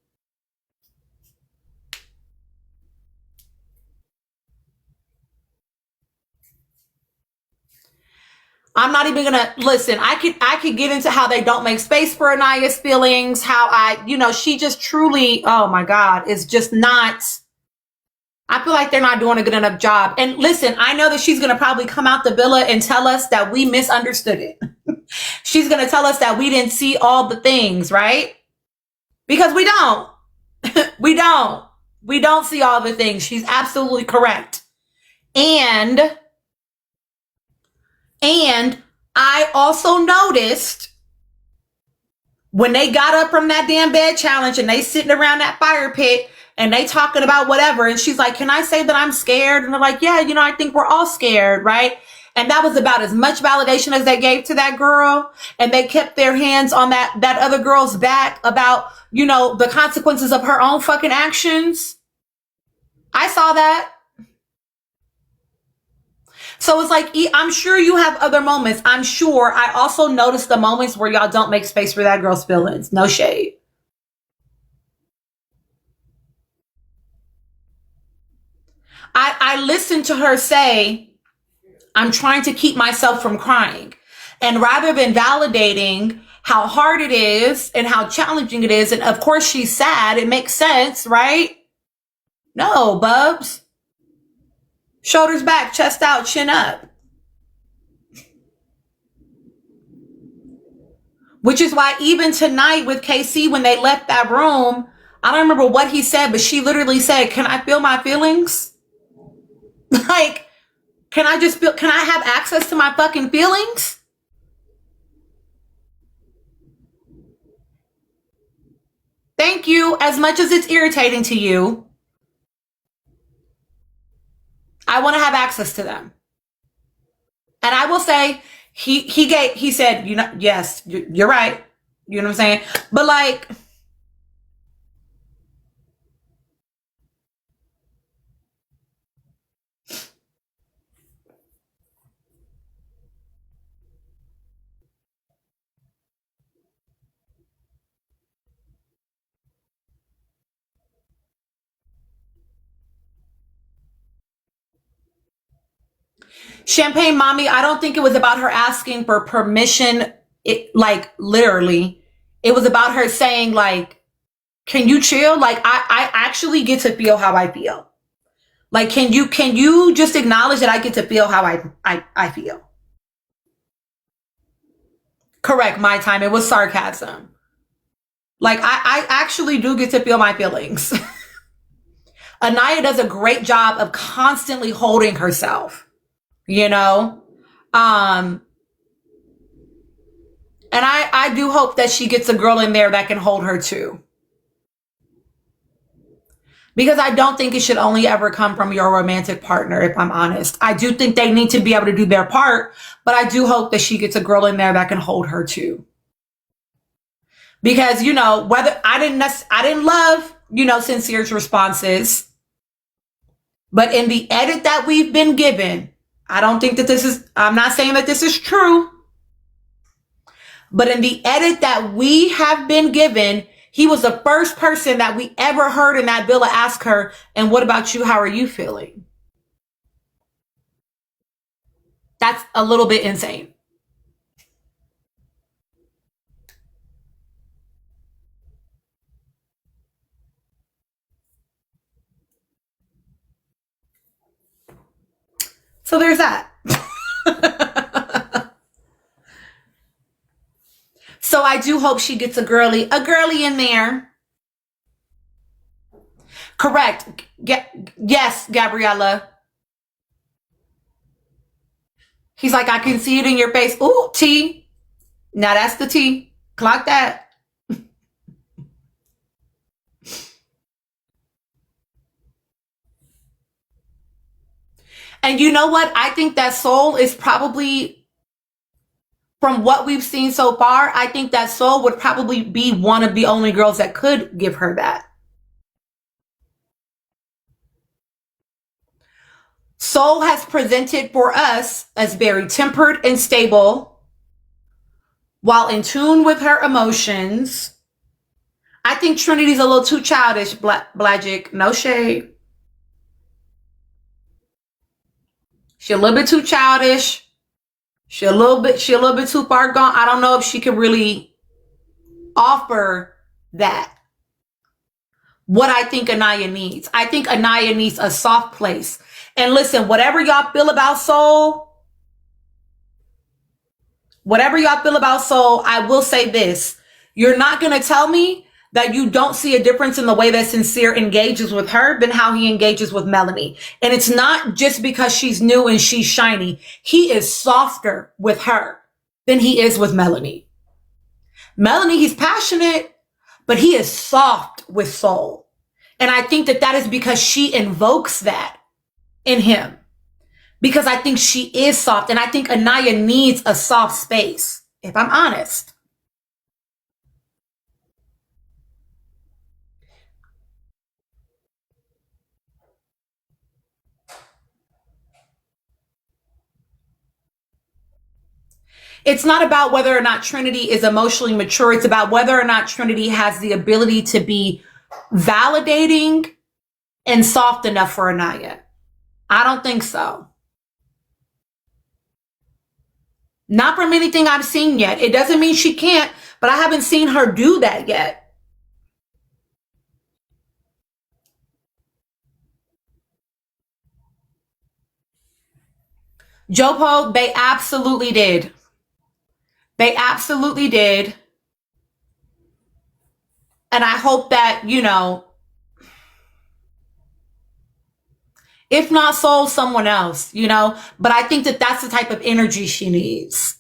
I'm not even gonna listen. I could get into how they don't make space for Aniya's feelings, how she just truly, oh my God, is just not. I feel like they're not doing a good enough job. And listen, I know that she's going to probably come out the villa and tell us that we misunderstood it. She's going to tell us that we didn't see all the things, right? Because we don't. we don't. We don't see all the things. She's absolutely correct. And I also noticed when they got up from that damn bed challenge and they sitting around that fire pit, and they talking about whatever. And she's like, can I say that I'm scared? And they're like, yeah, I think we're all scared, right? And that was about as much validation as they gave to that girl. And they kept their hands on that other girl's back about, the consequences of her own fucking actions. I saw that. So it's like, I'm sure you have other moments. I'm sure I also noticed the moments where y'all don't make space for that girl's feelings. No shade. I listened to her say, I'm trying to keep myself from crying. And rather than validating how hard it is and how challenging it is, and of course she's sad, it makes sense, right? No, bubs. Shoulders back, chest out, chin up. Which is why even tonight with KC, when they left that room, I don't remember what he said, but she literally said, can I feel my feelings? Like, can I have access to my fucking feelings? Thank you. As much as it's irritating to you, I want to have access to them. And I will say, he said, you know, yes, you're right. You know what I'm saying? But like, Champagne Mommy, I don't think it was about her asking for permission. It like literally, it was about her saying like, "Can you chill? Like, I actually get to feel how I feel. Like, can you just acknowledge that I get to feel how I feel?" Correct, my time. It was sarcasm. Like, I actually do get to feel my feelings. Aniya does a great job of constantly holding herself, you know? Um, and I do hope that she gets a girl in there that can hold her too. Because I don't think it should only ever come from your romantic partner, if I'm honest. I do think they need to be able to do their part, but I do hope that she gets a girl in there that can hold her too. Because, you know, whether I didn't love, you know, Sincere's responses, but in the edit that we've been given, I don't think that I'm not saying that this is true, but in the edit that we have been given, he was the first person that we ever heard in that villa ask her, and what about you? How are you feeling? That's a little bit insane. So there's that. So I do hope she gets a girly in there. Correct. Yes, Gabriella. He's like, I can see it in your face. Ooh, T. Now that's the T. Clock that. And you know what? I think that Soul is probably, from what we've seen so far, I think that Soul would probably be one of the only girls that could give her that. Soul has presented for us as very tempered and stable, while in tune with her emotions. I think Trinity's a little too childish, Blagic. No shade. She's a little bit too childish. She a little bit too far gone. I don't know if she can really offer that. What I think Aniya needs. I think Aniya needs a soft place. And listen, whatever y'all feel about Soul, I will say this. You're not going to tell me that you don't see a difference in the way that Sincere engages with her than how he engages with Melanie. And it's not just because she's new and she's shiny. He is softer with her than he is with Melanie. Melanie, he's passionate, but he is soft with Soul. And I think that is because she invokes that in him. Because I think she is soft. And I think Aniya needs a soft space, if I'm honest. It's not about whether or not Trinity is emotionally mature. It's about whether or not Trinity has the ability to be validating and soft enough for Aniya. I don't think so. Not from anything I've seen yet. It doesn't mean she can't, but I haven't seen her do that yet. Jopo, they absolutely did. They absolutely did. And I hope that, you know, if not Soul, someone else, you know, but I think that that's the type of energy she needs.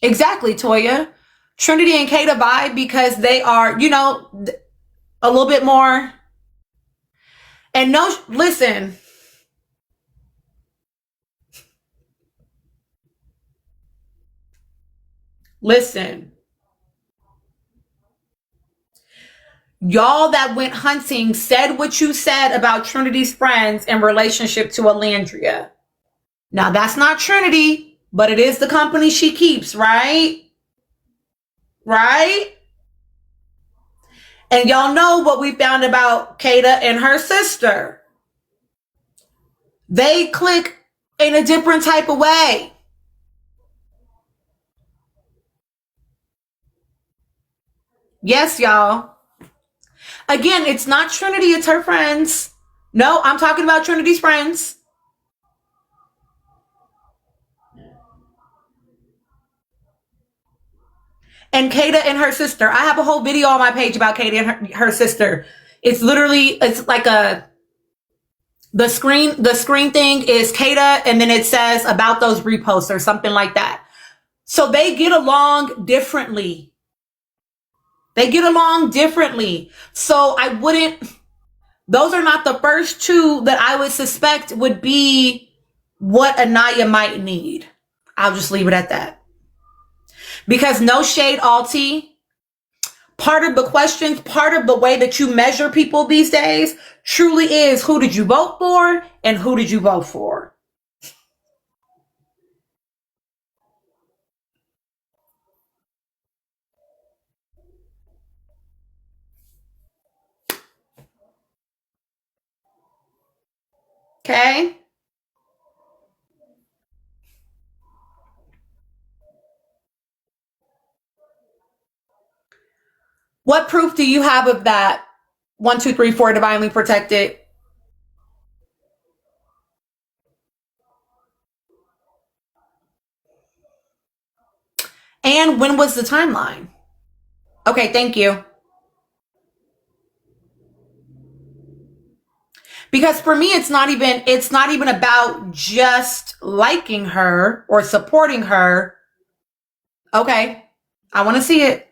Exactly, Toya. Trinity and Kata vibe because they are, you know, a little bit more. And no, listen, listen. Y'all that went hunting said what you said about Trinity's friends in relationship to Alandria. Now, that's not Trinity, but it is the company she keeps, right? Right? And y'all know what we found about Kata and her sister. They click in a different type of way. Yes, y'all. Again, it's not Trinity, it's her friends. No, I'm talking about Trinity's friends. And Kata and her sister. I have a whole video on my page about Kata and her sister. It's literally, it's like the screen thing is Kata, and then it says about those reposts or something like that. So they get along differently. They get along differently. So I wouldn't, those are not the first two that I would suspect would be what Aniya might need. I'll just leave it at that. Because no shade, Alti. Part of the questions, part of the way that you measure people these days truly is who did you vote for and who did you vote for? Okay? What proof do you have of that? 1, 2, 3, 4, divinely protected. And when was the timeline? Okay, thank you. Because for me, it's not even about just liking her or supporting her. Okay, I want to see it.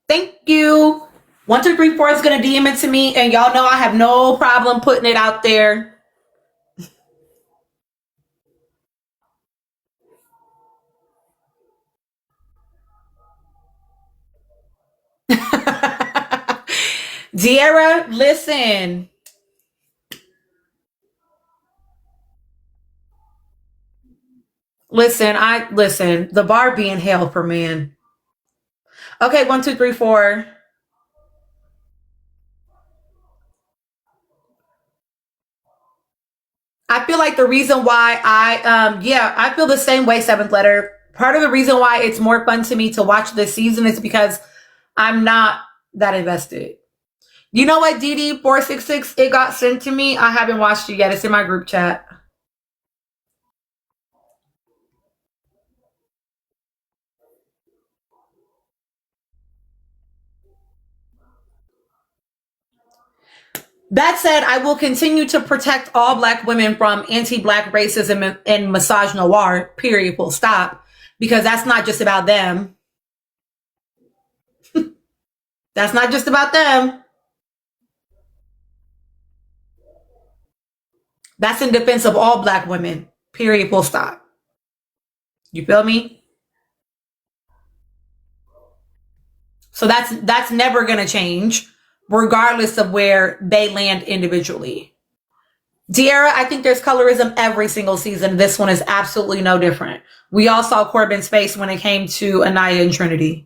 Thank you. 1, 2, 3, 4 is gonna DM it to me, and y'all know I have no problem putting it out there. De'Ara, listen. Listen. The bar being held for men. Okay, 1, 2, 3, 4. I feel like the reason why I feel the same way, seventh letter. Part of the reason why it's more fun to me to watch this season is because I'm not that invested. You know what, DD466? It got sent to me. I haven't watched it yet. It's in my group chat. That said, I will continue to protect all Black women from anti-Black racism and misogynoir, period, full stop, because that's not just about them. That's not just about them. That's in defense of all Black women, period, full stop. You feel me? So that's never going to change, regardless of where they land individually. De'Ara, I think there's colorism every single season. This one is absolutely no different. We all saw Corbin's face when it came to Aniya and Trinity.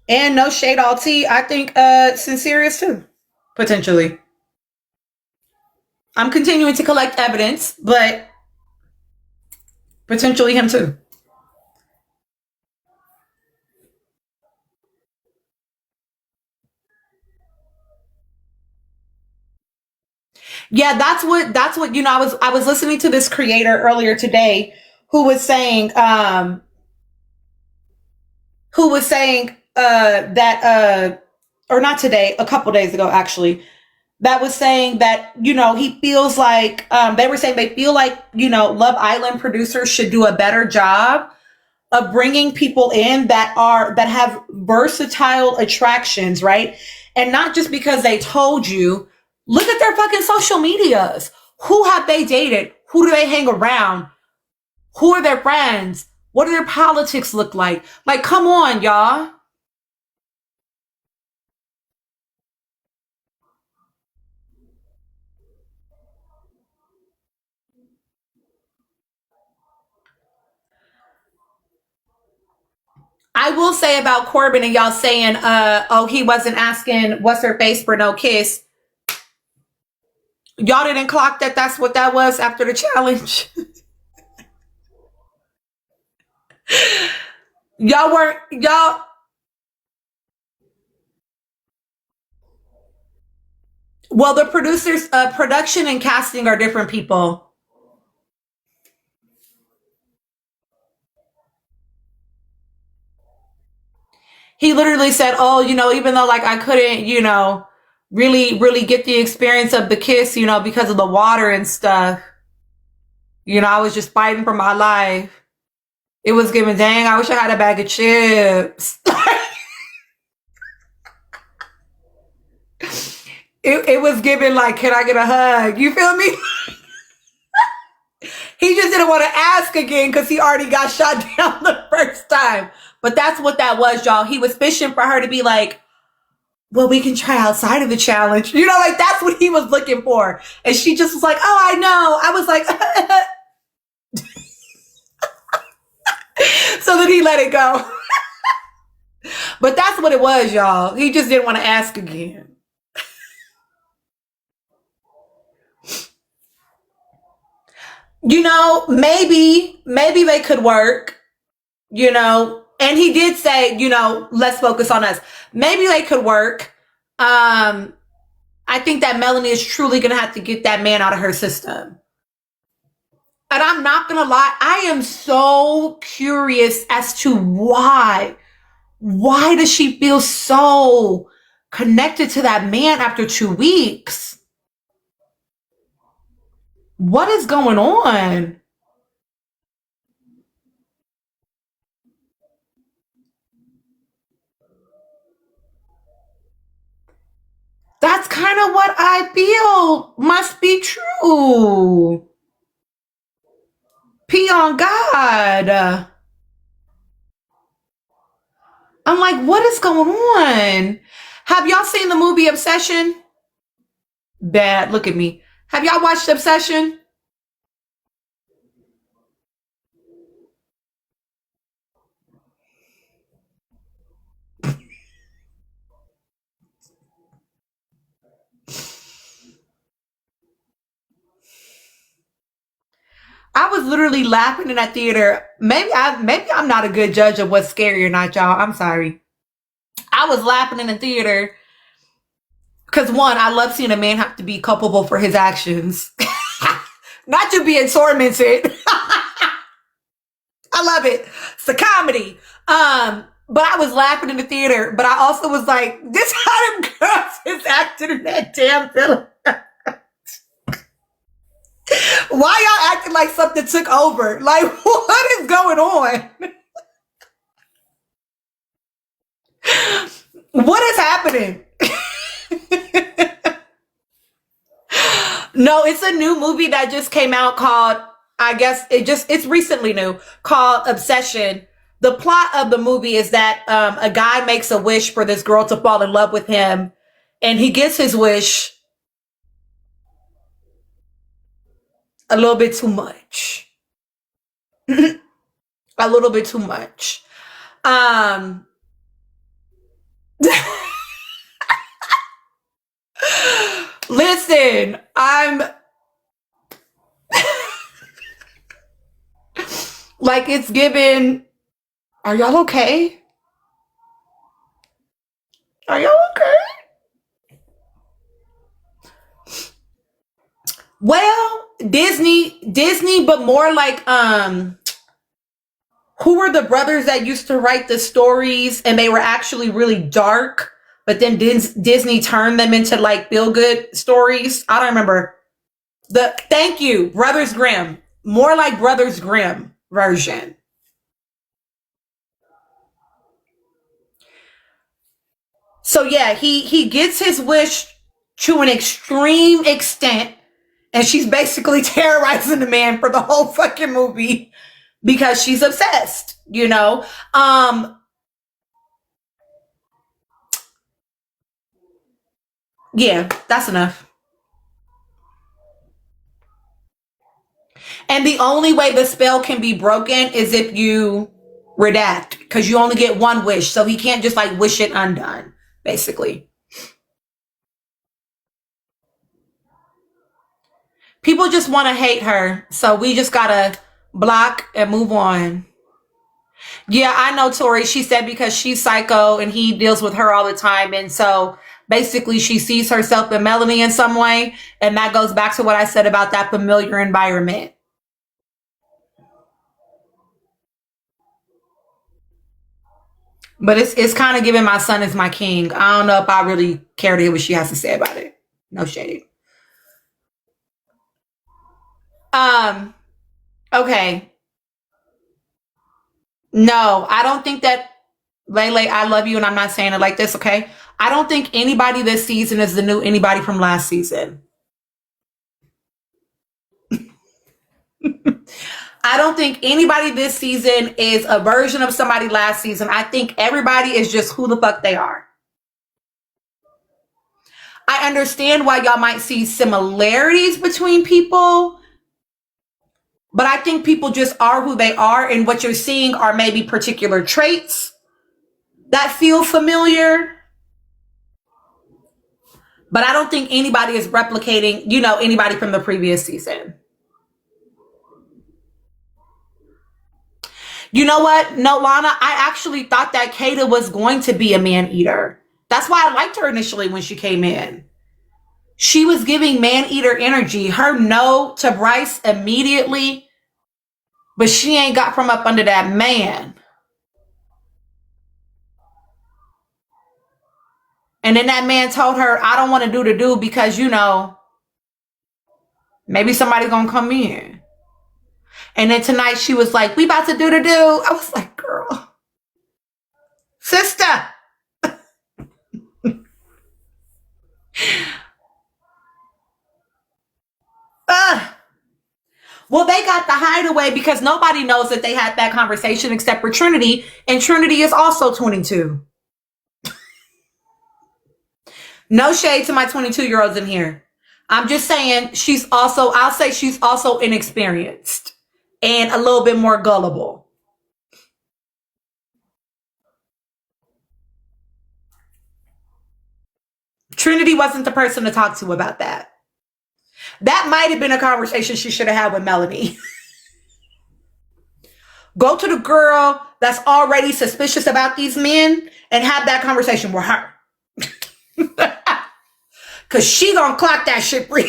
And no shade, all tea. I think Sincere is too, potentially. I'm continuing to collect evidence, but potentially him too. Yeah, that's what I was listening to this creator earlier today who was saying who was saying that or not today, a couple days ago actually, that was saying that, he feels like, they were saying they feel like, Love Island producers should do a better job of bringing people in that have versatile attractions, right? And not just because they told you, look at their fucking social medias. Who have they dated? Who do they hang around? Who are their friends? What do their politics look like? Like, come on, y'all. I will say about Corbin and y'all saying, oh, he wasn't asking what's her face for no kiss. Y'all didn't clock that that's what that was after the challenge. Y'all weren't, y'all, well, the producers, production and casting are different people. He literally said, oh, even though like I couldn't, really get the experience of the kiss, because of the water and stuff, I was just fighting for my life. It was giving, dang, I wish I had a bag of chips. It was giving like, can I get a hug? You feel me? He just didn't want to ask again because he already got shot down the first time. But that's what that was, y'all. He was fishing for her to be like, well, we can try outside of the challenge. Like that's what he was looking for. And she just was like, oh, I know. I was like, so then he let it go. But that's what it was, y'all. He just didn't want to ask again. Maybe they could work, and he did say, let's focus on us. Maybe they could work. I think that Melanie is truly going to have to get that man out of her system. And I'm not going to lie, I am so curious as to why. Why does she feel so connected to that man after 2 weeks? What is going on? That's kind of what I feel must be true. Pee on God. I'm like, what is going on? Have y'all seen the movie Obsession? Bad. Look at me. Have y'all watched Obsession? I was literally laughing in that theater. Maybe I'm not a good judge of what's scary or not, y'all. I'm sorry. I was laughing in the theater because one, I love seeing a man have to be culpable for his actions, not you being tormented. I love it. It's a comedy. But I was laughing in the theater, but I also was like, this how them girls is acting in that damn film. Why y'all acting like something took over? Like, what is going on? What is happening? No, it's a new movie that just came out called, I guess it's recently new, called Obsession. The plot of the movie is that a guy makes a wish for this girl to fall in love with him, and he gets his wish a little bit too much. A little bit too much. Um, Listen, I'm like, it's given. Are y'all okay? Are y'all okay? Well, Disney, but more like Who were the brothers that used to write the stories and they were actually really dark, but then Disney turned them into like feel good stories? I don't remember. Thank you, Brothers Grimm. More like Brothers Grimm version. So yeah, he gets his wish to an extreme extent, and she's basically terrorizing the man for the whole fucking movie because she's obsessed, you know? Yeah, that's enough. And the only way the spell can be broken is if you redact, because you only get one wish. So he can't just like wish it undone, basically. People just want to hate her. So we just gotta block and move on. Yeah, I know Tori. She said because she's psycho and he deals with her all the time. And so basically she sees herself in Melanie in some way. And that goes back to what I said about that familiar environment. But it's kind of giving my son is my king. I don't know if I really care to hear what she has to say about it. No shade. Um, okay. No, I don't think that Lele, I love you and I'm not saying it like this, okay? I don't think anybody this season is the new anybody from last season. I don't think anybody this season is a version of somebody last season. I think everybody is just who the fuck they are. I understand why y'all might see similarities between people, but I think people just are who they are, and what you're seeing are maybe particular traits that feel familiar. But I don't think anybody is replicating, anybody from the previous season. You know what? No, Lana, I actually thought that Kata was going to be a man eater. That's why I liked her initially when she came in. She was giving man eater energy. Her no to Bryce immediately, but she ain't got from up under that man. And then that man told her, I don't want to do the do because, maybe somebody's going to come in. And then tonight she was like, we about to do the do. I was like, girl, sister. Ugh. Well, they got the hideaway because nobody knows that they had that conversation except for Trinity. And Trinity is also 22. No shade to my 22-year-olds in here. I'm just saying I'll say she's also inexperienced and a little bit more gullible. Trinity wasn't the person to talk to about that. That might have been a conversation she should have had with Melanie. Go to the girl that's already suspicious about these men and have that conversation with her. Because she gonna clock that shit for you.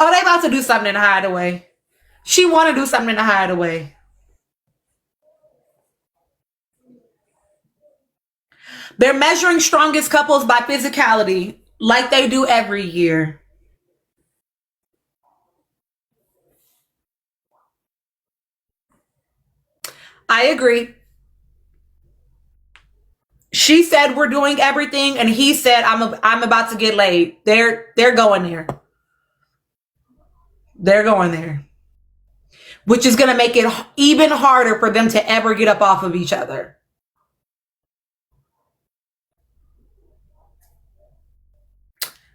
Oh, they about to do something in the hideaway. She want to do something in the hideaway. They're measuring strongest couples by physicality, like they do every year. I agree. She said we're doing everything, and he said I'm about to get laid. They're going there. They're going there, which is going to make it even harder for them to ever get up off of each other.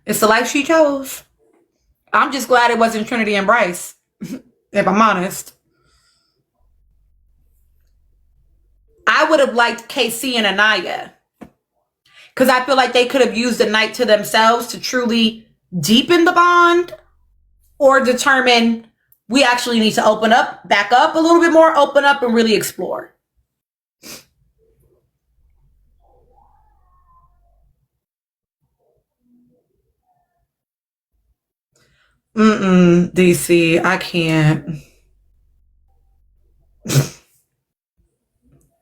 It's the life she chose. I'm just glad it wasn't Trinity and Bryce, if I'm honest. I would have liked KC and Aniya because I feel like they could have used the night to themselves to truly deepen the bond or determine we actually need to open up, back up a little bit more, open up and really explore. Mm-mm, DC, I can't.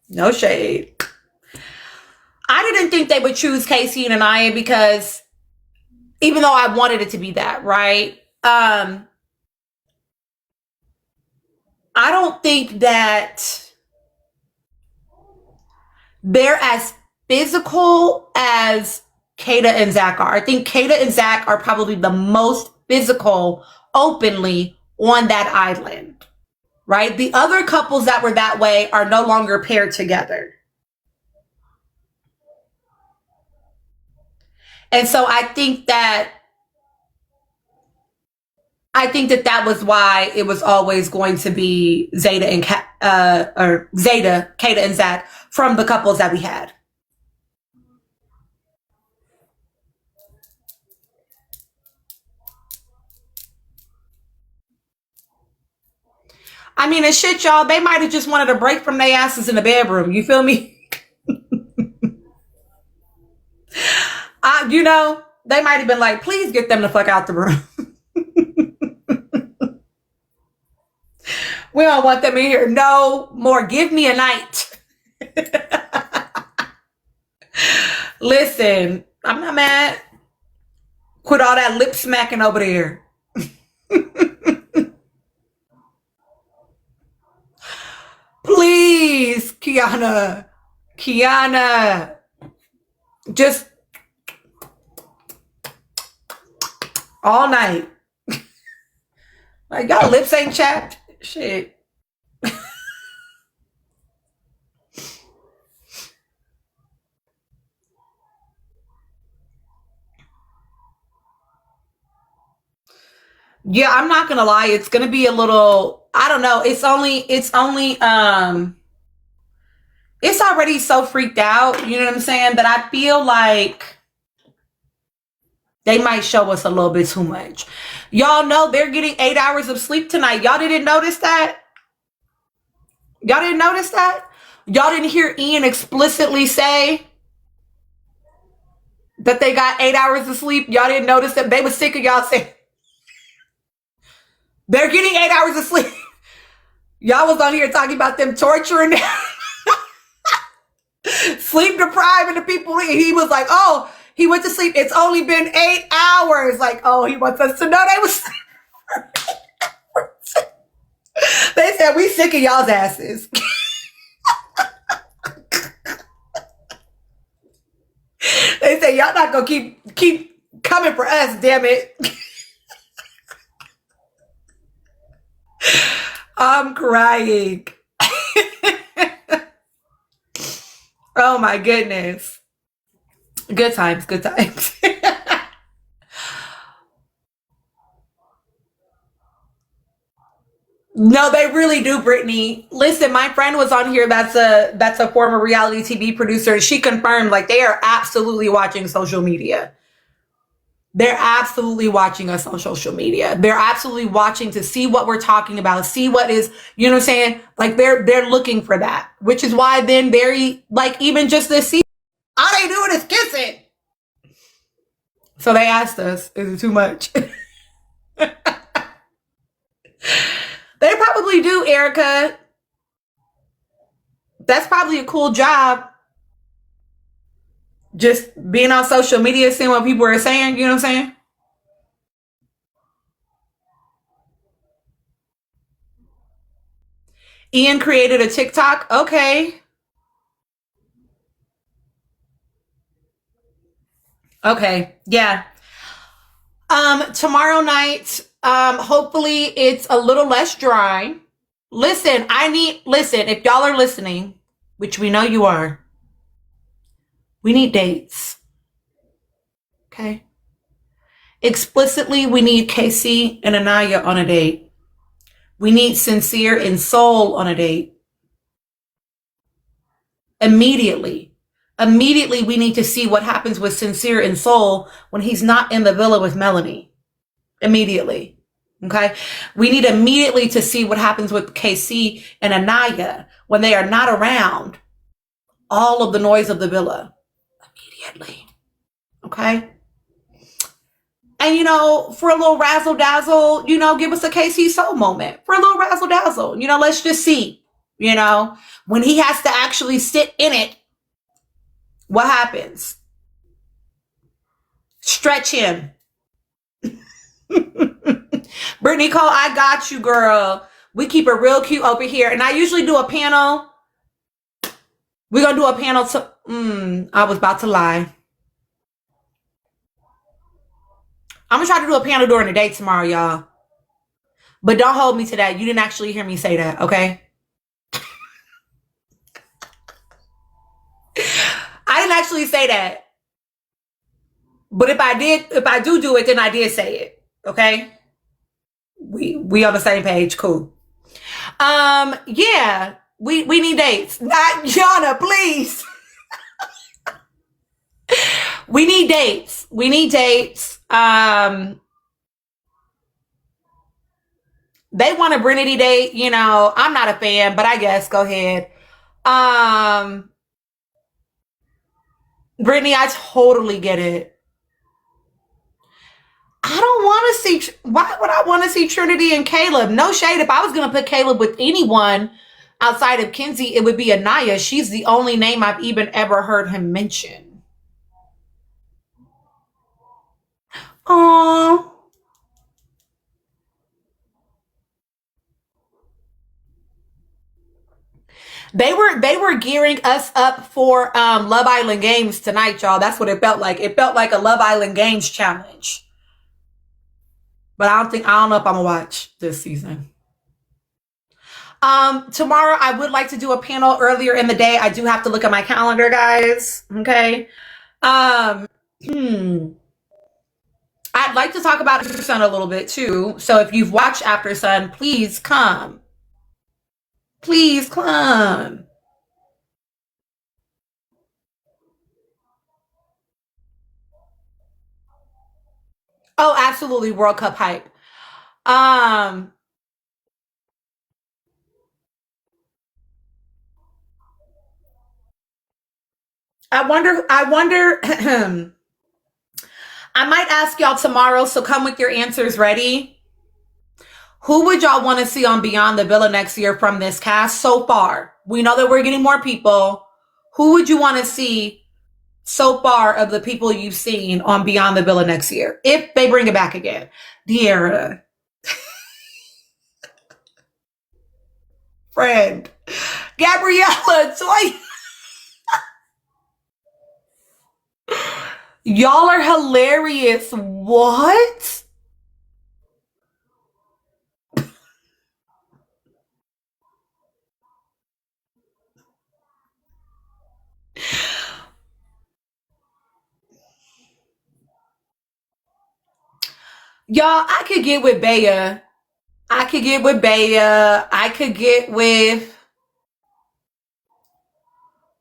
No shade. I didn't think they would choose Casey and Aniya because even though I wanted it to be that, right? I don't think that they're as physical as Kata and Zach are. I think Kata and Zach are probably the most physical openly on that island, right? The other couples that were that way are no longer paired together. And so I think that that was why it was always going to be Zeta and Zeta, Kata and Zach from the couples that we had. I mean, and shit, y'all, they might have just wanted a break from their asses in the bedroom. You feel me? You know, they might have been like, please get them the fuck out the room. We don't want them in here no more. Give me a night. Listen, I'm not mad. Quit all that lip smacking over there. Please, Kiana. Kiana. Just all night. Like, y'all lips ain't chapped. Shit. Yeah, I'm not gonna lie. It's gonna be a little, I don't know. It's already so freaked out, you know what I'm saying? That I feel like they might show us a little bit too much. Y'all know they're getting 8 hours of sleep tonight. Y'all didn't notice that? Y'all didn't notice that? Y'all didn't hear Ian explicitly say that they got 8 hours of sleep? Y'all didn't notice that? They were sick of y'all saying they're getting 8 hours of sleep. Y'all was on here talking about them torturing them. Sleep depriving the people. He was like, oh, he went to sleep. It's only been 8 hours. Like, oh, he wants us to know they was. They said, we sick of y'all's asses. They said, y'all not going to keep coming for us, damn it. I'm crying. Oh my goodness. Good times, good times. No, they really do, Brittany. Listen, my friend was on here that's a former reality TV producer. She confirmed like they are absolutely watching social media. They're absolutely watching us on social media. They're absolutely watching to see what we're talking about, see what is, you know what I'm saying? Like they're looking for that, which is why then very, like even just this season, all they doing is kissing. So they asked us, is it too much? They probably do, Erica. That's probably a cool job. Just being on social media, seeing what people are saying, you know what I'm saying? Ian created a TikTok. Okay. Okay. Yeah. Tomorrow night, hopefully it's a little less dry. Listen, if y'all are listening, which we know you are, we need dates. Okay. Explicitly, we need Casey and Aniya on a date. We need Sincere and Soul on a date. Immediately. Immediately, we need to see what happens with Sincere and Soul when he's not in the villa with Melanie. Immediately. Okay. We need immediately to see what happens with KC and Aniya when they are not around all of the noise of the villa. Immediately. Okay. And for a little razzle dazzle, give us a KC Soul moment. For a little razzle dazzle, let's just see. When he has to actually sit in it, what happens? Stretch him. Brittany Cole, I got you, girl. We keep it real cute over here. And I usually do a panel. We're going to do a panel I was about to lie. I'm going to try to do a panel during the day tomorrow, y'all. But don't hold me to that. You didn't actually hear me say that, okay? I didn't actually say that. But if I do it, then I did say it, okay? We on the same page, cool. Yeah, we need dates. Not Yana, please. We need dates. We need dates. They want a Brinity date. I'm not a fan, but I guess go ahead. Brittany, I totally get it. I don't want to see. Why would I want to see Trinity and Caleb? No shade. If I was going to put Caleb with anyone outside of Kenzie, it would be Aniya. She's the only name I've even ever heard him mention. Aww. They were gearing us up for Love Island Games tonight, y'all. That's what it felt like. It felt like a Love Island Games challenge. But I don't know if I'm gonna watch this season. Tomorrow I would like to do a panel earlier in the day. I do have to look at my calendar, guys. Okay. I'd like to talk about After Sun a little bit too. So if you've watched After Sun, please come. Please come. Oh, absolutely. World Cup hype. Um, I wonder, I might ask y'all tomorrow, so come with your answers ready. Who would y'all want to see on Beyond the Villa next year from this cast so far? We know that we're getting more people. Who would you want to see so far of the people you've seen on Beyond the Villa next year? If they bring it back again. De'Ara. Friend. Gabriella. Toy. Y'all are hilarious. What? Y'all, I could get with Bea. I could get with Bea. I could get with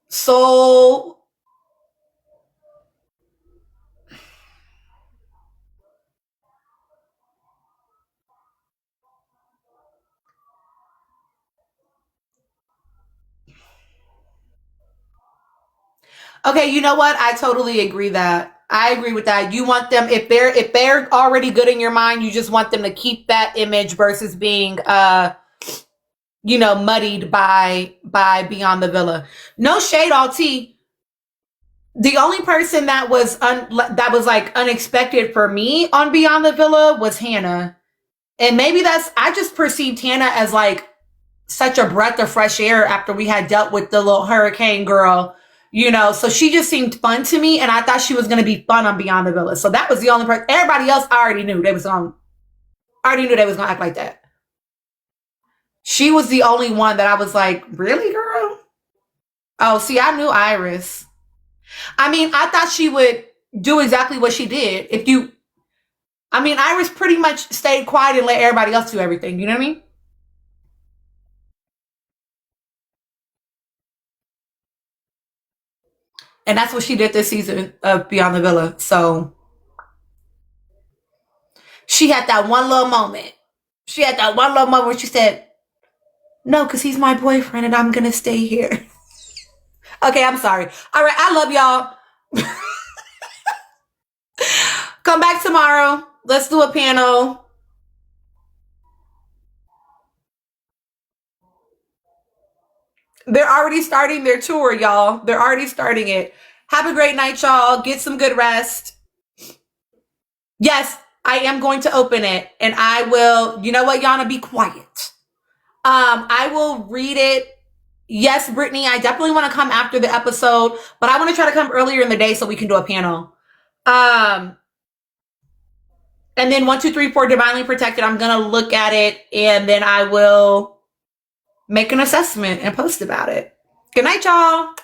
Soul. Okay, you know what? I totally agree that. I agree with that. You want them if they're already good in your mind, you just want them to keep that image versus being muddied by Beyond the Villa. No shade, all tea. The only person that was like unexpected for me on Beyond the Villa was Hannah. And maybe I just perceived Hannah as like such a breath of fresh air after we had dealt with the little hurricane girl, so she just seemed fun to me, and I thought she was going to be fun on Beyond the Villa. So that was the only person. Everybody else I already knew they was going to act like that. She was the only one that I was like, really, girl? Oh, see, I knew Iris. I mean, I thought she would do exactly what she did. Iris pretty much stayed quiet and let everybody else do everything. You know what I mean? And that's what she did this season of Beyond the Villa. So she had that one little moment. She had that one little moment where she said, no, because he's my boyfriend and I'm going to stay here. Okay, I'm sorry. All right, I love y'all. Come back tomorrow. Let's do a panel. They're already starting their tour, y'all. They're already starting it. Have a great night, y'all. Get some good rest. Yes, I am going to open it, and I will, you know what, Yana, be quiet. I will read it. Yes, Brittany, I definitely want to come after the episode, but I want to try to come earlier in the day so we can do a panel. And then 1, 2, 3, 4, divinely protected. I'm gonna look at it, and then I will make an assessment and post about it. Good night, y'all.